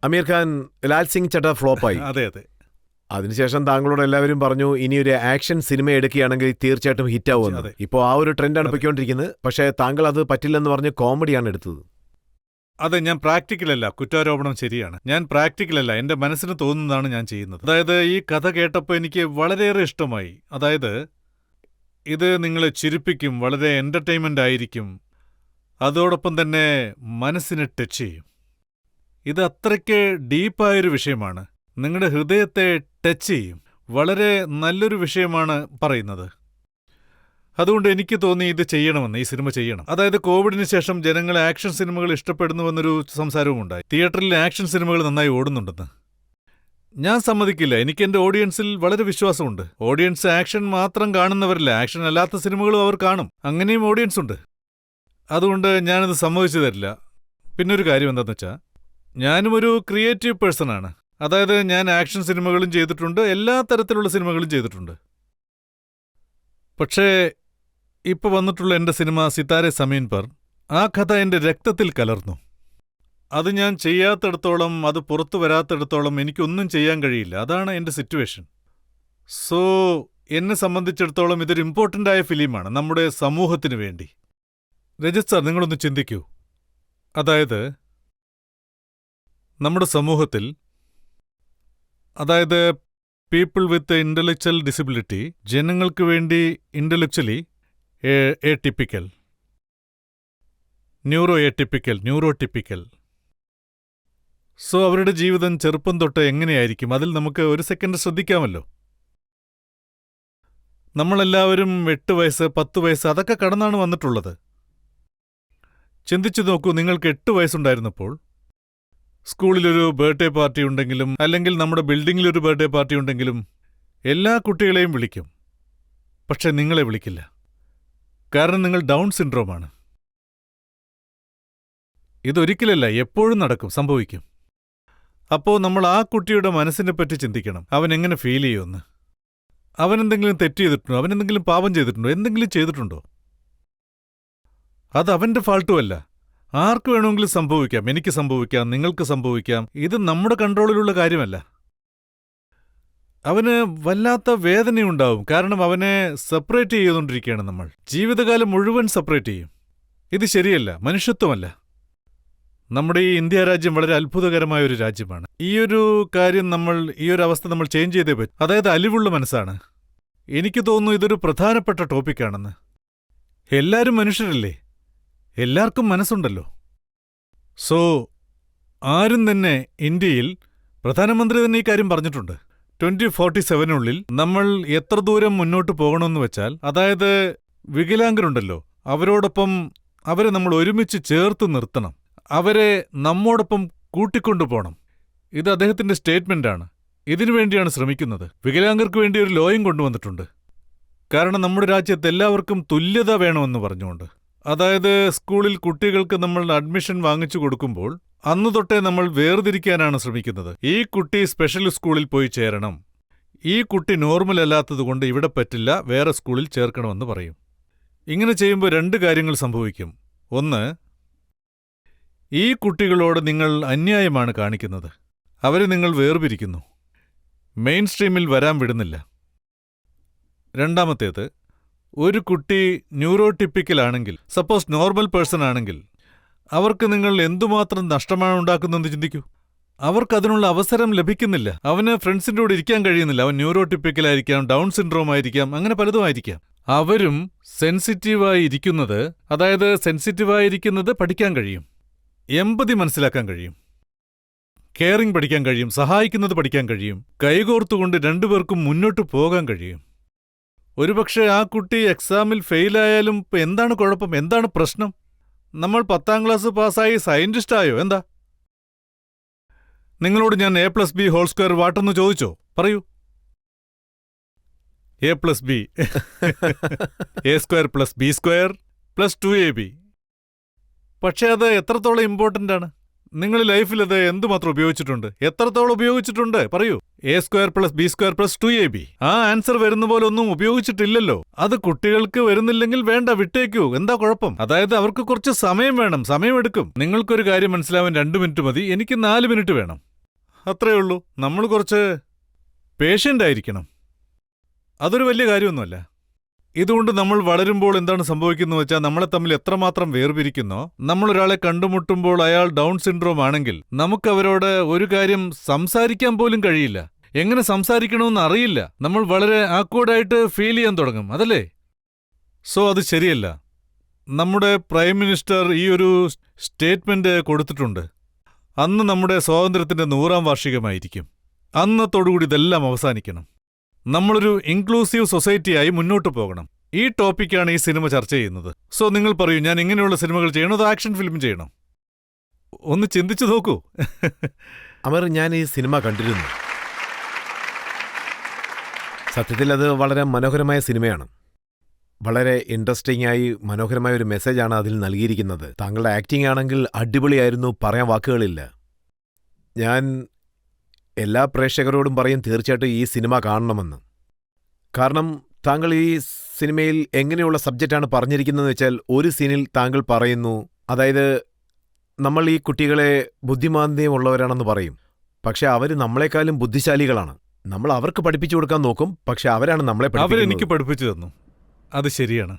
അമീർ ഖാൻ ലാൽ സിംഗ് ചഡ ഫ്ലോപ്പായി. അതെ അതെ. അതിനുശേഷം താങ്കളോട് എല്ലാവരും പറഞ്ഞു ഇനിയൊരു ആക്ഷൻ സിനിമ എടുക്കുകയാണെങ്കിൽ തീർച്ചയായിട്ടും ഹിറ്റാവുമെന്ന്. ഇപ്പോൾ ആ ഒരു ട്രെൻഡാണ് പൊയ്ക്കൊണ്ടിരിക്കുന്നത്. പക്ഷേ താങ്കൾ അത് പറ്റില്ലെന്ന് പറഞ്ഞ് കോമഡിയാണ് എടുത്തത്. അതെ, ഞാൻ പ്രാക്ടിക്കലല്ല. കുറ്റാരോപണം ശരിയാണ്. ഞാൻ പ്രാക്ടിക്കലല്ല. എൻ്റെ മനസ്സിന് തോന്നുന്നതാണ് ഞാൻ ചെയ്യുന്നത്. അതായത് ഈ കഥ കേട്ടപ്പോൾ എനിക്ക് വളരെയേറെ ഇഷ്ടമായി. അതായത് ഇത് നിങ്ങളെ ചിരിപ്പിക്കും, വളരെ എൻ്റർടൈൻമെൻ്റ് ആയിരിക്കും, അതോടൊപ്പം തന്നെ മനസ്സിനെ ടച്ച് ചെയ്യും. ഇത് അത്രയ്ക്ക് ഡീപ്പായൊരു വിഷയമാണ്. നിങ്ങളുടെ ഹൃദയത്തെ ടച്ച് ചെയ്യും. വളരെ നല്ലൊരു വിഷയമാണ് പറയുന്നത്. അതുകൊണ്ട് എനിക്ക് തോന്നി ഇത് ചെയ്യണമെന്ന്, ഈ സിനിമ ചെയ്യണം. അതായത് കോവിഡിന് ശേഷം ജനങ്ങൾ ആക്ഷൻ സിനിമകൾ ഇഷ്ടപ്പെടുന്നുവെന്നൊരു സംസാരവും ഉണ്ടായി. തിയേറ്ററിൽ ആക്ഷൻ സിനിമകൾ നന്നായി ഓടുന്നുണ്ടെന്ന്. ഞാൻ സമ്മതിക്കില്ല. എനിക്ക് എൻ്റെ ഓഡിയൻസിൽ വളരെ വിശ്വാസമുണ്ട്. ഓഡിയൻസ് ആക്ഷൻ മാത്രം കാണുന്നവരില്ല, ആക്ഷൻ അല്ലാത്ത സിനിമകളും അവർ കാണും. അങ്ങനെയും ഓഡിയൻസ് ഉണ്ട്. അതുകൊണ്ട് ഞാനത് സമ്മതിച്ചു തരില്ല. പിന്നൊരു കാര്യം എന്താണെന്ന് വെച്ചാൽ, ഞാനും ഒരു ക്രിയേറ്റീവ് പേഴ്സണാണ്. അതായത് ഞാൻ ആക്ഷൻ സിനിമകളും ചെയ്തിട്ടുണ്ട്, എല്ലാ തരത്തിലുള്ള സിനിമകളും ചെയ്തിട്ടുണ്ട്. പക്ഷേ ഇപ്പോൾ വന്നിട്ടുള്ള എൻ്റെ സിനിമ സിതാരെ സമീൻ പർ, ആ കഥ എൻ്റെ രക്തത്തിൽ കലർന്നു. അത് ഞാൻ ചെയ്യാത്തിടത്തോളം, അത് പുറത്തു വരാത്തിടത്തോളം എനിക്കൊന്നും ചെയ്യാൻ കഴിയില്ല. അതാണ് എൻ്റെ സിറ്റുവേഷൻ. സോ എന്നെ സംബന്ധിച്ചിടത്തോളം ഇതൊരു ഇമ്പോർട്ടൻ്റ് ആയ ഫിലിമാണ് നമ്മുടെ സമൂഹത്തിന് വേണ്ടി. രജിത് സാർ, നിങ്ങളൊന്ന് ചിന്തിക്കൂ. അതായത് നമ്മുടെ സമൂഹത്തിൽ, അതായത് പീപ്പിൾ വിത്ത് ഇന്റലക്ച്വൽ ഡിസബിലിറ്റി, ജനങ്ങൾക്ക് വേണ്ടി ഇന്റലക്ച്വലി എടിപ്പിക്കൽ, ന്യൂറോടിപ്പിക്കൽ. സോ അവരുടെ ജീവിതം ചെറുപ്പം തൊട്ട് എങ്ങനെയായിരിക്കും, അതിൽ നമുക്ക് ഒരു സെക്കൻഡ് ശ്രദ്ധിക്കാമല്ലോ. നമ്മളെല്ലാവരും 8 വയസ്സ്, 10 വയസ്സ് അതൊക്കെ കടന്നാണ് വന്നിട്ടുള്ളത്. ചിന്തിച്ചു നോക്കൂ, നിങ്ങൾക്ക് 8 വയസ്സുണ്ടായിരുന്നപ്പോൾ സ്കൂളിലൊരു ബർത്ത്ഡേ പാർട്ടി ഉണ്ടെങ്കിലും, അല്ലെങ്കിൽ നമ്മുടെ ബിൽഡിങ്ങിലൊരു ബർത്ത്ഡേ പാർട്ടി ഉണ്ടെങ്കിലും എല്ലാ കുട്ടികളെയും വിളിക്കും. പക്ഷെ നിങ്ങളെ വിളിക്കില്ല. കാരണം നിങ്ങൾ ഡൗൺ സിൻഡ്രോമാണ്. ഇതൊരിക്കലല്ല, എപ്പോഴും നടക്കും, സംഭവിക്കും. അപ്പോൾ നമ്മൾ ആ കുട്ടിയുടെ മനസ്സിനെപ്പറ്റി ചിന്തിക്കണം. അവൻ എങ്ങനെ ഫീൽ ചെയ്യുമെന്ന്. അവനെന്തെങ്കിലും തെറ്റ് ചെയ്തിട്ടുണ്ടോ? അവനെന്തെങ്കിലും പാപം ചെയ്തിട്ടുണ്ടോ? എന്തെങ്കിലും ചെയ്തിട്ടുണ്ടോ? അത് അവന്റെ ഫാൾട്ടുമല്ല. ആർക്ക് വേണമെങ്കിലും സംഭവിക്കാം. എനിക്ക് സംഭവിക്കാം, നിങ്ങൾക്ക് സംഭവിക്കാം. ഇത് നമ്മുടെ കൺട്രോളിലുള്ള കാര്യമല്ല. അവന് വല്ലാത്ത വേദനയുണ്ടാവും. കാരണം അവനെ സെപ്പറേറ്റ് ചെയ്തുകൊണ്ടിരിക്കുകയാണ് നമ്മൾ. ജീവിതകാലം മുഴുവൻ സെപ്പറേറ്റ് ചെയ്യും. ഇത് ശരിയല്ല, മനുഷ്യത്വമല്ല. നമ്മുടെ ഈ ഇന്ത്യ രാജ്യം വളരെ അത്ഭുതകരമായ ഒരു രാജ്യമാണ്. ഈയൊരു കാര്യം ഈ ഒരു അവസ്ഥ നമ്മൾ ചേഞ്ച് ചെയ്തേ പറ്റും. അതായത് അലിവുള്ള മനസ്സാണ്. എനിക്ക് തോന്നുന്നു ഇതൊരു പ്രധാനപ്പെട്ട ടോപ്പിക്കാണെന്ന്. എല്ലാവരും മനുഷ്യരല്ലേ, എല്ലാവർക്കും മനസ്സുണ്ടല്ലോ. സോ ആരും തന്നെ ഇന്ത്യയിൽ, പ്രധാനമന്ത്രി തന്നെ ഈ കാര്യം പറഞ്ഞിട്ടുണ്ട്, 2047 നമ്മൾ എത്ര ദൂരം മുന്നോട്ട് പോകണമെന്ന് വെച്ചാൽ, അതായത് വികലാംഗരുണ്ടല്ലോ, അവരെ നമ്മൾ ഒരുമിച്ച് ചേർത്ത് നിർത്തണം, അവരെ നമ്മോടൊപ്പം കൂട്ടിക്കൊണ്ടുപോകണം. ഇത് അദ്ദേഹത്തിന്റെ സ്റ്റേറ്റ്മെന്റാണ്. ഇതിനുവേണ്ടിയാണ് ശ്രമിക്കുന്നത്. വികലാംഗർക്ക് വേണ്ടി ഒരു ലോയും കൊണ്ടുവന്നിട്ടുണ്ട്. കാരണം നമ്മുടെ രാജ്യത്ത് എല്ലാവർക്കും തുല്യത വേണമെന്ന് പറഞ്ഞുകൊണ്ട്. അതായത് സ്കൂളിൽ കുട്ടികൾക്ക് നമ്മൾ അഡ്മിഷൻ വാങ്ങിച്ചു കൊടുക്കുമ്പോൾ അന്നു തൊട്ടേ നമ്മൾ വേർതിരിക്കാനാണ് ശ്രമിക്കുന്നത്. ഈ കുട്ടി സ്പെഷ്യൽ സ്കൂളിൽ പോയി ചേരണം, ഈ കുട്ടി നോർമൽ അല്ലാത്തതുകൊണ്ട് ഇവിടെ പറ്റില്ല, വേറെ സ്കൂളിൽ ചേർക്കണമെന്ന് പറയും. ഇങ്ങനെ ചെയ്യുമ്പോൾ 2 കാര്യങ്ങൾ സംഭവിക്കും. ഒന്ന്, ഈ കുട്ടികളോട് നിങ്ങൾ അന്യായമാണ് കാണിക്കുന്നത്. അവരെ നിങ്ങൾ വേർപിരിക്കുന്നു, മെയിൻ സ്ട്രീമിൽ വരാൻ വിടുന്നില്ല. രണ്ടാമത്തേത്, ഒരു കുട്ടി ന്യൂറോടിപ്പിക്കലാണെങ്കിൽ, സപ്പോസ് നോർമൽ പേഴ്സൺ ആണെങ്കിൽ, അവർക്ക് നിങ്ങൾ എന്തുമാത്രം നഷ്ടമാണ് ഉണ്ടാക്കുന്നതെന്ന് ചിന്തിക്കൂ. അവർക്കതിനുള്ള അവസരം ലഭിക്കുന്നില്ല. അവന് ഫ്രണ്ട്സിൻ്റെ കൂടെ ഇരിക്കാൻ കഴിയുന്നില്ല. അവൻ ന്യൂറോടിപ്പിക്കലായിരിക്കാം, ഡൗൺ സിൻഡ്രോം ആയിരിക്കാം, അങ്ങനെ പലതും ആയിരിക്കാം. അവരും സെൻസിറ്റീവായിരിക്കുന്നത്, അതായത് സെൻസിറ്റീവായിരിക്കുന്നത് പഠിക്കാൻ കഴിയും, എമ്പതി മനസ്സിലാക്കാൻ കഴിയും, കെയറിംഗ് പഠിക്കാൻ കഴിയും, സഹായിക്കുന്നത് പഠിക്കാൻ കഴിയും, കൈകോർത്തുകൊണ്ട് 2 പേർക്കും മുന്നോട്ട് പോകാൻ കഴിയും. ഒരുപക്ഷെ ആ കുട്ടി എക്സാമിൽ ഫെയിലായാലും എന്താണ് കുഴപ്പം, എന്താണ് പ്രശ്നം? നമ്മൾ 10ാം ക്ലാസ് പാസ്സായി സയന്റിസ്റ്റായോ എന്താ? നിങ്ങളോട് ഞാൻ A+B² വാട്ടെന്ന് ചോദിച്ചോ? പറയൂ. A+B A² + B² + 2AB. പക്ഷേ അത് എത്രത്തോളം ഇമ്പോർട്ടൻ്റ് ആണ്? നിങ്ങൾ ലൈഫിൽ അത് എന്തുമാത്രം ഉപയോഗിച്ചിട്ടുണ്ട്? എത്രത്തോളം ഉപയോഗിച്ചിട്ടുണ്ട്? പറയൂ. A² + B² + 2AB. ആ ആൻസർ വരുന്ന പോലെ ഒന്നും ഉപയോഗിച്ചിട്ടില്ലല്ലോ. അത് കുട്ടികൾക്ക് വരുന്നില്ലെങ്കിൽ വേണ്ട, വിട്ടേക്കൂ. എന്താ കുഴപ്പം? അതായത് അവർക്ക് കുറച്ച് സമയം വേണം, സമയമെടുക്കും. നിങ്ങൾക്കൊരു കാര്യം മനസ്സിലാവാൻ 2 മിനിറ്റ് മതി, എനിക്ക് 4 മിനിറ്റ് വേണം. അത്രയേ ഉള്ളൂ. നമ്മൾ കുറച്ച് പേഷ്യൻ്റ് ആയിരിക്കണം. അതൊരു വലിയ കാര്യമൊന്നുമല്ല. ഇതുകൊണ്ട് നമ്മൾ വളരുമ്പോൾ എന്താണ് സംഭവിക്കുന്നത് വെച്ചാൽ, നമ്മളെ തമ്മിൽ എത്രമാത്രം വേർപിരിക്കുന്നോ, നമ്മളൊരാളെ കണ്ടുമുട്ടുമ്പോൾ അയാൾ ഡൗൺ സിൻഡ്രോം ആണെങ്കിൽ നമുക്കവരോട് ഒരു കാര്യം സംസാരിക്കാൻ പോലും കഴിയില്ല. എങ്ങനെ സംസാരിക്കണമെന്ന് അറിയില്ല. നമ്മൾ വളരെ ആക്വേർഡായിട്ട് ഫീൽ ചെയ്യാൻ തുടങ്ങും, അതല്ലേ? സോ അത് ശരിയല്ല. നമ്മുടെ പ്രൈം മിനിസ്റ്റർ ഈ ഒരു സ്റ്റേറ്റ്മെന്റ് കൊടുത്തിട്ടുണ്ട്. അന്ന് നമ്മുടെ സ്വാതന്ത്ര്യത്തിന്റെ 100ാം വാർഷികമായിരിക്കും. അന്നത്തോടുകൂടി ഇതെല്ലാം അവസാനിക്കണം. നമ്മളൊരു ഇൻക്ലൂസീവ് സൊസൈറ്റിയായി മുന്നോട്ട് പോകണം. ഈ ടോപ്പിക്കാണ് ഈ സിനിമ ചർച്ച ചെയ്യുന്നത്. സോ നിങ്ങൾ പറയൂ, ഞാൻ ഇങ്ങനെയുള്ള സിനിമകൾ ചെയ്യണോ അതോ ആക്ഷൻ ഫിലിം ചെയ്യണോ? ഒന്ന് ചിന്തിച്ചു നോക്കൂ. അമർ, ഞാൻ ഈ സിനിമ കണ്ടിരുന്നു. സത്യത്തിൽ അത് വളരെ മനോഹരമായ സിനിമയാണ്. വളരെ ഇൻട്രസ്റ്റിംഗ് ആയി മനോഹരമായ ഒരു മെസ്സേജാണ് അതിൽ നൽകിയിരിക്കുന്നത്. താങ്കളുടെ ആക്ടിംഗ് ആണെങ്കിൽ അടിപൊളിയായിരുന്നു, പറയാൻ വാക്കുകളില്ല. ഞാൻ എല്ലാ പ്രേക്ഷകരോടും പറയും, തീർച്ചയായിട്ടും ഈ സിനിമ കാണണമെന്ന്. കാരണം താങ്കൾ ഈ സിനിമയിൽ എങ്ങനെയുള്ള സബ്ജക്റ്റാണ് പറഞ്ഞിരിക്കുന്നതെന്ന് വെച്ചാൽ, ഒരു സീനിൽ താങ്കൾ പറയുന്നു, അതായത് നമ്മൾ ഈ കുട്ടികളെ ബുദ്ധിമാന്ദ്യമുള്ളവരാണെന്ന് പറയും, പക്ഷെ അവർ നമ്മളെക്കാളും ബുദ്ധിശാലികളാണ്. നമ്മൾ അവർക്ക് പഠിപ്പിച്ചു കൊടുക്കാൻ നോക്കും, പക്ഷെ അവരാണ് നമ്മളെ അവരെനിക്ക് പഠിപ്പിച്ചു തന്നു. അത് ശരിയാണ്.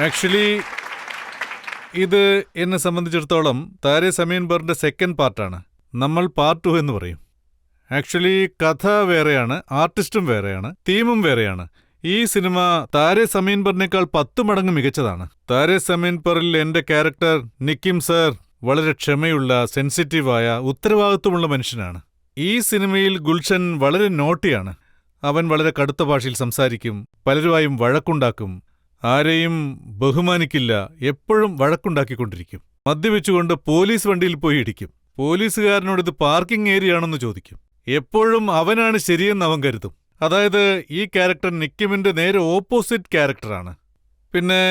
ആക്ച്വലി ഇത് എന്നെ സംബന്ധിച്ചിടത്തോളം താരേ സമീൻ പറിന്റെ 2nd പാർട്ടാണ്. നമ്മൾ പാർട്ട് 2 എന്ന് പറയും. ആക്ച്വലി കഥ വേറെയാണ്, ആർട്ടിസ്റ്റും വേറെയാണ്, തീമും വേറെയാണ്. ഈ സിനിമ താരേ സമീൻ പറിനേക്കാൾ 10 മടങ്ങ് മികച്ചതാണ്. താരേ സമീൻ പറിൽ എന്റെ ക്യാരക്ടർ നിക്കിം സർ വളരെ ക്ഷമയുള്ള, സെൻസിറ്റീവായ, ഉത്തരവാദിത്വമുള്ള മനുഷ്യനാണ്. ഈ സിനിമയിൽ ഗുൽഷൻ വളരെ നോട്ടിയാണ്. അവൻ വളരെ കടുത്ത ഭാഷയിൽ സംസാരിക്കും, പലരുമായും വഴക്കുണ്ടാക്കും, ആരെയും ബഹുമാനിക്കില്ല, എപ്പോഴും വഴക്കുണ്ടാക്കിക്കൊണ്ടിരിക്കും. മദ്യപിച്ചുകൊണ്ട് പോലീസ് വണ്ടിയിൽ പോയി ഇടിക്കും. പോലീസുകാരനോട് ഇത് പാർക്കിംഗ് ഏരിയ ആണെന്ന് ചോദിക്കും. എപ്പോഴും അവനാണ് ശരിയെന്ന് അവൻ കരുതും. അതായത് ഈ ക്യാരക്ടർ നിക്കിമിന്റെ നേരെ ഓപ്പോസിറ്റ് ക്യാരക്ടറാണ്. പിന്നെ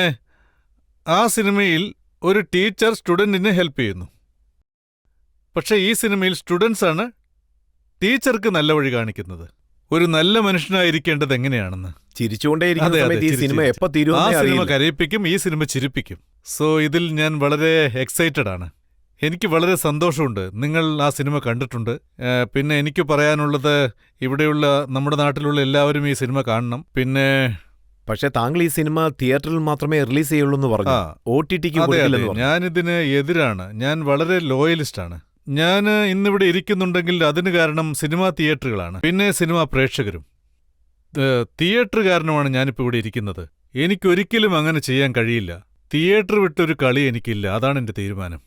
ആ സിനിമയിൽ ഒരു ടീച്ചർ സ്റ്റുഡൻറ്റിനെ ഹെൽപ്പ് ചെയ്യുന്നു. പക്ഷേ ഈ സിനിമയിൽ സ്റ്റുഡൻസാണ് ടീച്ചർക്ക് നല്ല വഴി കാണിക്കുന്നത്. ഒരു നല്ല മനുഷ്യനായിരിക്കേണ്ടത് എങ്ങനെയാണെന്ന്. ആ സിനിമ കരയിപ്പിക്കും, ഈ സിനിമ ചിരിപ്പിക്കും. സോ ഇതിൽ ഞാൻ വളരെ എക്സൈറ്റഡ് ആണ്. എനിക്ക് വളരെ സന്തോഷമുണ്ട് നിങ്ങൾ ആ സിനിമ കണ്ടിട്ടുണ്ട്. പിന്നെ എനിക്ക് പറയാനുള്ളത്, ഇവിടെയുള്ള നമ്മുടെ നാട്ടിലുള്ള എല്ലാവരും ഈ സിനിമ കാണണം. പിന്നെ പക്ഷെ താങ്കൾ ഈ സിനിമ തിയേറ്ററിൽ മാത്രമേ റിലീസ് ചെയ്യുള്ളൂ എന്ന് പറഞ്ഞു. OTT-ക്ക് അതെ, കൊടുക്കില്ലെന്ന് പറഞ്ഞു. ഞാനിതിന് എതിരാണ്. ഞാൻ വളരെ ലോയലിസ്റ്റാണ്. ഞാൻ ഇന്നിവിടെ ഇരിക്കുന്നുണ്ടെങ്കിൽ അതിന് കാരണം സിനിമാ തിയേറ്ററുകളാണ്, പിന്നെ സിനിമാ പ്രേക്ഷകരും. തിയേറ്റർ കാരണമാണ് ഞാനിപ്പോൾ ഇവിടെ ഇരിക്കുന്നത്. എനിക്കൊരിക്കലും അങ്ങനെ ചെയ്യാൻ കഴിയില്ല. തിയേറ്റർ വിട്ടൊരു കളി എനിക്കില്ല. അതാണ് എൻ്റെ തീരുമാനം.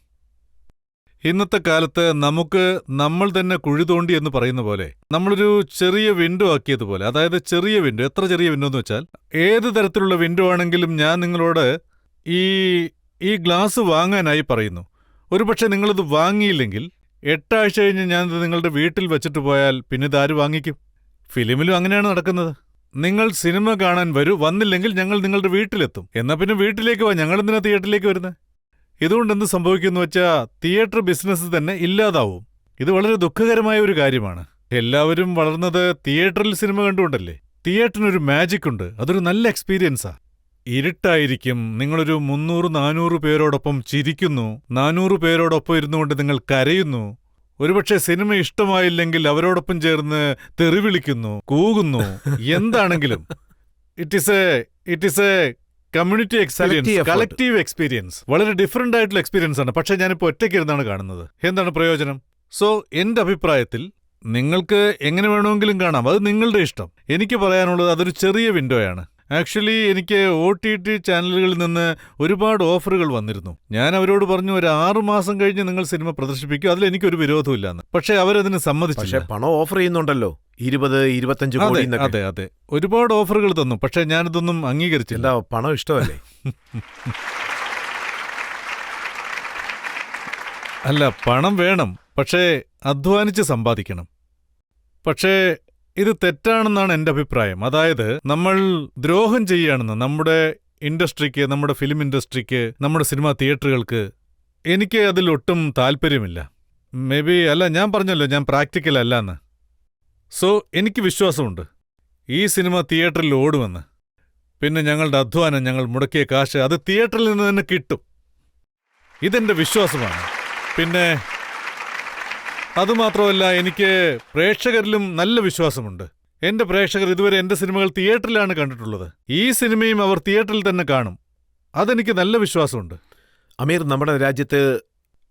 ഇന്നത്തെ കാലത്ത് നമുക്ക് നമ്മൾ തന്നെ കുഴി തോണ്ടി എന്ന് പറയുന്ന പോലെ നമ്മളൊരു ചെറിയ വിൻഡോ ആക്കിയതുപോലെ, അതായത് ചെറിയ വിൻഡോ, എത്ര ചെറിയ വിൻഡോ എന്ന് വെച്ചാൽ ഏത് തരത്തിലുള്ള വിൻഡോ ആണെങ്കിലും ഞാൻ നിങ്ങളോട് ഈ ഗ്ലാസ് വാങ്ങാനായി പറയുന്നു. ഒരുപക്ഷെ നിങ്ങളിത് വാങ്ങിയില്ലെങ്കിൽ 8 ആഴ്ച കഴിഞ്ഞ് ഞാനിത് നിങ്ങളുടെ വീട്ടിൽ വെച്ചിട്ട് പോയാൽ പിന്നെ ഇതാര് വാങ്ങിക്കും? ഫിലിമിലും അങ്ങനെയാണ് നടക്കുന്നത്. നിങ്ങൾ സിനിമ കാണാൻ വരൂ, വന്നില്ലെങ്കിൽ ഞങ്ങൾ നിങ്ങളുടെ വീട്ടിലെത്തും. എന്നാ പിന്നെ വീട്ടിലേക്ക് വാ, ഞങ്ങളെന്തിനാ തിയേറ്ററിലേക്ക് വരുന്നത്? ഇതുകൊണ്ട് എന്ത് സംഭവിക്കുന്നു വെച്ചാൽ തിയേറ്റർ ബിസിനസ് തന്നെ ഇല്ലാതാവും. ഇത് വളരെ ദുഃഖകരമായ ഒരു കാര്യമാണ്. എല്ലാവരും വളർന്നത് തിയേറ്ററിൽ സിനിമ കണ്ടുകൊണ്ടല്ലേ. തിയേറ്ററിനൊരു മാജിക് ഉണ്ട്, അതൊരു നല്ല എക്സ്പീരിയൻസാ. ഇരുട്ടായിരിക്കും, നിങ്ങളൊരു 300-400 പേരോടൊപ്പം ചിരിക്കുന്നു, 400 പേരോടൊപ്പം ഇരുന്നുകൊണ്ട് നിങ്ങൾ കരയുന്നു. ഒരുപക്ഷെ സിനിമ ഇഷ്ടമായില്ലെങ്കിൽ അവരോടൊപ്പം ചേർന്ന് തെറിവിളിക്കുന്നു, കൂകുന്നു, എന്താണെങ്കിലും it is A community experience, collective experience. വളരെ ഡിഫറൻ്റ് ആയിട്ടുള്ള എക്സ്പീരിയൻസ് ആണ്. പക്ഷെ ഞാനിപ്പോൾ ഒറ്റയ്ക്കിരുന്നാണ് കാണുന്നത്. എന്താണ് പ്രയോജനം? സോ എന്റെ അഭിപ്രായത്തിൽ നിങ്ങൾക്ക് എങ്ങനെ വേണമെങ്കിലും കാണാം, അത് നിങ്ങളുടെ ഇഷ്ടം. എനിക്ക് പറയാനുള്ളത് അതൊരു ചെറിയ വിൻഡോയാണ്. ആക്ച്വലി എനിക്ക് OTT ചാനലുകളിൽ നിന്ന് ഒരുപാട് ഓഫറുകൾ വന്നിരുന്നു. ഞാൻ അവരോട് പറഞ്ഞു, ഒരു 6 മാസം കഴിഞ്ഞ് നിങ്ങൾ സിനിമ പ്രദർശിപ്പിക്കും, അതിലെനിക്കൊരു വിരോധമില്ലാന്ന്. പക്ഷെ അവരതിന് സമ്മതിച്ചില്ല. പണം ഓഫർ ചെയ്യുന്നുണ്ടല്ലോ, 20-25 കോടി. അതെ, ഒരുപാട് ഓഫറുകൾ തന്നു. പക്ഷെ ഞാനിതൊന്നും അംഗീകരിച്ചില്ല. പണം ഇഷ്ടമല്ലേ? അല്ല, പണം വേണം, പക്ഷേ അധ്വാനിച്ച് സമ്പാദിക്കണം. പക്ഷേ ഇത് തെറ്റാണെന്നാണ് എൻ്റെ അഭിപ്രായം. അതായത് നമ്മൾ ദ്രോഹം ചെയ്യുകയാണെന്ന് നമ്മുടെ ഇൻഡസ്ട്രിക്ക്, നമ്മുടെ ഫിലിം ഇൻഡസ്ട്രിക്ക്, നമ്മുടെ സിനിമാ തിയേറ്ററുകൾക്ക്. എനിക്ക് അതിലൊട്ടും താല്പര്യമില്ല. മേ ബി അല്ല, ഞാൻ പറഞ്ഞല്ലോ ഞാൻ പ്രാക്ടിക്കൽ അല്ലാന്ന്. സോ എനിക്ക് വിശ്വാസമുണ്ട് ഈ സിനിമ തിയേറ്ററിൽ ഓടുമെന്ന്. പിന്നെ ഞങ്ങളുടെ അധ്വാനം, ഞങ്ങൾ മുടക്കിയ കാശ് അത് തിയേറ്ററിൽ നിന്ന് തന്നെ കിട്ടും. ഇതെന്റെ വിശ്വാസമാണ്. പിന്നെ അതുമാത്രമല്ല, എനിക്ക് പ്രേക്ഷകരിലും നല്ല വിശ്വാസമുണ്ട്. എന്റെ പ്രേക്ഷകർ ഇതുവരെ എന്റെ സിനിമകൾ തിയേറ്ററിലാണ് കണ്ടിട്ടുള്ളത്. ഈ സിനിമയും അവർ തിയേറ്ററിൽ തന്നെ കാണും. അതെനിക്ക് നല്ല വിശ്വാസമുണ്ട്. അമീർ, നമ്മുടെ രാജ്യത്ത്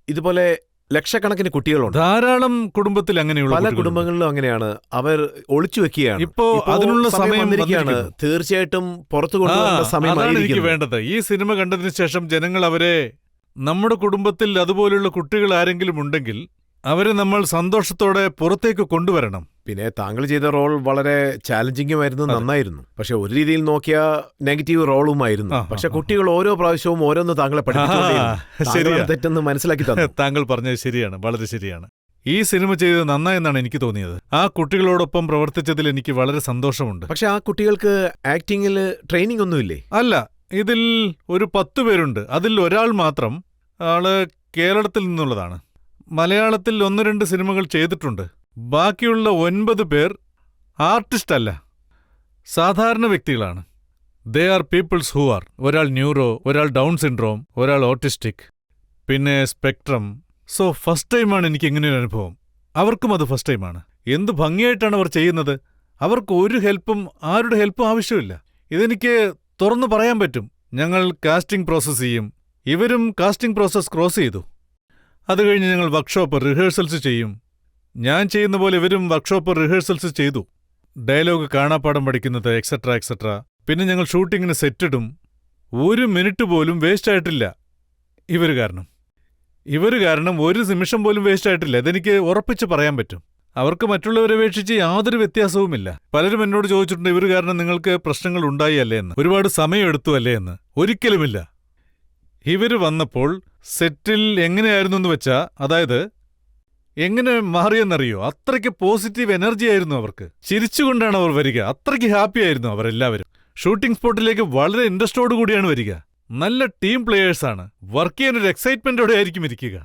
ഇതുപോലെ ലക്ഷക്കണക്കിന് കുട്ടികളുണ്ട്. ധാരാളം കുടുംബത്തിൽ അങ്ങനെയുള്ള പല കുടുംബങ്ങളിലും അങ്ങനെയാണ്. അവർ ഒളിച്ചു വെക്കുകയാണ്. ഇപ്പോ അതിനുള്ള സമയം വന്നിരിക്കുന്നു. തീർച്ചയായിട്ടും പുറത്തു കൊണ്ടുവരേണ്ട സമയമാണ് എനിക്ക് വേണ്ടത്. ഈ സിനിമ കണ്ടതിന് ശേഷം ജനങ്ങൾ അവരെ, നമ്മുടെ കുടുംബത്തിൽ അതുപോലുള്ള കുട്ടികൾ ആരെങ്കിലും ഉണ്ടെങ്കിൽ അവരെ നമ്മൾ സന്തോഷത്തോടെ പുറത്തേക്ക് കൊണ്ടുവരണം. പിന്നെ താങ്കൾ ചെയ്ത റോൾ വളരെ ചാലഞ്ചിങ്ങുമായിരുന്നു, നന്നായിരുന്നു. പക്ഷെ ഒരു രീതിയിൽ നോക്കിയാൽ നെഗറ്റീവ് റോളുമായിരുന്നു. പക്ഷെ കുട്ടികൾ ഓരോ പ്രാവശ്യവും ഓരോന്ന് താങ്കളെ പഠിപ്പിച്ചു, തെറ്റെന്ന് മനസ്സിലാക്കി തന്നു. താങ്കൾ പറഞ്ഞത് ശരിയാണ്, വളരെ ശരിയാണ്. ഈ സിനിമ ചെയ്തത് നന്നായെന്നാണ് എനിക്ക് തോന്നിയത്. ആ കുട്ടികളോടൊപ്പം പ്രവർത്തിച്ചതിൽ എനിക്ക് വളരെ സന്തോഷമുണ്ട്. പക്ഷെ ആ കുട്ടികൾക്ക് ആക്ടിങ്ങിൽ ട്രെയിനിങ് ഒന്നുമില്ലേ? അല്ല, ഇതിൽ ഒരു 10 പേരുണ്ട്. അതിൽ ഒരാൾ മാത്രം ആള് കേരളത്തിൽ നിന്നുള്ളതാണ്. മലയാളത്തിൽ 1-2 സിനിമകൾ ചെയ്തിട്ടുണ്ട്. ബാക്കിയുള്ള 9 പേർ ആർട്ടിസ്റ്റ് അല്ല, സാധാരണ വ്യക്തികളാണ്. They are peoples who are. ഒരാൾ ന്യൂറോ, ഒരാൾ ഡൗൺ സിൻഡ്രോം, ഒരാൾ ഓട്ടിസ്റ്റിക്, പിന്നെ സ്പെക്ട്രം. സോ ഫസ്റ്റ് ടൈമാണ് എനിക്ക് ഇങ്ങനെയൊരു അനുഭവം. അവർക്കും അത് ഫസ്റ്റ് ടൈമാണ്. എന്ത് ഭംഗിയായിട്ടാണ് അവർ ചെയ്യുന്നത്. അവർക്ക് ഒരു ഹെൽപ്പും, ആരുടെ ഹെൽപ്പും ആവശ്യമില്ല. ഇതെനിക്ക് തുറന്നു പറയാൻ പറ്റും. ഞങ്ങൾ കാസ്റ്റിംഗ് പ്രോസസ്സ് ചെയ്യും. ഇവരും കാസ്റ്റിംഗ് പ്രോസസ്സ് ക്രോസ് ചെയ്തു. അത് കഴിഞ്ഞ് ഞങ്ങൾ വർക്ക്ഷോപ്പ് റിഹേഴ്സൽസ് ചെയ്യും. ഞാൻ ചെയ്യുന്ന പോലെ ഇവരും വർക്ക്ഷോപ്പ് റിഹേഴ്സൽസ് ചെയ്തു. ഡയലോഗ് കാണാപ്പാടം പഠിക്കുന്നത്, എക്സെട്രാ എക്സെട്രാ. പിന്നെ ഞങ്ങൾ ഷൂട്ടിങ്ങിന് സെറ്റിടും. 1 മിനിറ്റ് പോലും വേസ്റ്റായിട്ടില്ല ഇവർ കാരണം. 1 നിമിഷം പോലും വേസ്റ്റായിട്ടില്ല. ഇതെനിക്ക് ഉറപ്പിച്ച് പറയാൻ പറ്റും. അവർക്ക് മറ്റുള്ളവരെ അപേക്ഷിച്ച് യാതൊരു വ്യത്യാസവുമില്ല. പലരും എന്നോട് ചോദിച്ചിട്ടുണ്ട്, ഇവർ കാരണം നിങ്ങൾക്ക് പ്രശ്നങ്ങൾ ഉണ്ടായി അല്ലേ എന്ന്, ഒരുപാട് സമയം എടുത്തു അല്ലേ എന്ന്. ഒരിക്കലുമില്ല. ഇവർ വന്നപ്പോൾ സെറ്റിൽ എങ്ങനെയായിരുന്നു എന്ന് വെച്ചാ, അതായത് എങ്ങനെ മാറിയെന്നറിയോ, അത്രയ്ക്ക് പോസിറ്റീവ് എനർജി ആയിരുന്നു അവർക്ക്. ചിരിച്ചുകൊണ്ടാണ് അവർ വരിക. അത്രയ്ക്ക് ഹാപ്പി ആയിരുന്നു അവരെല്ലാവരും. ഷൂട്ടിംഗ് സ്പോട്ടിലേക്ക് വളരെ ഇൻട്രസ്റ്റോടു കൂടിയാണ് വരിക. നല്ല ടീം പ്ലേയേഴ്സാണ്. വർക്ക് ചെയ്യാനൊരു എക്സൈറ്റ്മെന്റോടെ ആയിരിക്കും ഇരിക്കുക.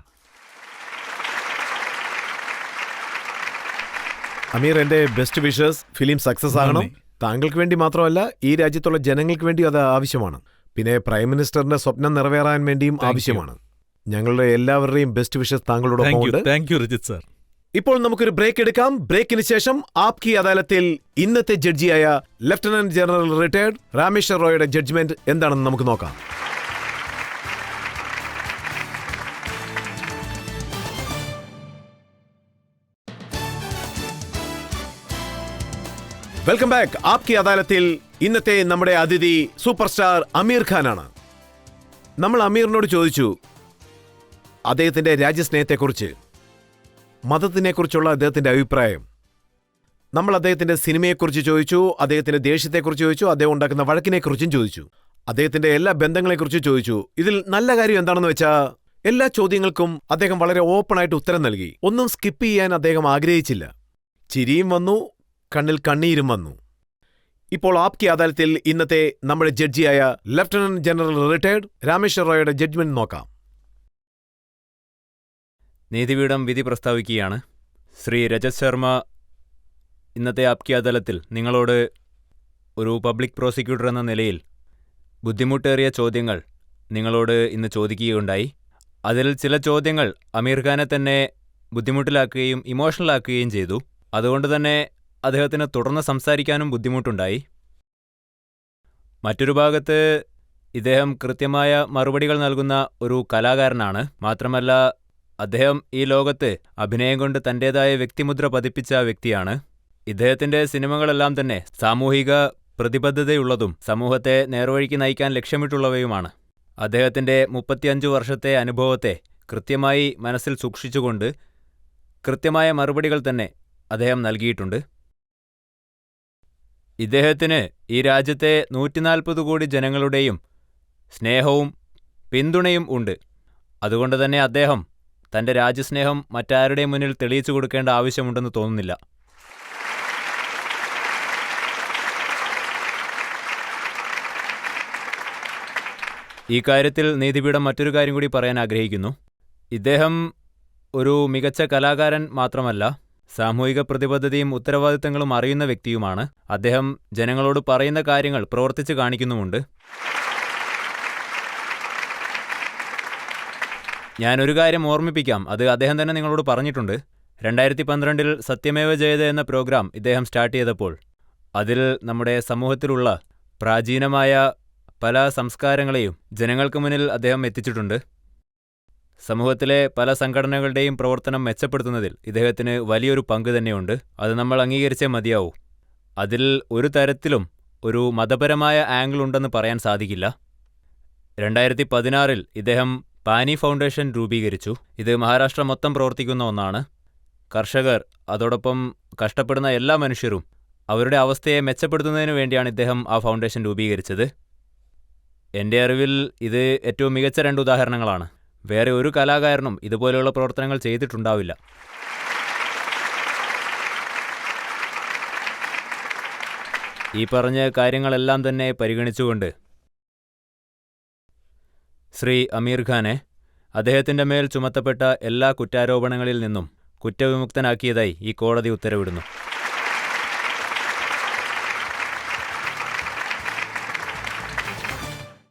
അമീർ, എന്റെ ബെസ്റ്റ് വിഷസ്. ഫിലിം സക്സസ് ആകണം. താങ്കൾക്ക് വേണ്ടി മാത്രമല്ല, ഈ രാജ്യത്തുള്ള ജനങ്ങൾക്ക് വേണ്ടി അത് ആവശ്യമാണ്. പിന്നെ പ്രൈം മിനിസ്റ്ററിന്റെ സ്വപ്നം നിറവേറാൻ വേണ്ടിയും ആവശ്യമാണ്. ഞങ്ങളുടെ എല്ലാവരുടെയും ബെസ്റ്റ് വിഷസ് താങ്കളോടൊപ്പം ഉണ്ട്. Thank you Rajith sir. ഇപ്പോൾ നമുക്കൊരു ബ്രേക്ക് എടുക്കാം. ബ്രേക്കിന് ശേഷം ആപ്കി അദാലത്തിൽ ഇന്നത്തെ ജഡ്ജിയായ ലഫ്റ്റനന്റ് ജനറൽ റിട്ടയർഡ് രാമേശ്വർ റോയുടെ ജഡ്ജ്മെന്റ് എന്താണെന്ന് നമുക്ക് നോക്കാം. Welcome back. ആപ്കി അദാലത്തിൽ ഇന്നത്തെ നമ്മുടെ അതിഥി സൂപ്പർ സ്റ്റാർ അമീർ ഖാനാണ്. നമ്മൾ അമീറിനോട് ചോദിച്ചു അദ്ദേഹത്തിന്റെ രാജ്യസ്നേഹത്തെക്കുറിച്ച്, മതത്തിനെക്കുറിച്ചുള്ള അദ്ദേഹത്തിന്റെ അഭിപ്രായം. നമ്മൾ അദ്ദേഹത്തിന്റെ സിനിമയെക്കുറിച്ച് ചോദിച്ചു, അദ്ദേഹത്തിന്റെ ദേഷ്യത്തെക്കുറിച്ച് ചോദിച്ചു, അദ്ദേഹം ഉണ്ടാക്കുന്ന വഴക്കിനെക്കുറിച്ചും ചോദിച്ചു, അദ്ദേഹത്തിന്റെ എല്ലാ ബന്ധങ്ങളെക്കുറിച്ചും ചോദിച്ചു. ഇതിൽ നല്ല കാര്യം എന്താണെന്ന് വെച്ചാൽ എല്ലാ ചോദ്യങ്ങൾക്കും അദ്ദേഹം വളരെ ഓപ്പണായിട്ട് ഉത്തരം നൽകി. ഒന്നും സ്കിപ്പ് ചെയ്യാൻ അദ്ദേഹം ആഗ്രഹിച്ചില്ല. ചിരിയും വന്നു, കണ്ണിൽ കണ്ണീരും വന്നു. ഇപ്പോൾ ആപ്കി അദാലത്തിൽ ഇന്നത്തെ നമ്മുടെ ജഡ്ജിയായ ലഫ്റ്റനന്റ് ജനറൽ റിട്ടയർഡ് രാമേശ്വർ റോയുടെ ജഡ്ജ്മെന്റ് നോക്കാം. നീതിപീഠം വിധി പ്രസ്താവിക്കുകയാണ്. ശ്രീ രജത് ശർമ്മ, ഇന്നത്തെ ആപ്കി അദാലത്തിൽ നിങ്ങളോട് ഒരു പബ്ലിക് പ്രോസിക്യൂട്ടർ എന്ന നിലയിൽ ബുദ്ധിമുട്ടേറിയ ചോദ്യങ്ങൾ നിങ്ങളോട് ഇന്ന് ചോദിക്കുകയുണ്ടായി. അതിൽ ചില ചോദ്യങ്ങൾ അമീർ ഖാനെ തന്നെ ബുദ്ധിമുട്ടിലാക്കുകയും ഇമോഷണലാക്കുകയും ചെയ്തു. അതുകൊണ്ട് തന്നെ അദ്ദേഹത്തിന് തുടർന്ന് സംസാരിക്കാനും ബുദ്ധിമുട്ടുണ്ടായി. മറ്റൊരു ഭാഗത്ത് ഇദ്ദേഹം കൃത്യമായ മറുപടികൾ നൽകുന്ന ഒരു കലാകാരനാണ്. മാത്രമല്ല, അദ്ദേഹം ഈ ലോകത്ത് അഭിനയം കൊണ്ട് തൻ്റേതായ വ്യക്തിമുദ്ര പതിപ്പിച്ച വ്യക്തിയാണ്. ഇദ്ദേഹത്തിന്റെ സിനിമകളെല്ലാം തന്നെ സാമൂഹിക പ്രതിബദ്ധതയുള്ളതും സമൂഹത്തെ നേർവഴിക്ക് നയിക്കാൻ ലക്ഷ്യമിട്ടുള്ളവയുമാണ്. അദ്ദേഹത്തിന്റെ 35 വർഷത്തെ അനുഭവത്തെ കൃത്യമായി മനസ്സിൽ സൂക്ഷിച്ചുകൊണ്ട് കൃത്യമായ മറുപടികൾ തന്നെ അദ്ദേഹം നൽകിയിട്ടുണ്ട്. ഇദ്ദേഹത്തിന് ഈ രാജ്യത്തെ 140 കോടി ജനങ്ങളുടെയും സ്നേഹവും പിന്തുണയും ഉണ്ട്. അതുകൊണ്ട് തന്നെ അദ്ദേഹം തന്റെ രാജ്യസ്നേഹം മറ്റാരുടെയും മുന്നിൽ തെളിയിച്ചു കൊടുക്കേണ്ട ആവശ്യമുണ്ടെന്ന് തോന്നുന്നില്ല. ഈ കാര്യത്തിൽ നീതിപീഠം മറ്റൊരു കാര്യം കൂടി പറയാൻ ആഗ്രഹിക്കുന്നു. ഇദ്ദേഹം ഒരു മികച്ച കലാകാരൻ മാത്രമല്ല, സാമൂഹിക പ്രതിബദ്ധതയും ഉത്തരവാദിത്തങ്ങളും അറിയുന്ന വ്യക്തിയുമാണ്. അദ്ദേഹം ജനങ്ങളോട് പറയുന്ന കാര്യങ്ങൾ പ്രവർത്തിച്ച് കാണിക്കുന്നുമുണ്ട്. ഞാനൊരു കാര്യം ഓർമ്മിപ്പിക്കാം, അത് അദ്ദേഹം തന്നെ നിങ്ങളോട് പറഞ്ഞിട്ടുണ്ട്. 2012 സത്യമേവ ജയതേ എന്ന പ്രോഗ്രാം ഇദ്ദേഹം സ്റ്റാർട്ട് ചെയ്തപ്പോൾ അതിൽ നമ്മുടെ സമൂഹത്തിലുള്ള പ്രാചീനമായ പല സംസ്കാരങ്ങളെയും ജനങ്ങൾക്ക് മുന്നിൽ അദ്ദേഹം എത്തിച്ചിട്ടുണ്ട്. സമൂഹത്തിലെ പല സംഘടനകളുടെയും പ്രവർത്തനം മെച്ചപ്പെടുത്തുന്നതിൽ ഇദ്ദേഹത്തിന് വലിയൊരു പങ്ക് തന്നെയുണ്ട്. അത് നമ്മൾ അംഗീകരിച്ചേ മതിയാവൂ. അതിൽ ഒരു തരത്തിലും ഒരു മതപരമായ ആംഗിൾ ഉണ്ടെന്ന് പറയാൻ സാധിക്കില്ല. 2016 ഇദ്ദേഹം പാനി ഫൗണ്ടേഷൻ രൂപീകരിച്ചു. ഇത് മഹാരാഷ്ട്ര മൊത്തം പ്രവർത്തിക്കുന്ന ഒന്നാണ്. കർഷകർ, അതോടൊപ്പം കഷ്ടപ്പെടുന്ന എല്ലാ മനുഷ്യരും അവരുടെ അവസ്ഥയെ മെച്ചപ്പെടുത്തുന്നതിനു വേണ്ടിയാണ് ഇദ്ദേഹം ആ ഫൗണ്ടേഷൻ രൂപീകരിച്ചത്. എൻ്റെ അറിവിൽ ഇത് ഏറ്റവും മികച്ച 2 ഉദാഹരണങ്ങളാണ്. വേറെ ഒരു കലാകാരനും ഇതുപോലെയുള്ള പ്രവർത്തനങ്ങൾ ചെയ്തിട്ടുണ്ടാവില്ല. ഈ പറഞ്ഞ കാര്യങ്ങളെല്ലാം തന്നെ പരിഗണിച്ചുകൊണ്ട് ശ്രീ അമീർ ഖാനെ അദ്ദേഹത്തിൻ്റെ മേൽ ചുമത്തപ്പെട്ട എല്ലാ കുറ്റാരോപണങ്ങളിൽ നിന്നും കുറ്റവിമുക്തനാക്കിയതായി ഈ കോടതി ഉത്തരവിടുന്നു.